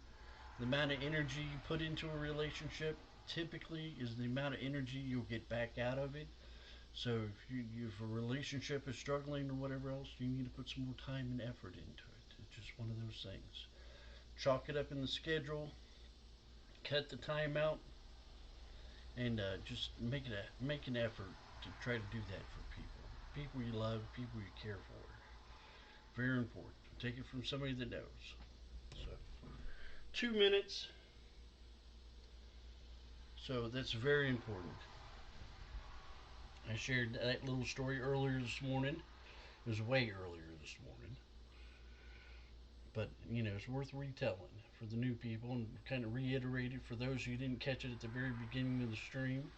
The amount of energy you put into a relationship typically is the amount of energy you'll get back out of it. So if a relationship is struggling or whatever else, you need to put some more time and effort into it. It's just one of those things. Chalk it up in the schedule, cut the time out, and just make an effort to try to do that for people you love, people you care for. Very important. Take it from somebody that knows. So 2 minutes. So that's very important. I shared that little story earlier this morning. It was way earlier this morning, but it's worth retelling for the new people and kind of reiterate it for those who didn't catch it at the very beginning of the stream.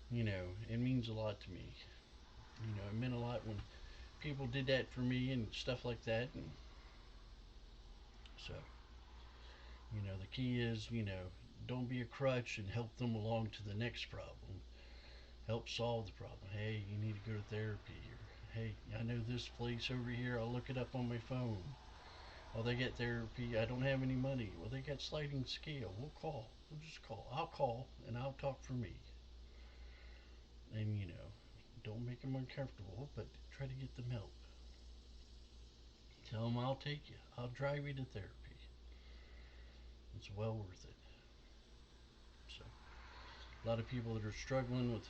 It means a lot to me. It meant a lot when people did that for me and stuff like that. And so, the key is, don't be a crutch and help them along to the next problem. Help solve the problem. Hey, you need to go to therapy. Or, hey, I know this place over here. I'll look it up on my phone. Oh, they get therapy. I don't have any money. Well, they got sliding scale. We'll call. We'll just call. I'll call and I'll talk for me. And, don't make them uncomfortable, but try to get them help. Tell them I'll take you. I'll drive you to therapy. It's well worth it. So, a lot of people that are struggling with,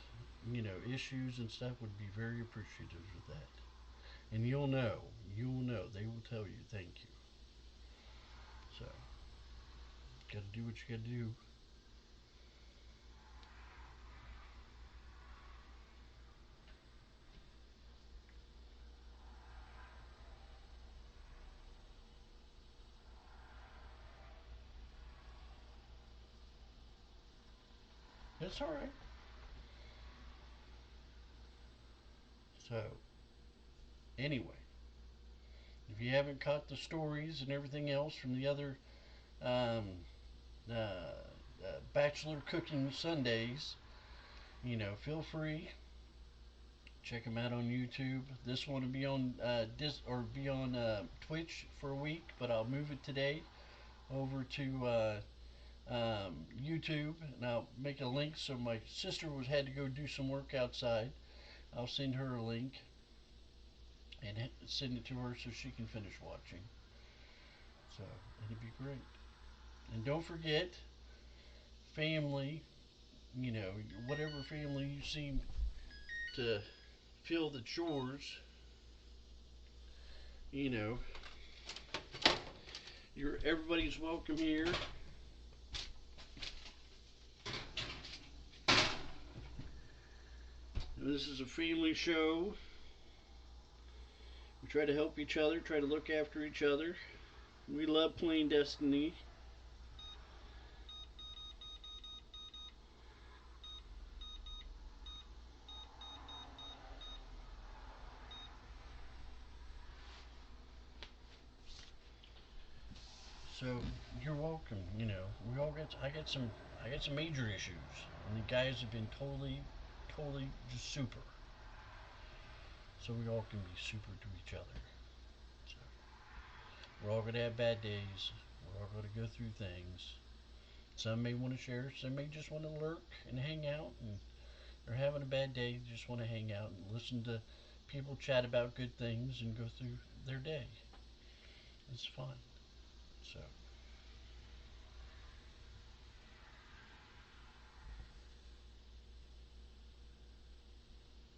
issues and stuff would be very appreciative of that. And you'll know. They will tell you thank you. So, gotta do what you gotta do. That's all right. So, anyway, if you haven't caught the stories and everything else from the other um, Bachelor Cooking Sundays, feel free. Check them out on YouTube. This one will be on Twitch for a week, but I'll move it today over to YouTube, and I'll make a link. So my sister had to go do some work outside. I'll send her a link and send it to her so she can finish watching. So it'd be great. And don't forget, family you know, whatever family you seem to feel that's yours, you know, everybody's welcome here. This is a family show. We try to help each other, try to look after each other. We love playing Destiny. So you're welcome. You know, we all get. I got some major issues, and the guys have been totally just super. So we all can be super to each other. So we're all gonna have bad days. We're all gonna go through things. Some may want to share. Some may just want to lurk and hang out, and they're having a bad day. Just want to hang out and listen to people chat about good things and go through their day. It's fun. So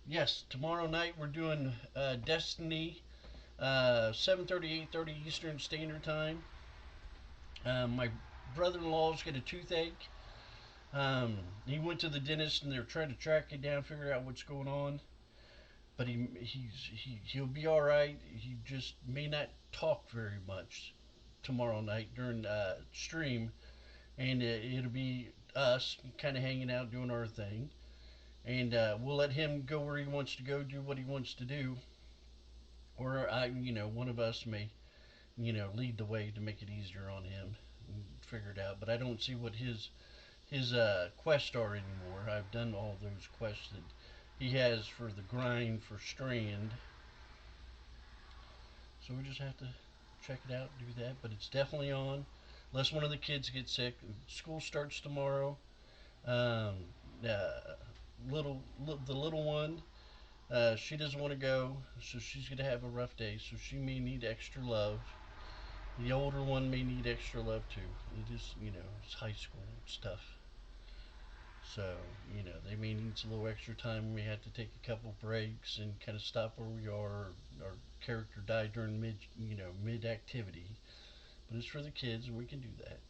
yes, tomorrow night we're doing Destiny, 7:30, 8:30 Eastern Standard Time. My brother-in-law's got a toothache. He went to the dentist and they're trying to track it down, figure out what's going on. But he'll be all right. He just may not talk very much tomorrow night during stream, and it'll be us kind of hanging out doing our thing, and we'll let him go where he wants to go, do what he wants to do, or one of us may, lead the way to make it easier on him and figure it out. But I don't see what his quests are anymore. I've done all those quests that he has for the grind for Strand, so we just have to check it out, do that. But it's definitely on, unless one of the kids gets sick. School starts tomorrow. Um, uh, the little one, she doesn't want to go, so she's gonna have a rough day. So she may need extra love. The older one may need extra love too. It is, it's high school stuff. So, they may need a little extra time. We may have to take a couple breaks and kind of stop where we are. Our character died during mid activity, but it's for the kids, and we can do that.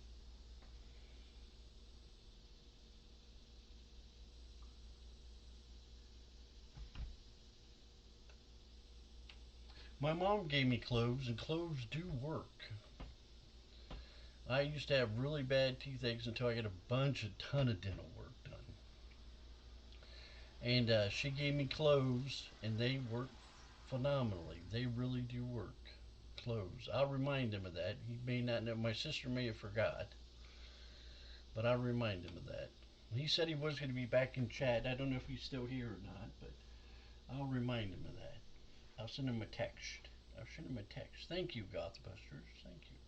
My mom gave me cloves, and cloves do work. I used to have really bad toothaches until I got a ton of dental work done. And she gave me cloves, and they work phenomenally. They really do work. Cloves. I'll remind him of that. He may not know. My sister may have forgot, but I'll remind him of that. He said he was going to be back in chat. I don't know if he's still here or not, but I'll remind him of that. I'll send him a text. I'll send him a text. Thank you, Gothbusters. Thank you.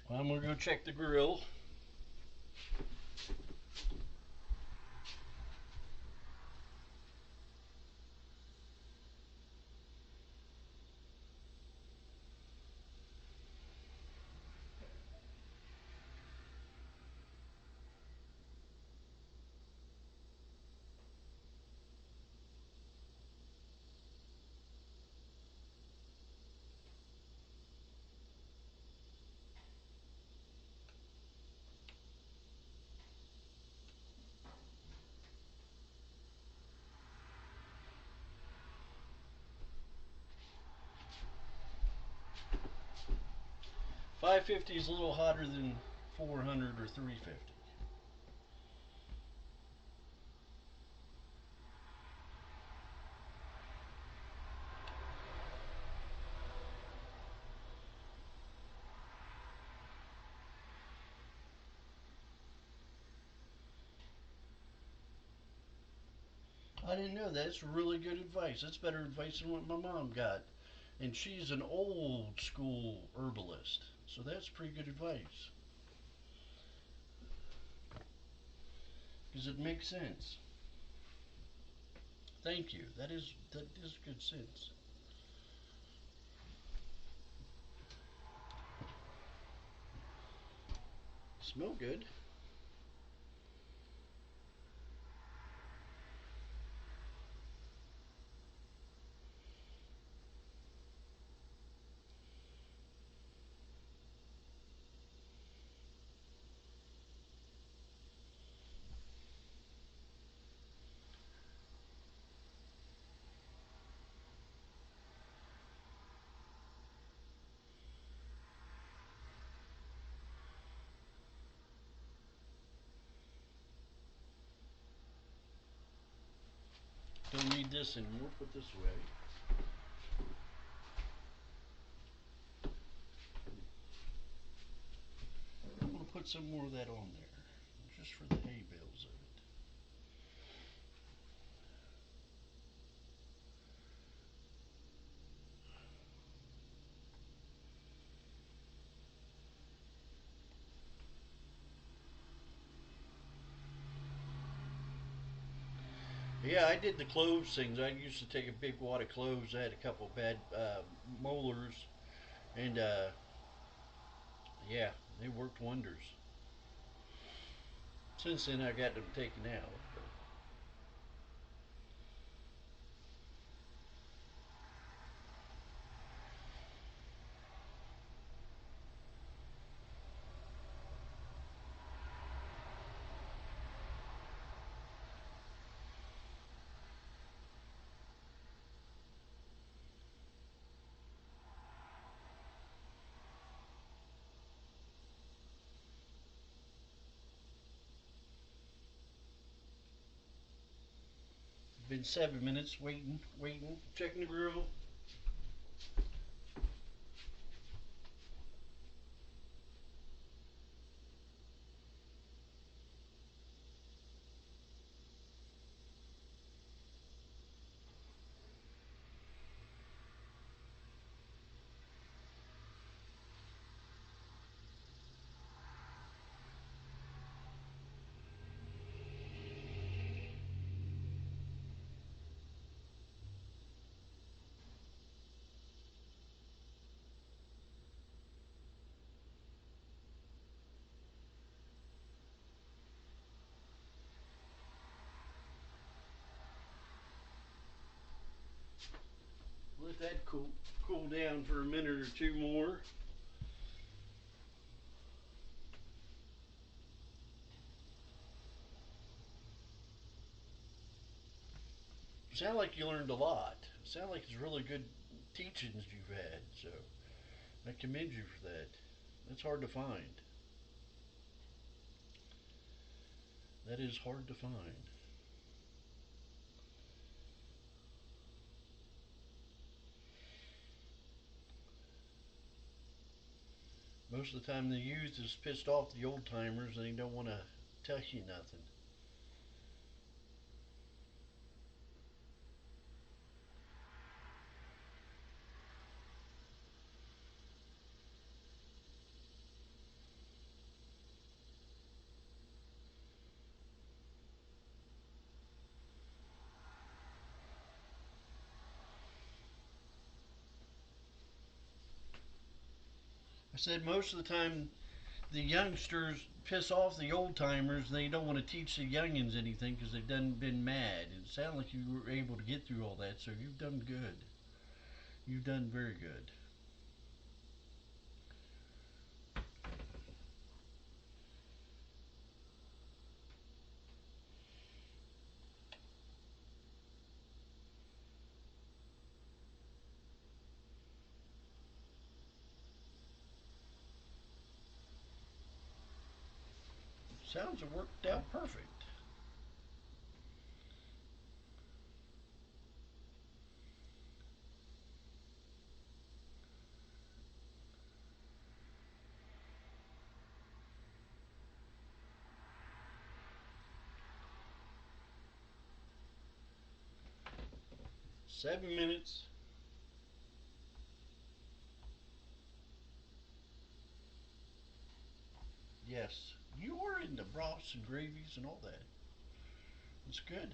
Well, I'm going to go check the grill. $550 is a little hotter than 400 or 350. I didn't know that. That's really good advice. That's better advice than what my mom got. And she's an old school herbalist. So that's pretty good advice. Because it makes sense. Thank you. That is good sense. Smell good. Don't need this anymore. Put this away. I'm gonna put some more of that on there, just for the hay bales of it. Yeah, I did the cloves things. I used to take a big wad of cloves. I had a couple bad molars, and yeah, they worked wonders. Since then, I got them taken out. But been 7 minutes waiting, waiting, checking the grill. Let that cool down for a minute or two more. Sound like you learned a lot. Sound like it's really good teachings you've had. So I commend you for that. That's hard to find. That is hard to find. Most of the time, the youth is pissed off the old timers and they don't want to tell you nothing. I said most of the time, the youngsters piss off the old timers. They don't want to teach the youngins anything because they've done been mad. It sounded like you were able to get through all that, so you've done good. You've done very good. Sounds have worked out perfect. 7 minutes. Yes, you are into broths and gravies and all that. It's good.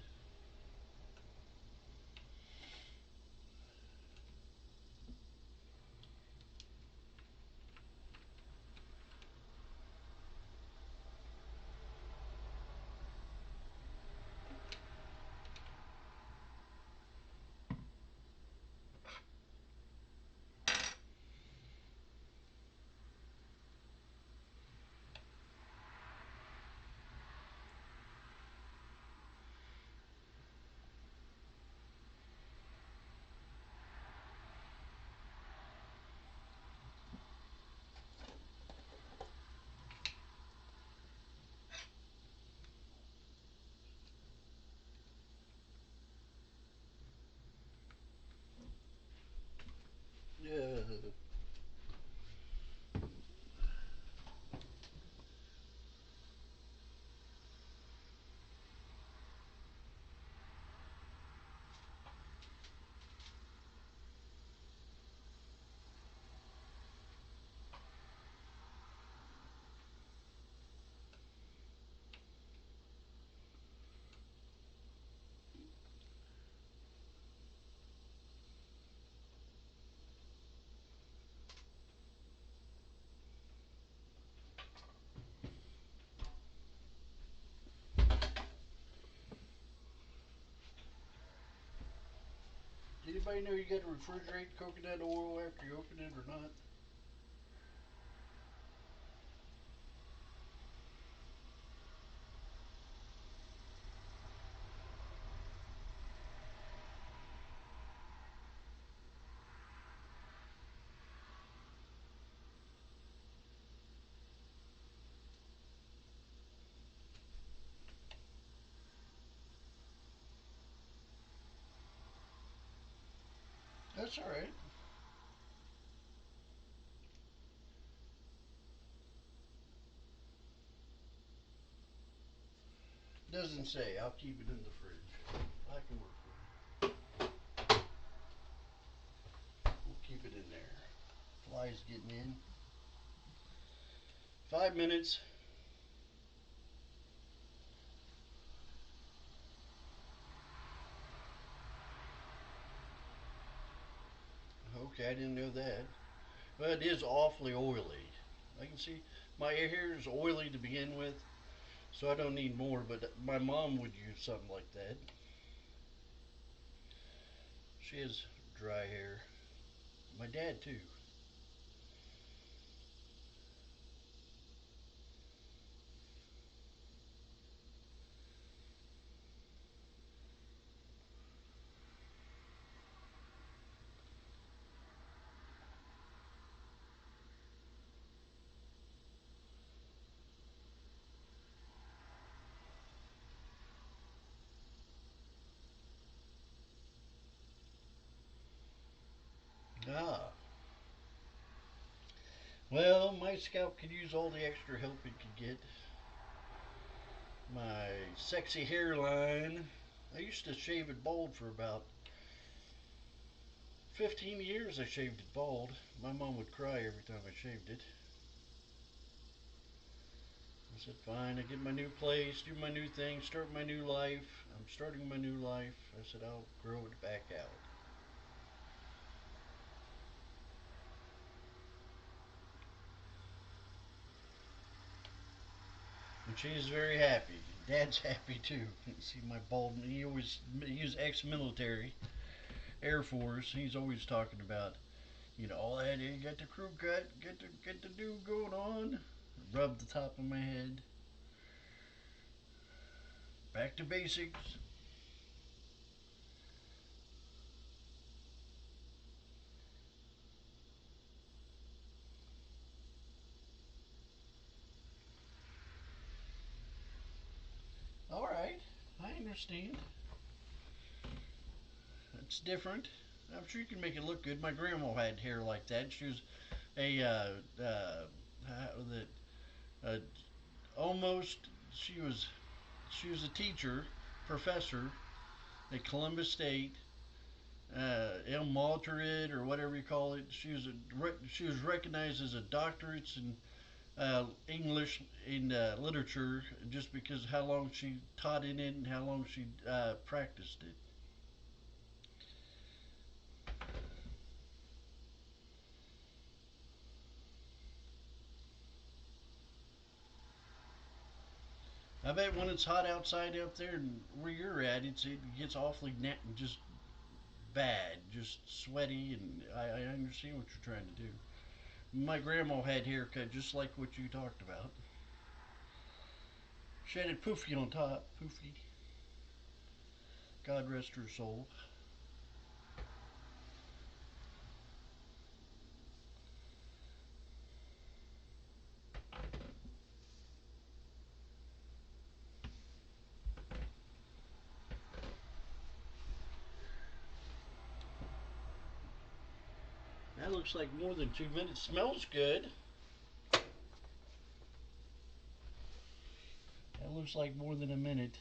anybody know you got to refrigerate coconut oil after you open it or not? That's all right. Doesn't say. I'll keep it in the fridge. I can work with it. We'll keep it in there. Flies getting in. 5 minutes. Okay, I didn't know that. But it is awfully oily. I can see my hair is oily to begin with, so I don't need more. But my mom would use something like that. She has dry hair. My dad too. Ah, well, my scalp could use all the extra help it could get. My sexy hairline. I used to shave it bald for about 15 years. I shaved it bald. My mom would cry every time I shaved it. I said, fine, I get my new place, do my new thing, start my new life. I'm starting my new life. I said, I'll grow it back out. And she's very happy. Dad's happy too. See my bald. He was ex-military, Air Force. He's always talking about, all that. You get the crew cut, get the do going on. Rub the top of my head. Back to basics. All right, I understand. It's different. I'm sure you can make it look good. My grandma had hair like that. She was a that uh, almost she was a teacher, professor at Columbus State, El Maltered or whatever you call it. She was recognized as a doctorate in English in literature just because how long she taught in it and how long she practiced it. I bet when it's hot outside out there and where you're at, it gets awfully just bad, just sweaty, and I understand what you're trying to do. My grandma had haircut just like what you talked about. She had it poofy on top, poofy. God rest her soul. That looks like more than 2 minutes. Smells good. That looks like more than a minute.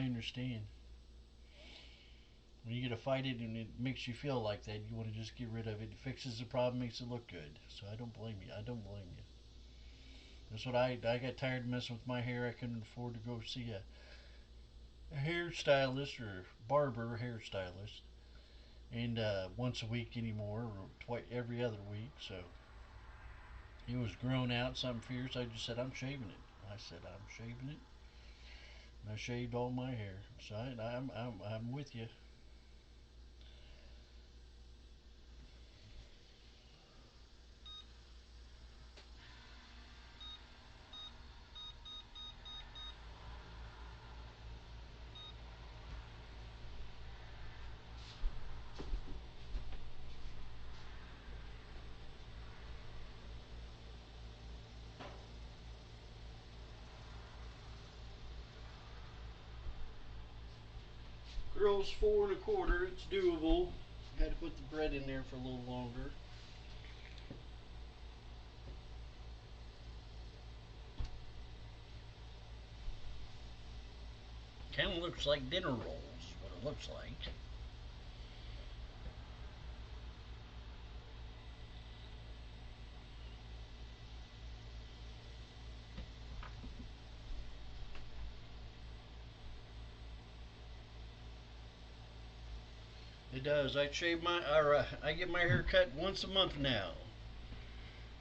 understand. When you get to fight it and it makes you feel like that, you want to just get rid of it. It fixes the problem, makes it look good. So I don't blame you. I don't blame you. That's what I got tired of messing with my hair. I couldn't afford to go see a hairstylist or barber hairstylist, and once a week anymore, or every other week. So it was grown out, something fierce. I just said I'm shaving it. I said I'm shaving it. And I shaved all my hair. So I'm with you. Girls 4 1/4. It's doable. Had to put the bread in there for a little longer. Kind of looks like dinner rolls, is what it looks like. It does. I get my hair cut once a month now.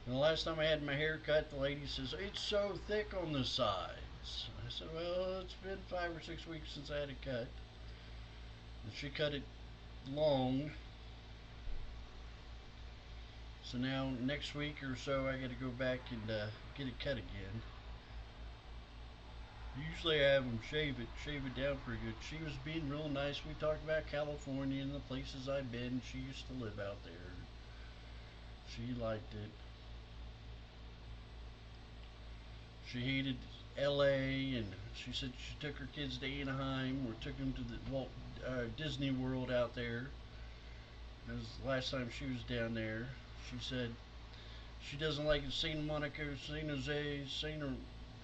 And the last time I had my hair cut, the lady says it's so thick on the sides. I said, well, it's been 5 or 6 weeks since I had it cut. And she cut it long. So now next week or so, I got to go back and get it cut again. Usually I have them shave it down pretty good. She was being real nice. We talked about California and the places I've been. She used to live out there. She liked it. She hated L.A. and she said she took her kids to Anaheim or took them to the Disney World out there. That was the last time she was down there. She said she doesn't like Santa Monica, San Jose,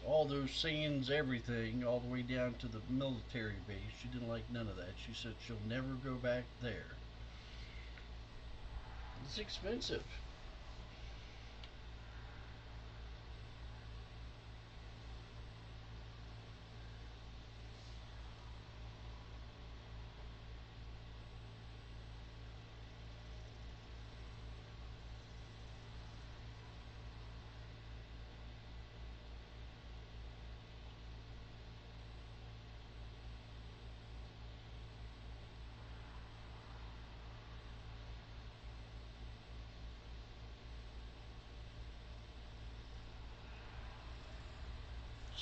all those scenes, everything, all the way down to the military base. She didn't like none of that. She said she'll never go back there. It's expensive.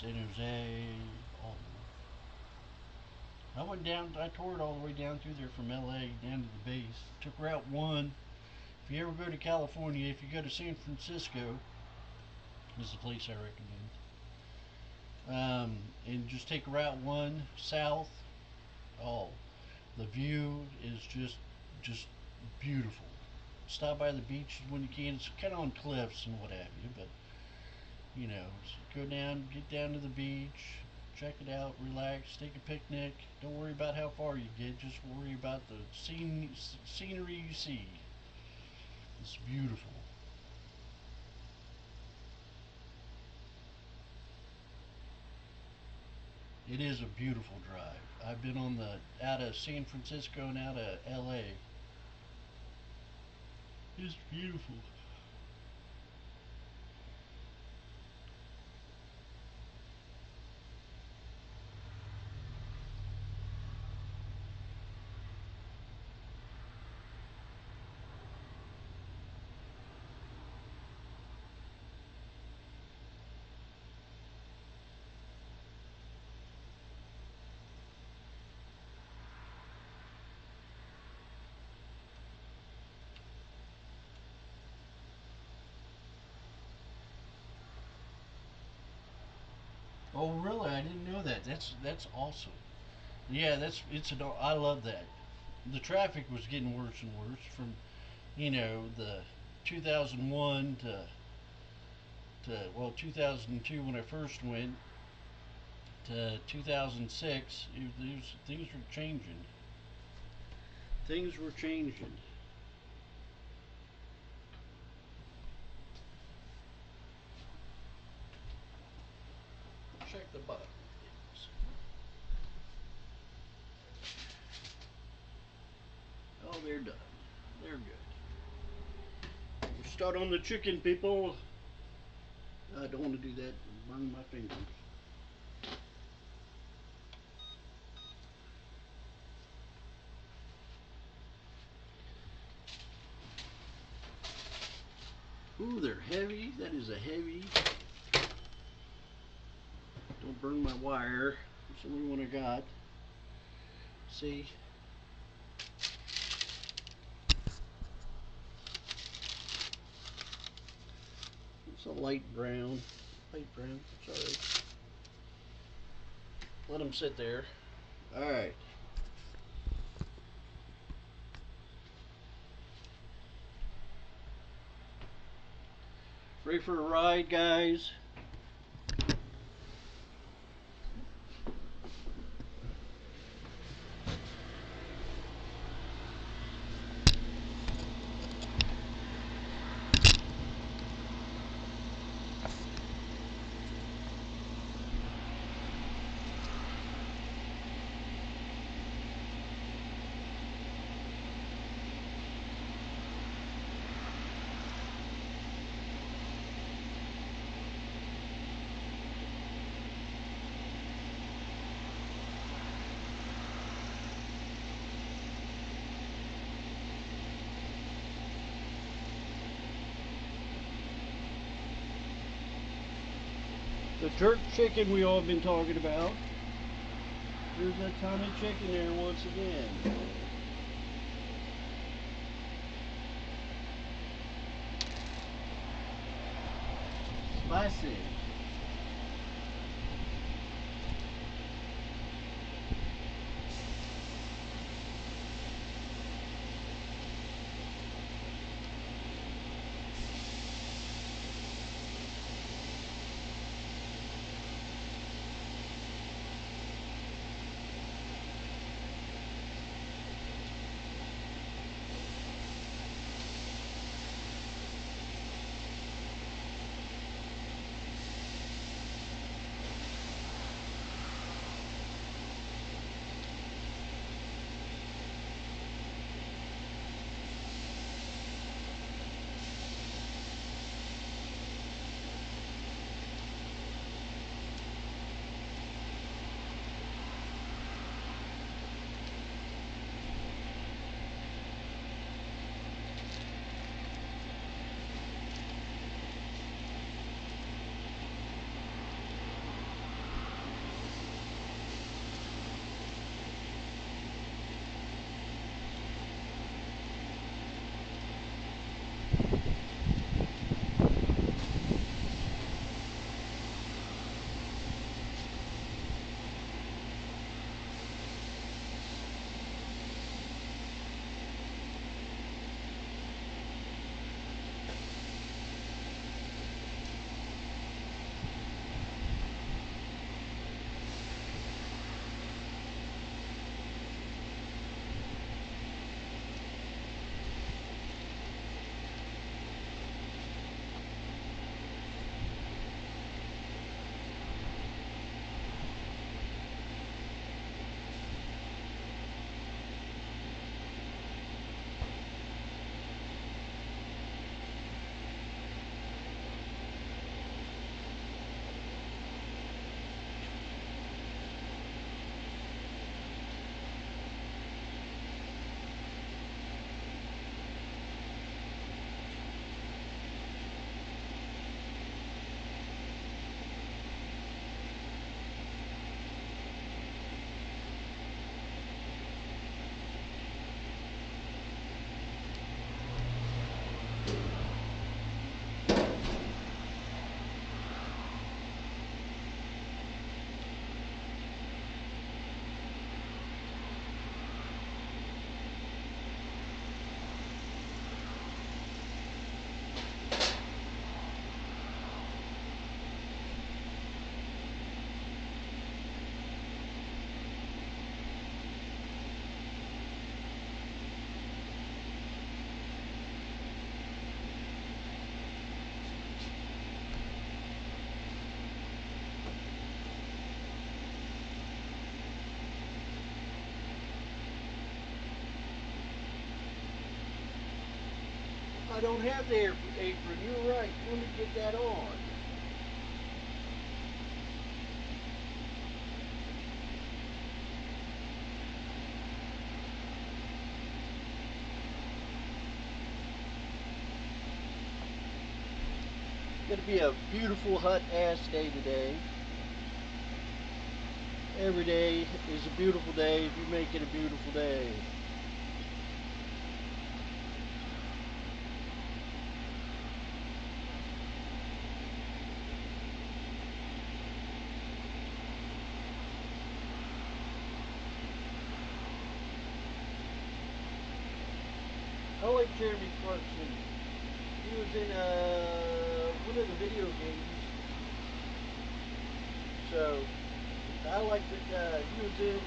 San Jose, all I went down, I toured all the way down through there from LA down to the base. Took Route 1. If you ever go to California, if you go to San Francisco, this is the place I recommend. And just take Route 1 south. Oh, the view is just beautiful. Stop by the beach when you can. It's kind of on cliffs and what have you, but go down, get down to the beach, check it out, relax, take a picnic. Don't worry about how far you get, just worry about the scenery you see. It's beautiful. It is a beautiful drive. I've been on the out of San Francisco and out of LA. It's beautiful. Oh, really? I didn't know that. That's awesome. Yeah, I love that. The traffic was getting worse and worse from the 2001 to 2002 when I first went 2006, things were changing. Things were changing. Check the bottom. Oh, they're done. They're good. We'll start on the chicken, people. I don't want to do that. Burn my fingers. Ooh, they're heavy. That is a heavy. Don't burn my wire. That's the only one I got. See? It's a light brown. Light brown. Sorry. Let them sit there. Alright. Ready for a ride, guys? The jerk chicken we all been talking about. There's a ton of chicken there once again. Spicy. I don't have the apron. You're right. Let me get that on. It's going to be a beautiful, hot ass day today. Every day is a beautiful day if you make it a beautiful day. I like Jeremy Clarkson. He was in one of the video games. So I like that he was in.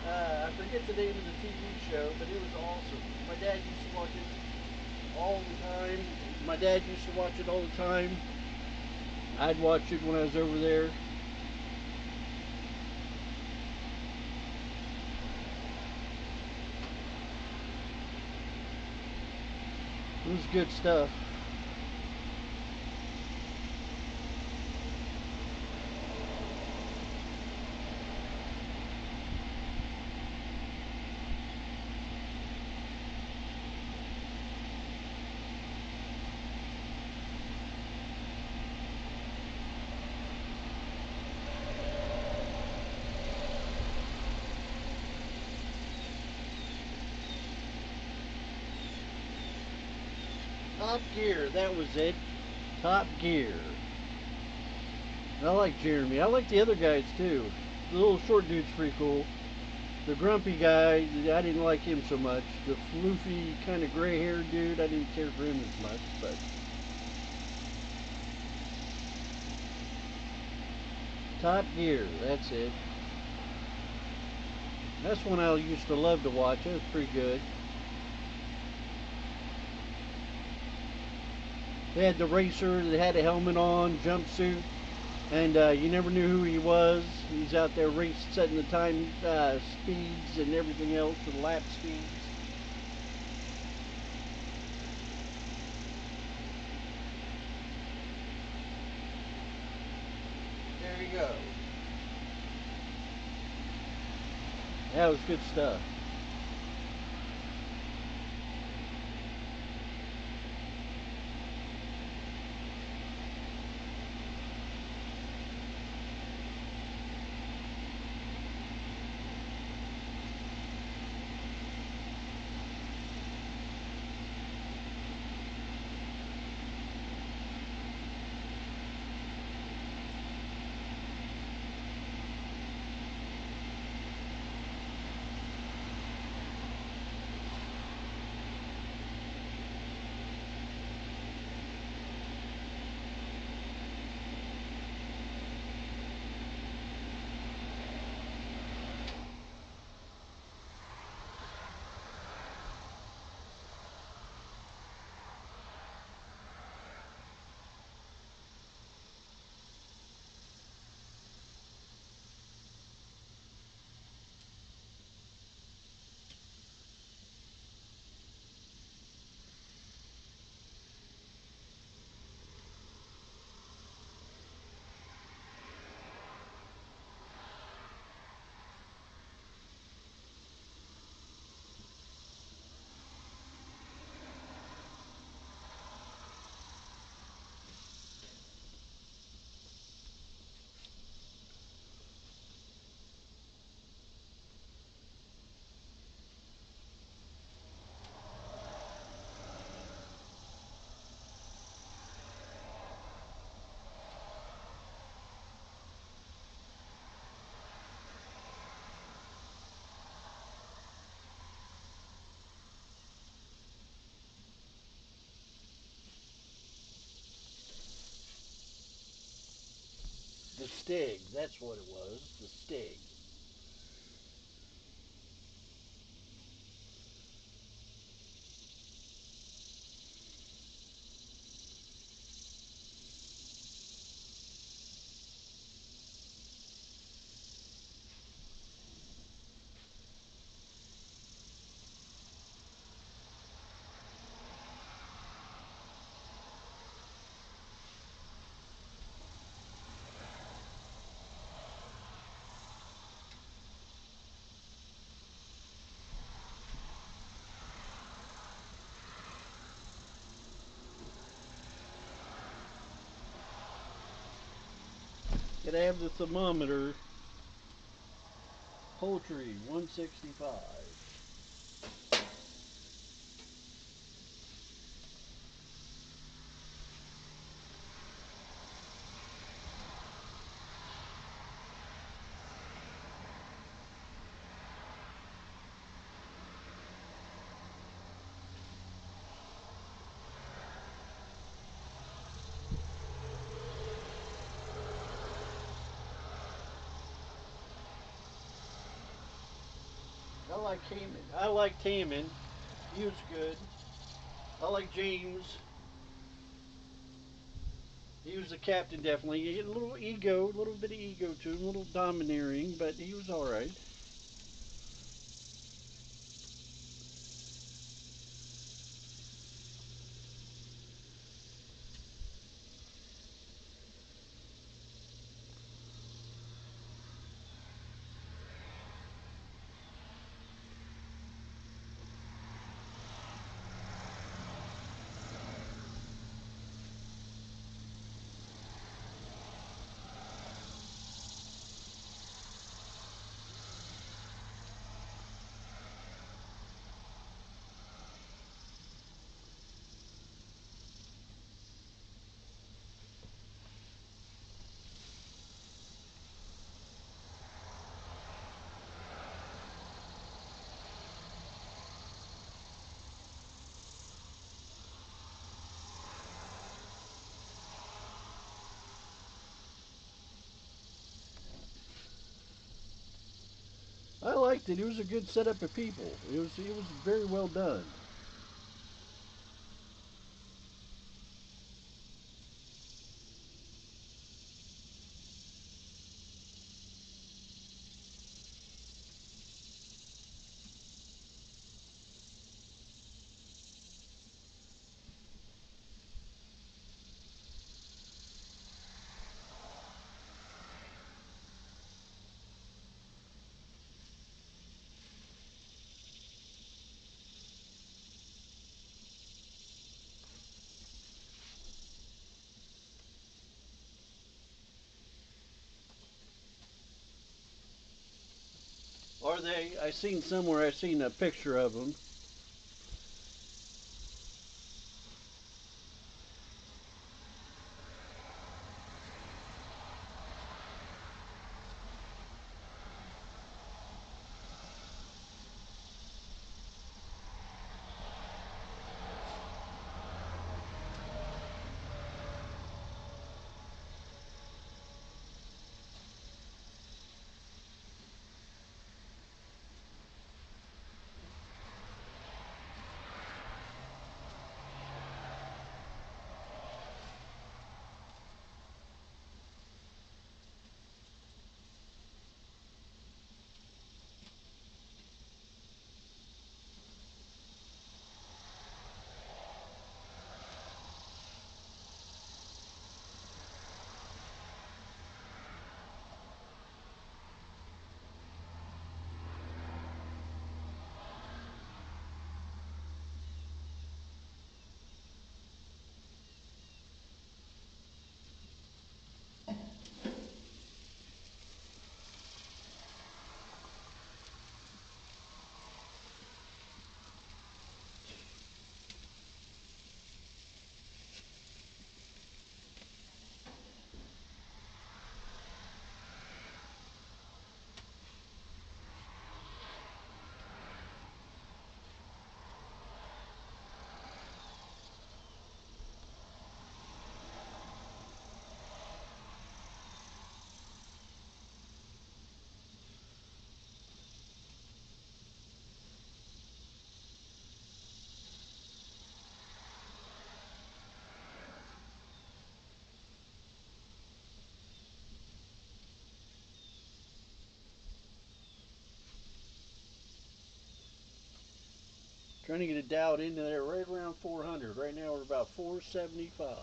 I forget the name of the TV show, but it was awesome. My dad used to watch it all the time. My dad used to watch it all the time. I'd watch it when I was over there. It was good stuff. Top Gear, that was it. Top Gear. I like Jeremy. I like the other guys too. The little short dude's pretty cool. The grumpy guy, I didn't like him so much. The floofy, kind of gray-haired dude, I didn't care for him as much. But Top Gear, that's it. That's one I used to love to watch. It was pretty good. They had the racer that had a helmet on, jumpsuit, and you never knew who he was. He's out there setting the time speeds and everything else, the lap speeds. There you go. That was good stuff. The Stig, that's what it was. The Stig. Gotta have the thermometer. Poultry, 165. I like Hammond. I liked Hammond. He was good. I like James. He was the captain, definitely. He had a little ego, a little bit of ego to him, a little domineering, but he was all right. I liked it. It was a good setup of people. It was very well done. Are they? I seen somewhere. I seen a picture of them. Trying to get it dialed into there right around 400. Right now we're about 475.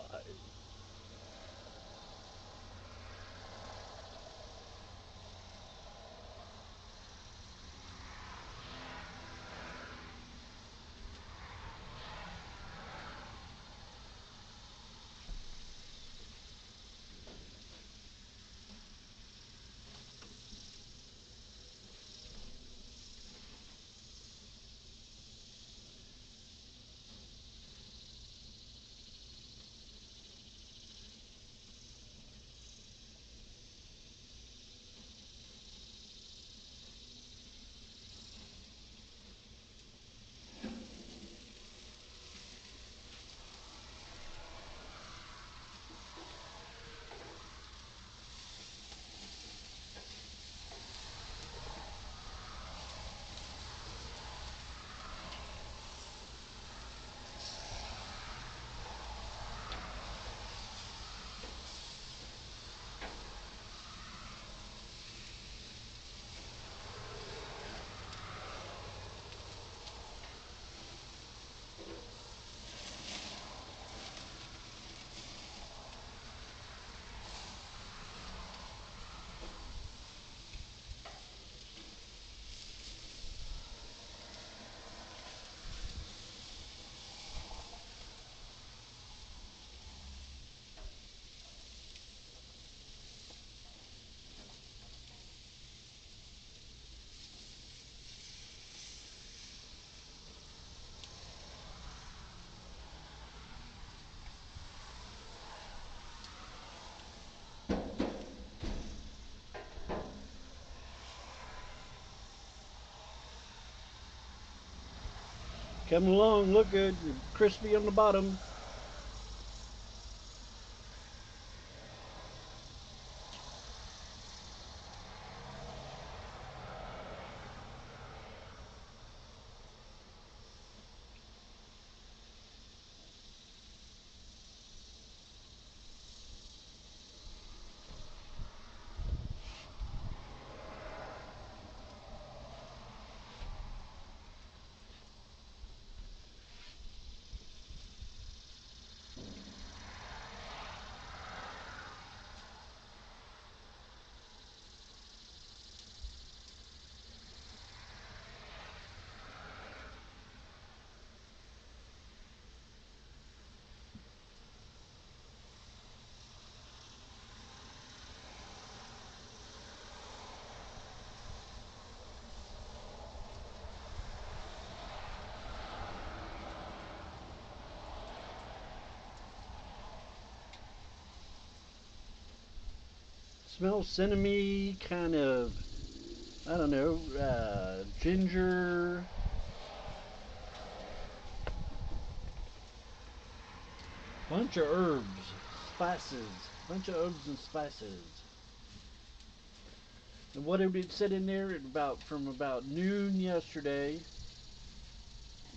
Coming along, look good, crispy on the bottom. Smells cinnamony, kind of, I don't know, ginger. Bunch of herbs, spices, bunch of herbs and spices. And what had been sitting there at from about noon yesterday,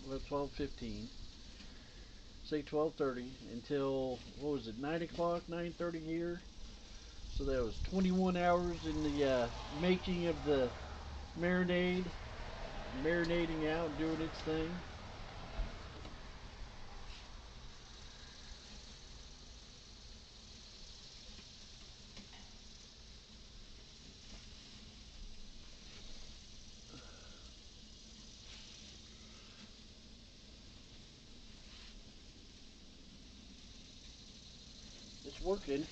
well 12:15, say 12:30 until what was it 9 o'clock, 9:30 here. So that was 21 hours in the making of the marinade, marinating out, doing its thing. It's working.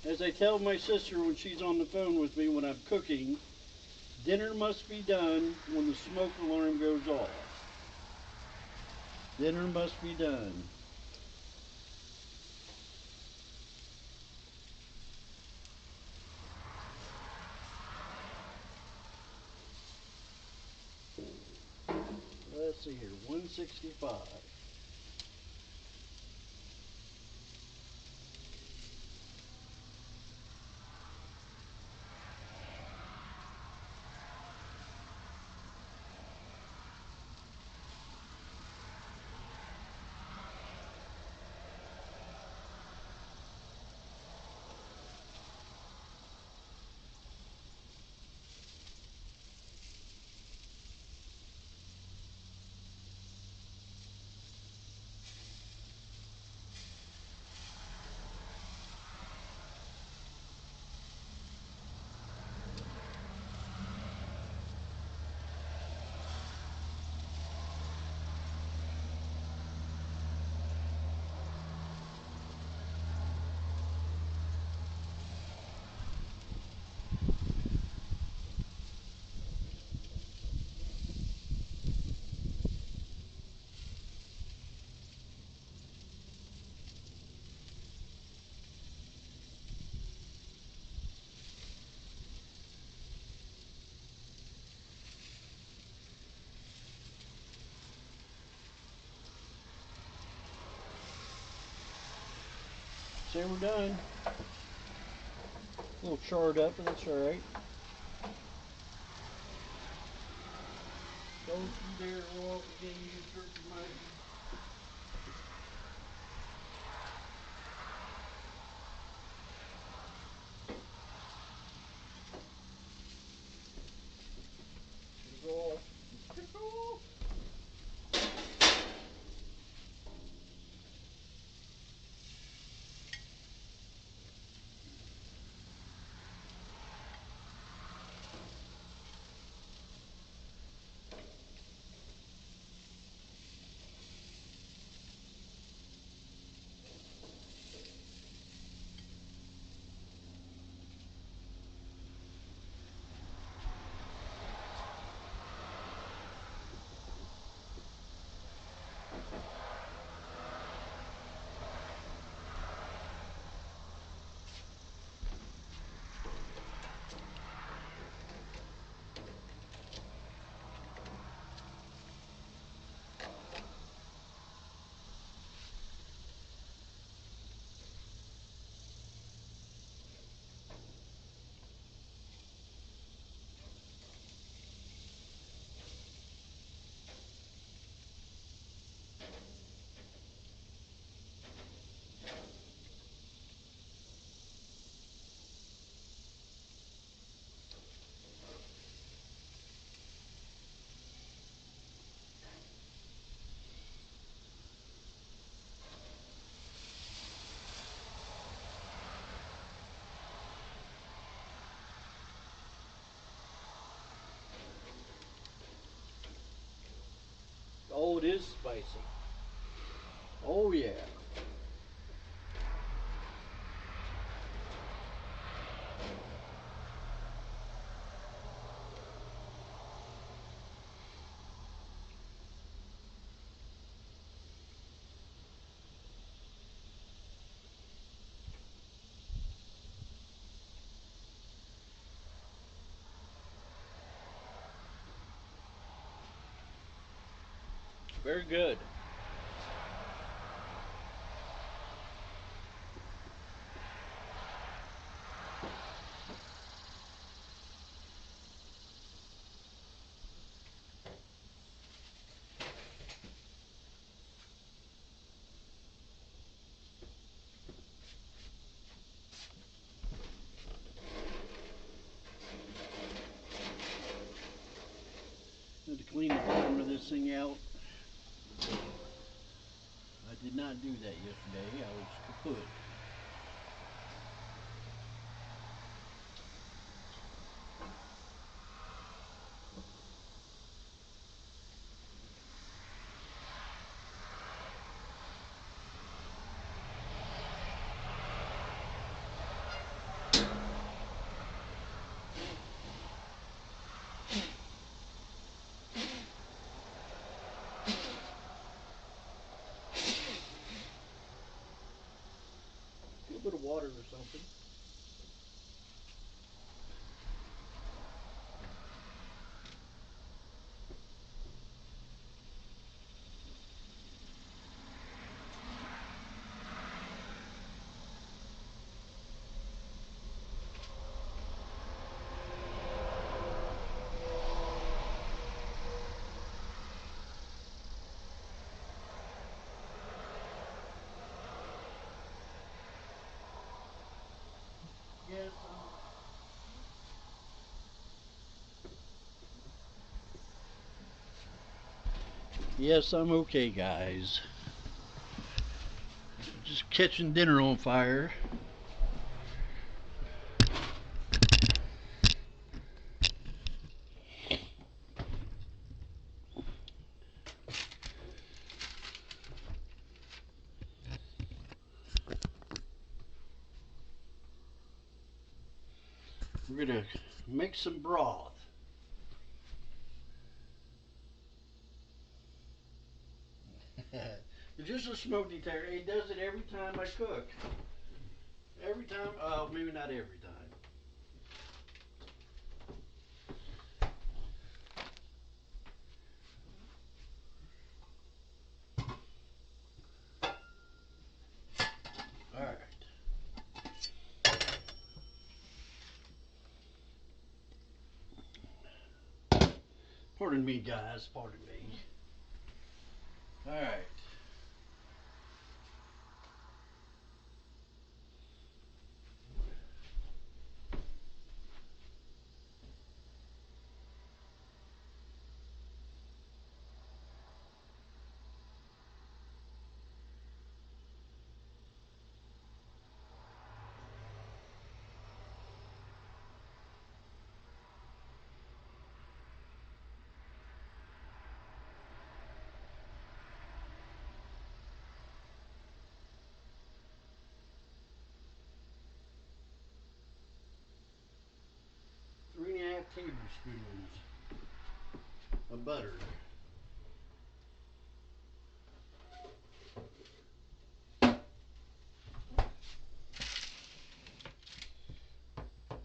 As I tell my sister when she's on the phone with me when I'm cooking, dinner must be done when the smoke alarm goes off. Dinner must be done. Let's see here, 165. say we're done. A little charred up, but that's alright. Go through there, roll up again, you turkey monkey. Should go off. Should go off. Oh, it is spicy. Oh, yeah. Very good. I had to clean the bottom of this thing out. I did not do that yesterday. I was kaput. A little bit of water or something. Yes, I'm okay, guys. Just catching dinner on fire. We're gonna make some broth. It's just a smoke detector. It does it every time I cook. Every time, maybe not every time. All right. Pardon me, guys. Pardon me. All right. Three and a half tablespoons of butter.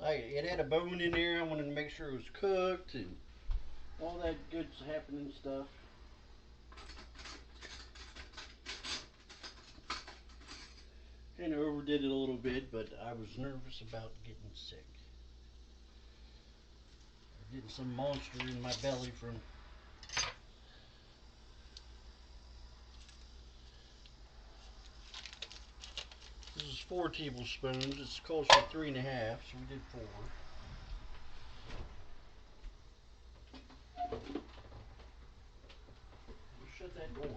It had a bone in there. I wanted to make sure it was cooked and all that good happening stuff. Kind of overdid it a little bit, but I was nervous about getting sick. Getting some monster in my belly from. This is 4 tablespoons. It calls for 3.5, so we did 4. We'll shut that door.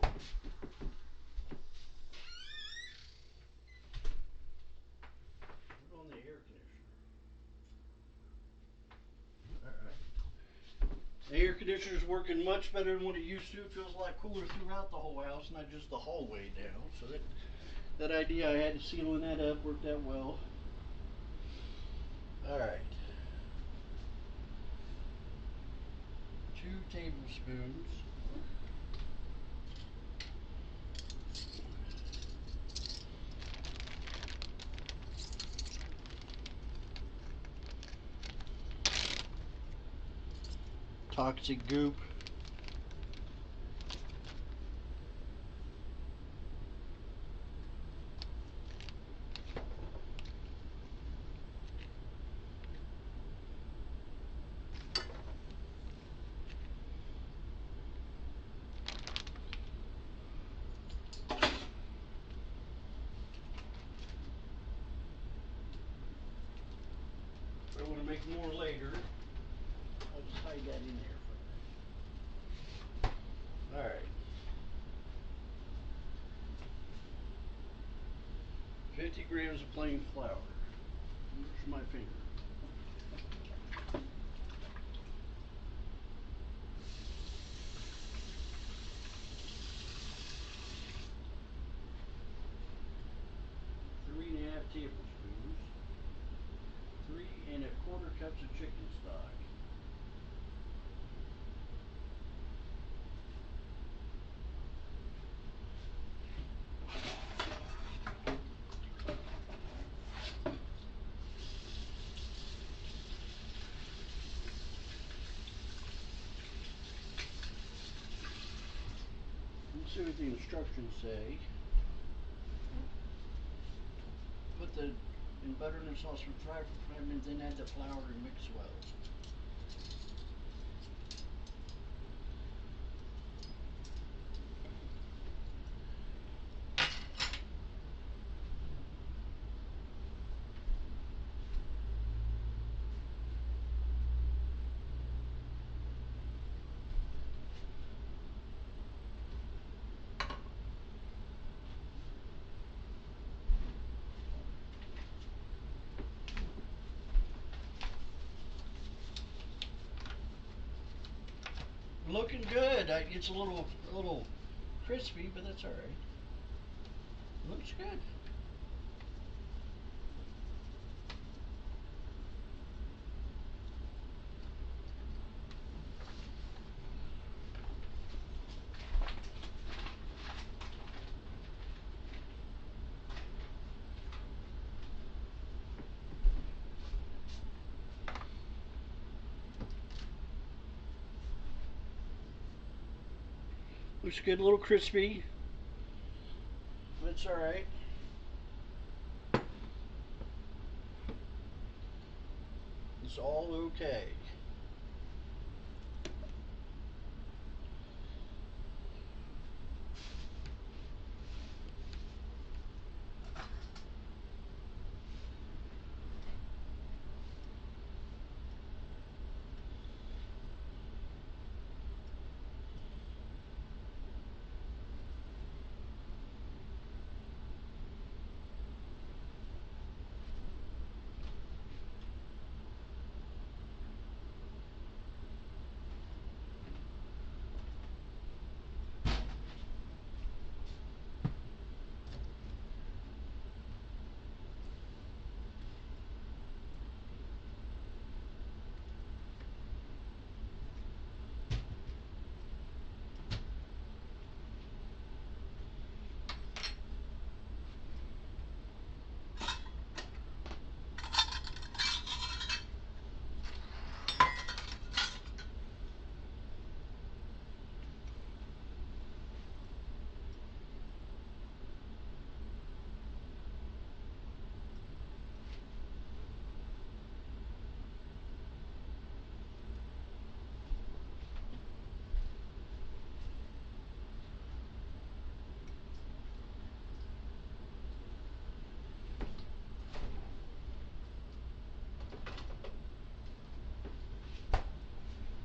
Put on the air conditioner. Alright. The air conditioner is working much better than what it used to. It feels like cooler throughout the whole house, not just the hallway down. So that idea I had sealing that up worked out well. Alright. 2 tablespoons. Toxic goop. I want to make more later. I'll just hide that in there for now. Alright. 50 grams of plain flour. Where's my finger? Three and a half tablespoons. 3 1/4 cups of chicken stock. Let's see what the instructions say. Put the in butter and sauce for 5 minutes, then add the flour and mix well. Looking good. It's a little crispy, but that's all right. Looks good. Looks good, a little crispy. That's all right. It's all okay.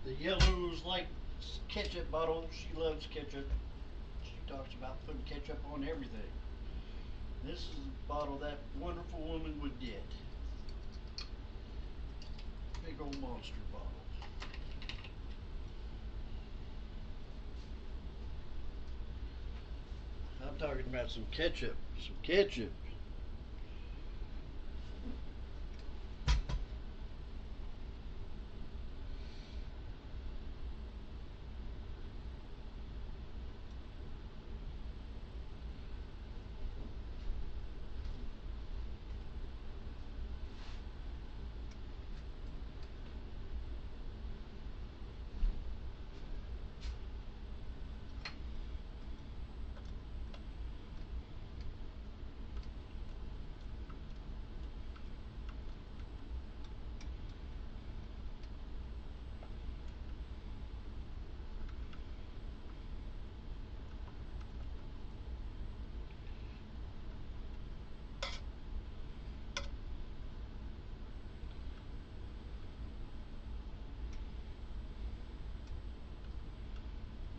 The yellow's like ketchup bottle. She loves ketchup. She talks about putting ketchup on everything. This is a bottle that wonderful woman would get. Big old monster bottle. I'm talking about some ketchup. Some ketchup.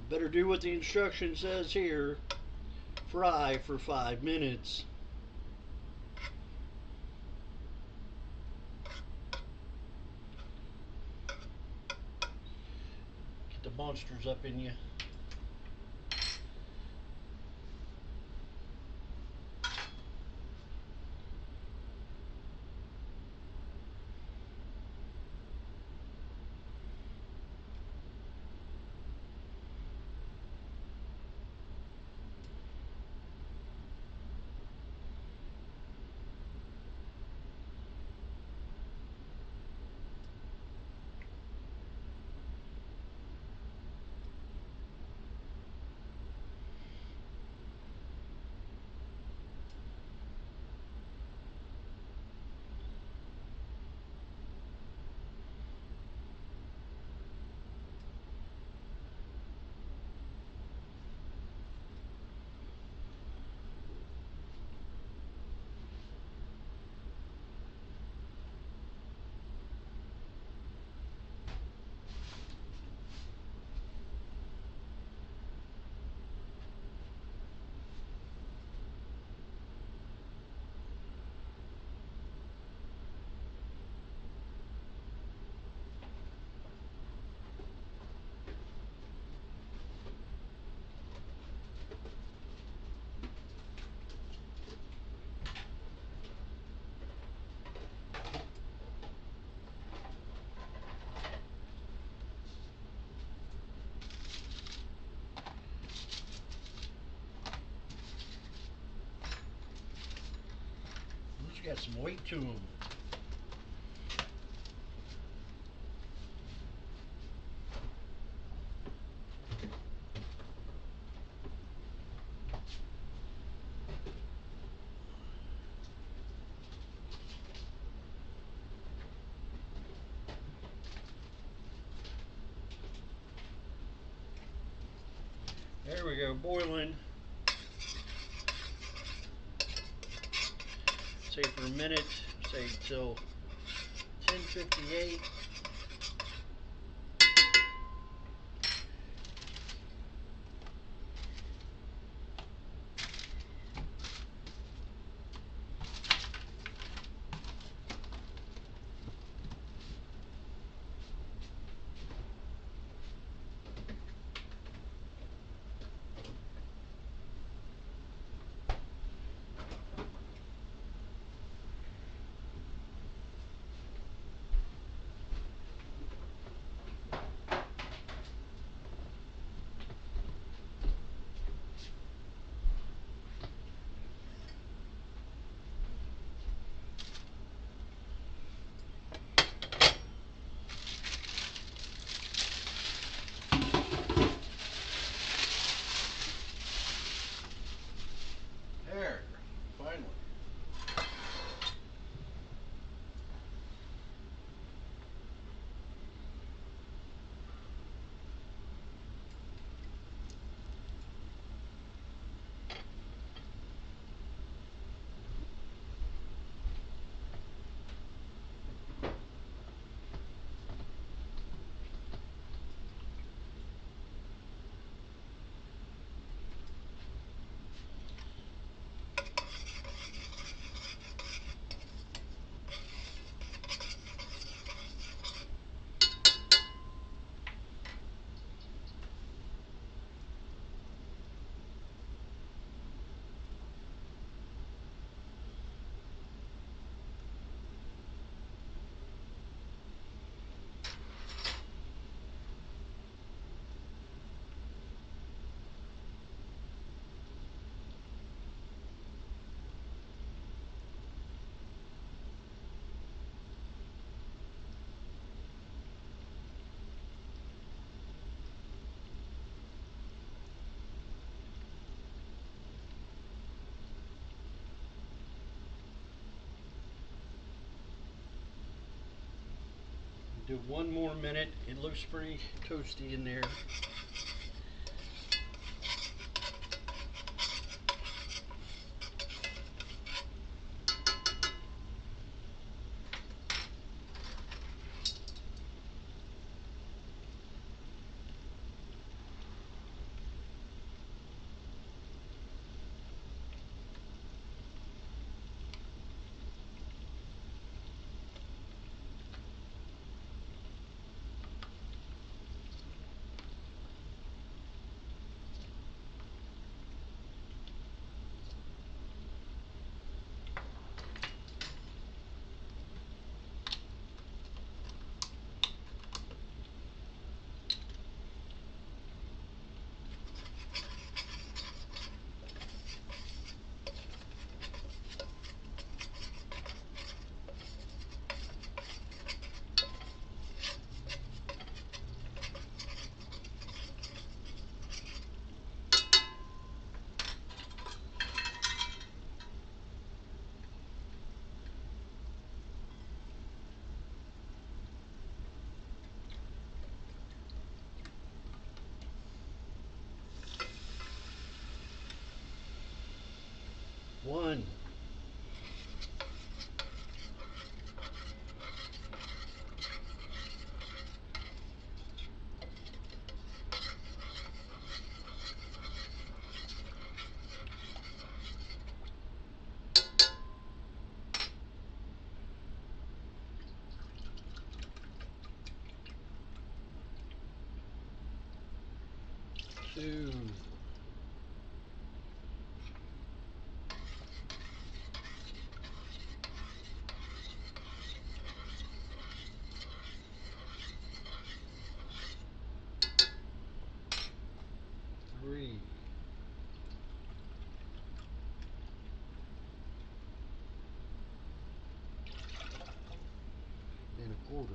Better do what the instruction says here. Fry for 5 minutes. Get the monsters up in you. These got some weight to them. There we go, boiling. Say for a minute, say till 10:58. Do 1 more minute. It looks pretty toasty in there. One. Two. Three. And a quarter.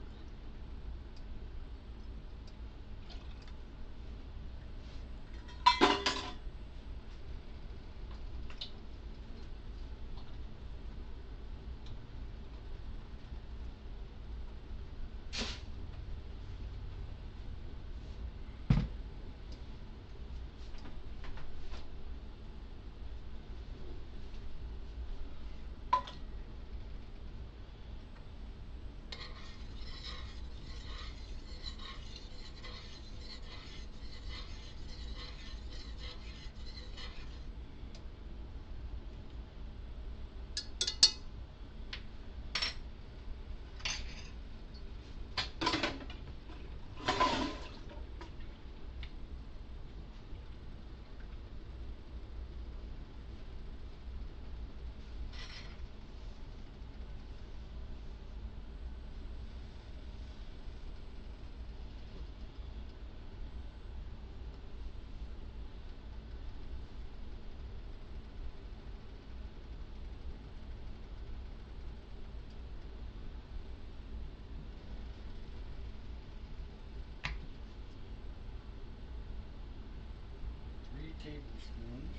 Tablespoons.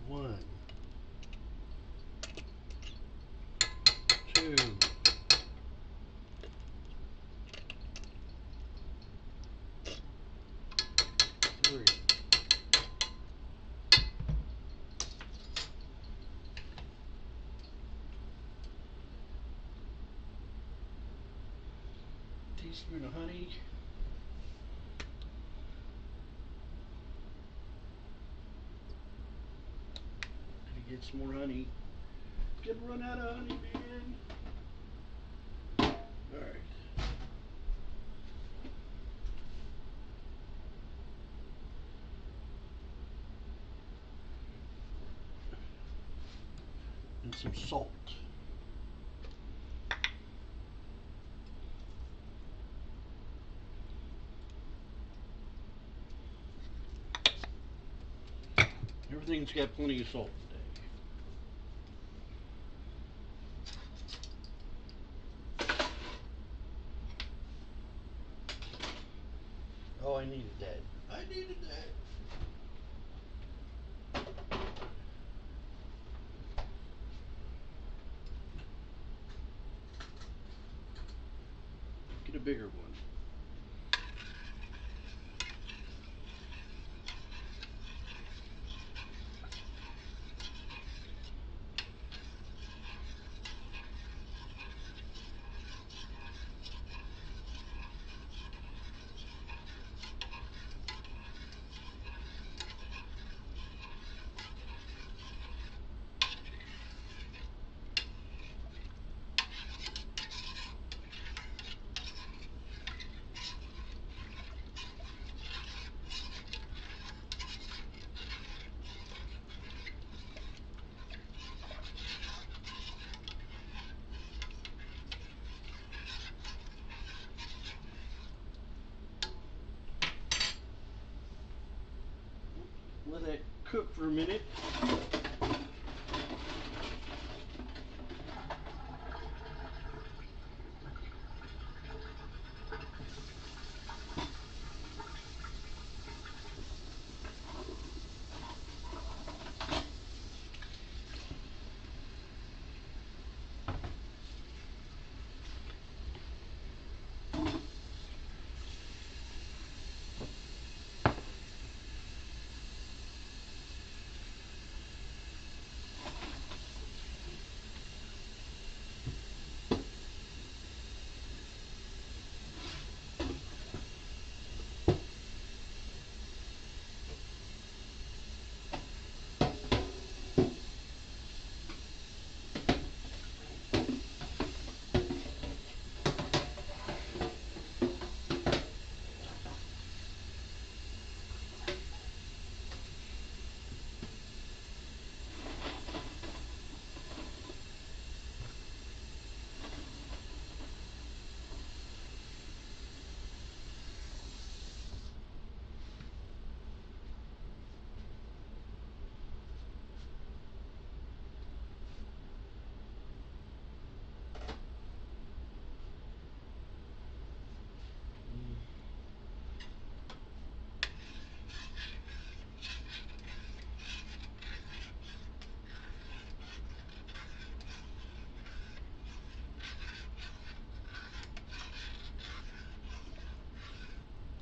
One, two, three, teaspoon of honey. Get some more honey. Could run out of honey, man. Alright. And some salt. Everything's got plenty of salt today. Oh, I needed that. I needed that. bigger one. Let that cook for a minute.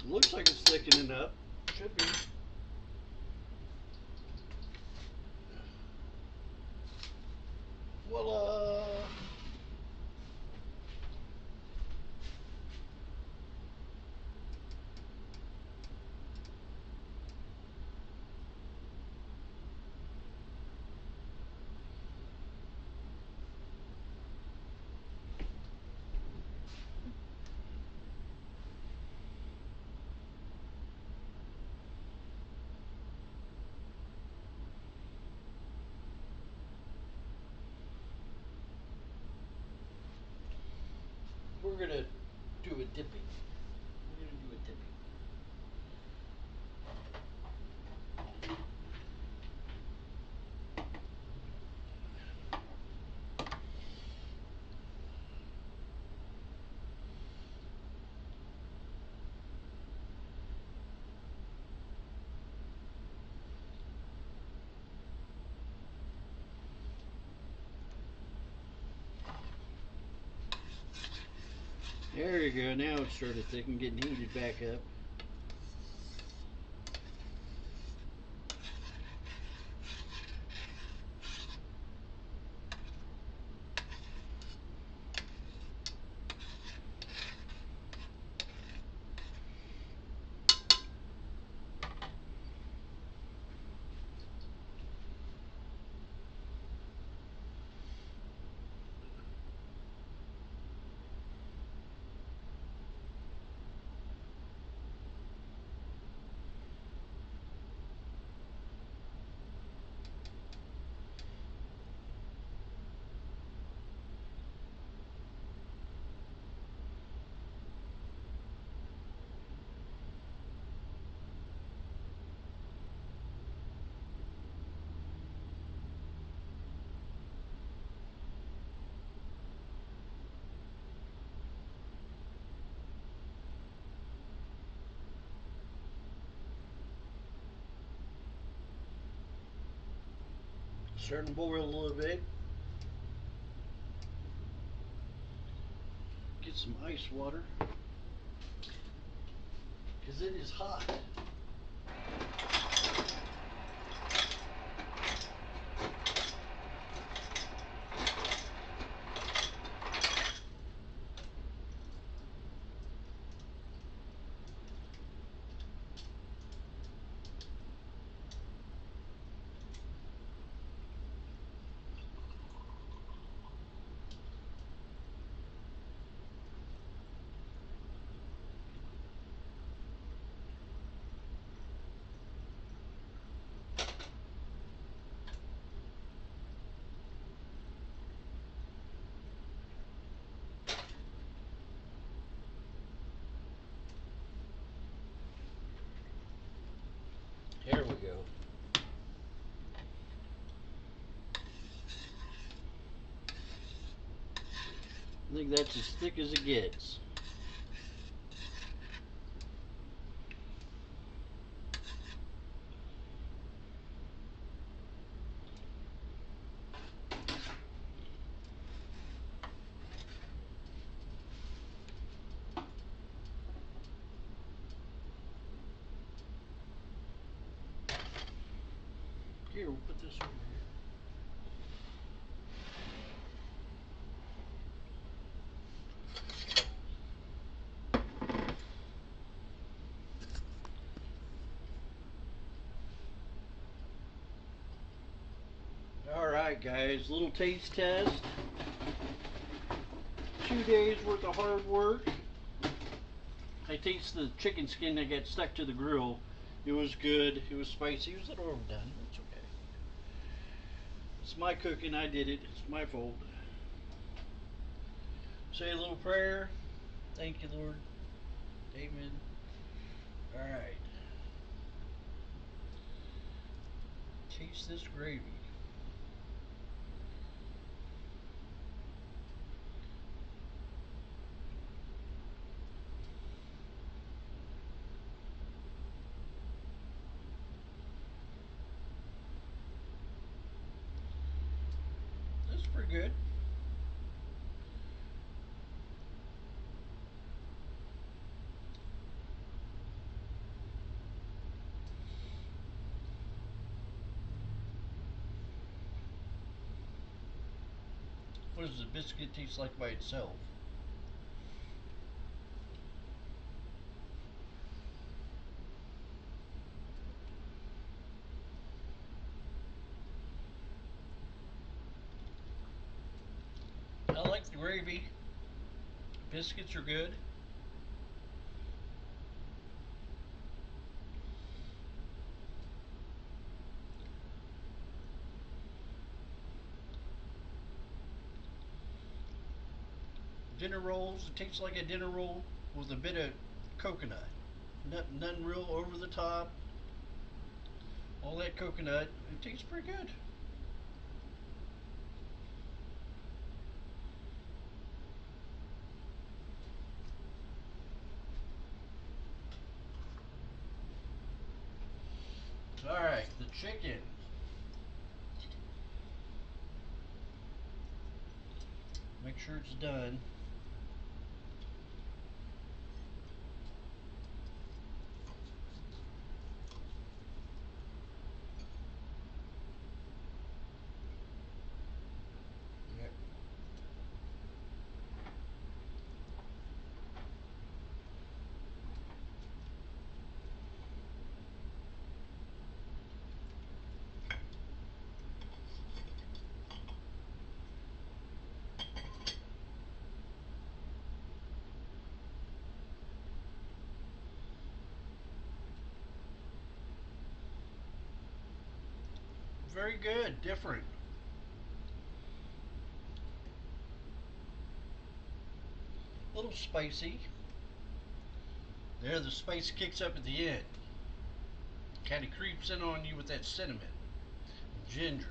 Looks like it's thickening up. Should be. Voila! We're gonna do a dipping. We're gonna do a dipping. There you go. Now it's sort of thick and getting heated back up. Starting to boil a little bit. Get some ice water. because it is hot. Here we go. I think that's as thick as it gets. Here, we'll put this over here. Alright guys, little taste test. 2 days worth of hard work. I taste the chicken skin that got stuck to the grill. It was good. It was spicy. It was a little overdone. It's okay. It's my cooking. I did it. It's my fault. Say a little prayer. Thank you, Lord. Amen. Alright. Taste this gravy. That's pretty good. What does the biscuit taste like by itself? I like the gravy. Biscuits are good. Dinner rolls, it tastes like a dinner roll with a bit of coconut. Nothing real over the top. All that coconut. It tastes pretty good. Alright, the chicken. Make sure it's done. Yep. Very good, different. A little spicy. There, the spice kicks up at the end. Kind of creeps in on you with that cinnamon, ginger,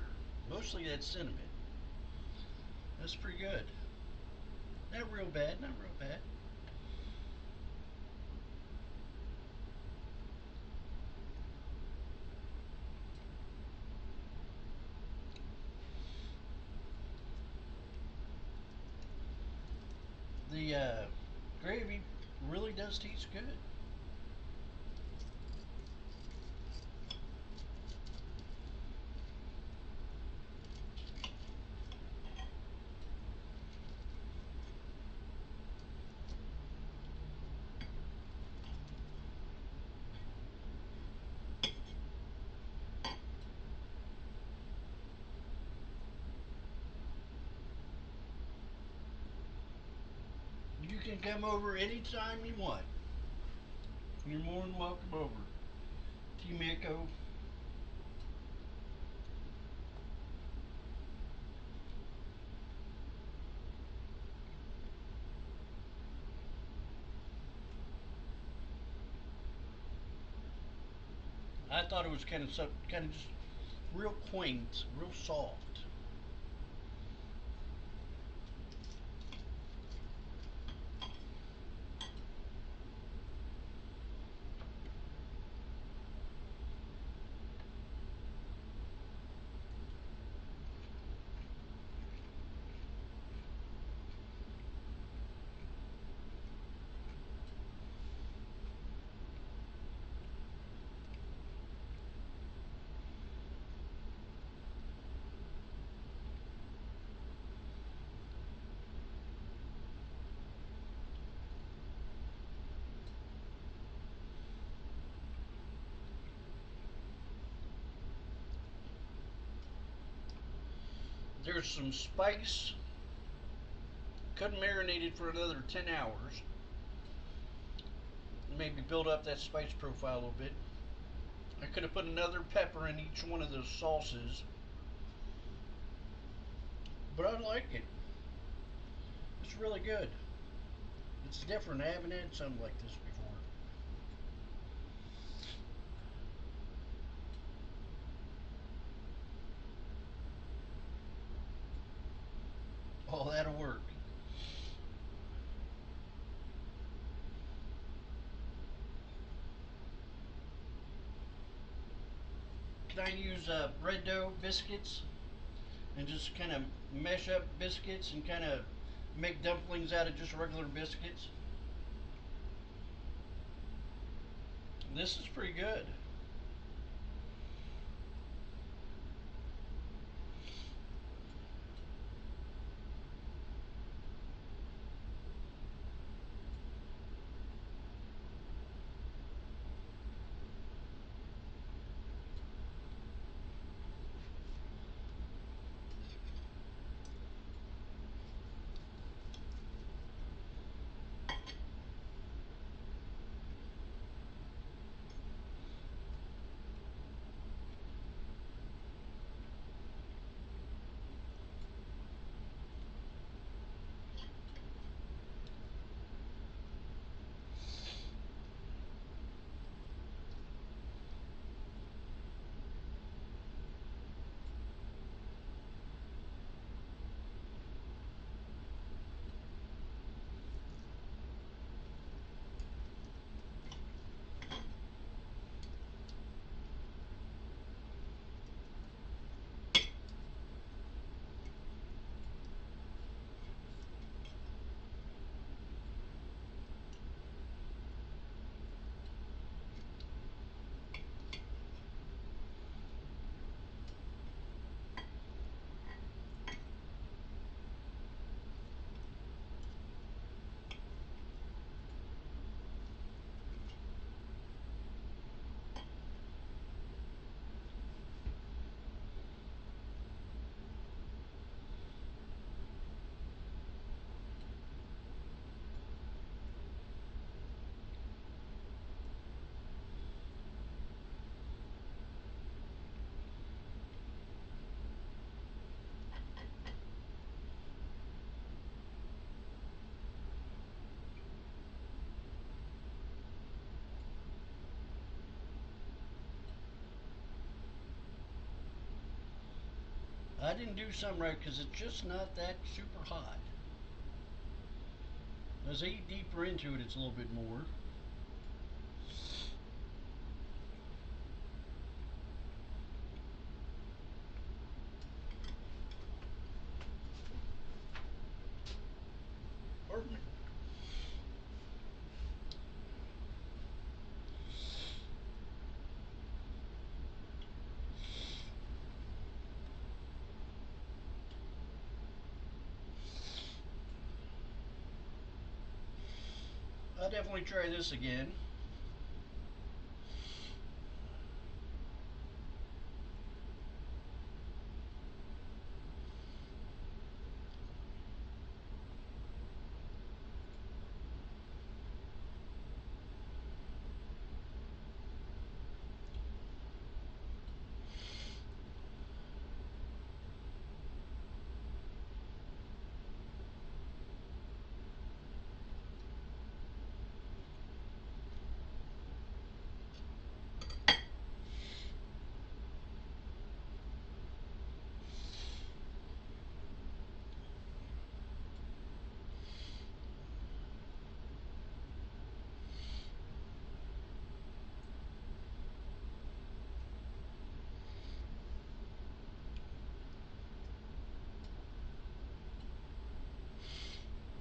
mostly that cinnamon. That's pretty good. Not real bad, not real bad. The gravy really does taste good. can come over anytime you want. You're more than welcome over. Team Echo. I thought it was kind of just real quaint, real soft. There's some spice. Could have marinated for another 10 hours. Maybe build up that spice profile a little bit. I could have put another pepper in each one of those sauces. But I like it. It's really good. It's different. I haven't had something like this before. Oh, that'll work. Can I use bread dough biscuits and just kind of mesh up biscuits and kind of make dumplings out of just regular biscuits? This is pretty good. I didn't do something right because it's just not that super hot. As I eat deeper into it, it's a little bit more. Pardon me. I'll definitely try this again.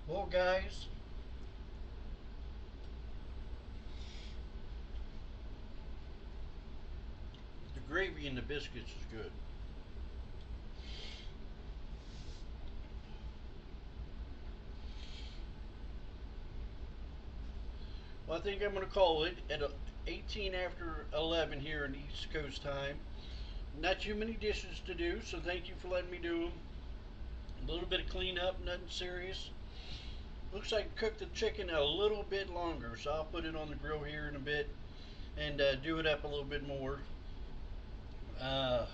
Well, guys, the gravy and the biscuits is good. Well, I think I'm going to call it at 18 after 11 here in East Coast time. Not too many dishes to do, so thank you for letting me do them. A little bit of cleanup, nothing serious. Looks like I cooked the chicken a little bit longer, so I'll put it on the grill here in a bit and do it up a little bit more. Uh,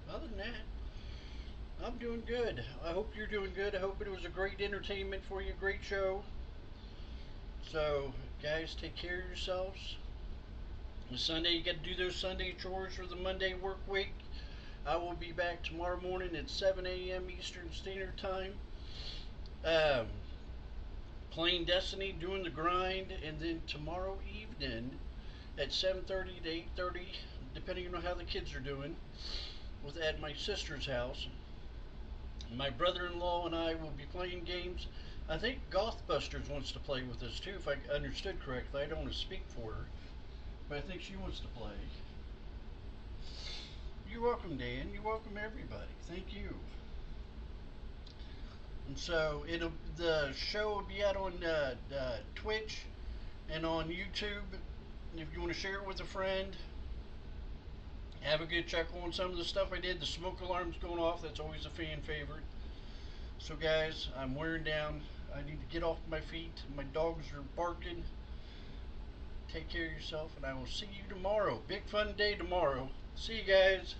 Other than that, I'm doing good. I hope you're doing good. I hope it was a great entertainment for you, great show. So, guys, take care of yourselves. On Sunday, you got to do those Sunday chores for the Monday work week. I will be back tomorrow morning at 7 a.m. Eastern Standard Time. Um, Playing Destiny, doing the grind, and then tomorrow evening at 7:30 to 8:30, depending on how the kids are doing, with at my sister's house. My brother-in-law and I will be playing games. I think Gothbusters wants to play with us too, if I understood correctly. I don't want to speak for her, but I think she wants to play. You're welcome, Dan. You're welcome, everybody. Thank you. And so the show will be out on Twitch and on YouTube. If you want to share it with a friend, have a good chuckle on some of the stuff I did. The smoke alarm's going off. That's always a fan favorite. So, guys, I'm wearing down. I need to get off my feet. My dogs are barking. Take care of yourself, and I will see you tomorrow. Big fun day tomorrow. See you guys.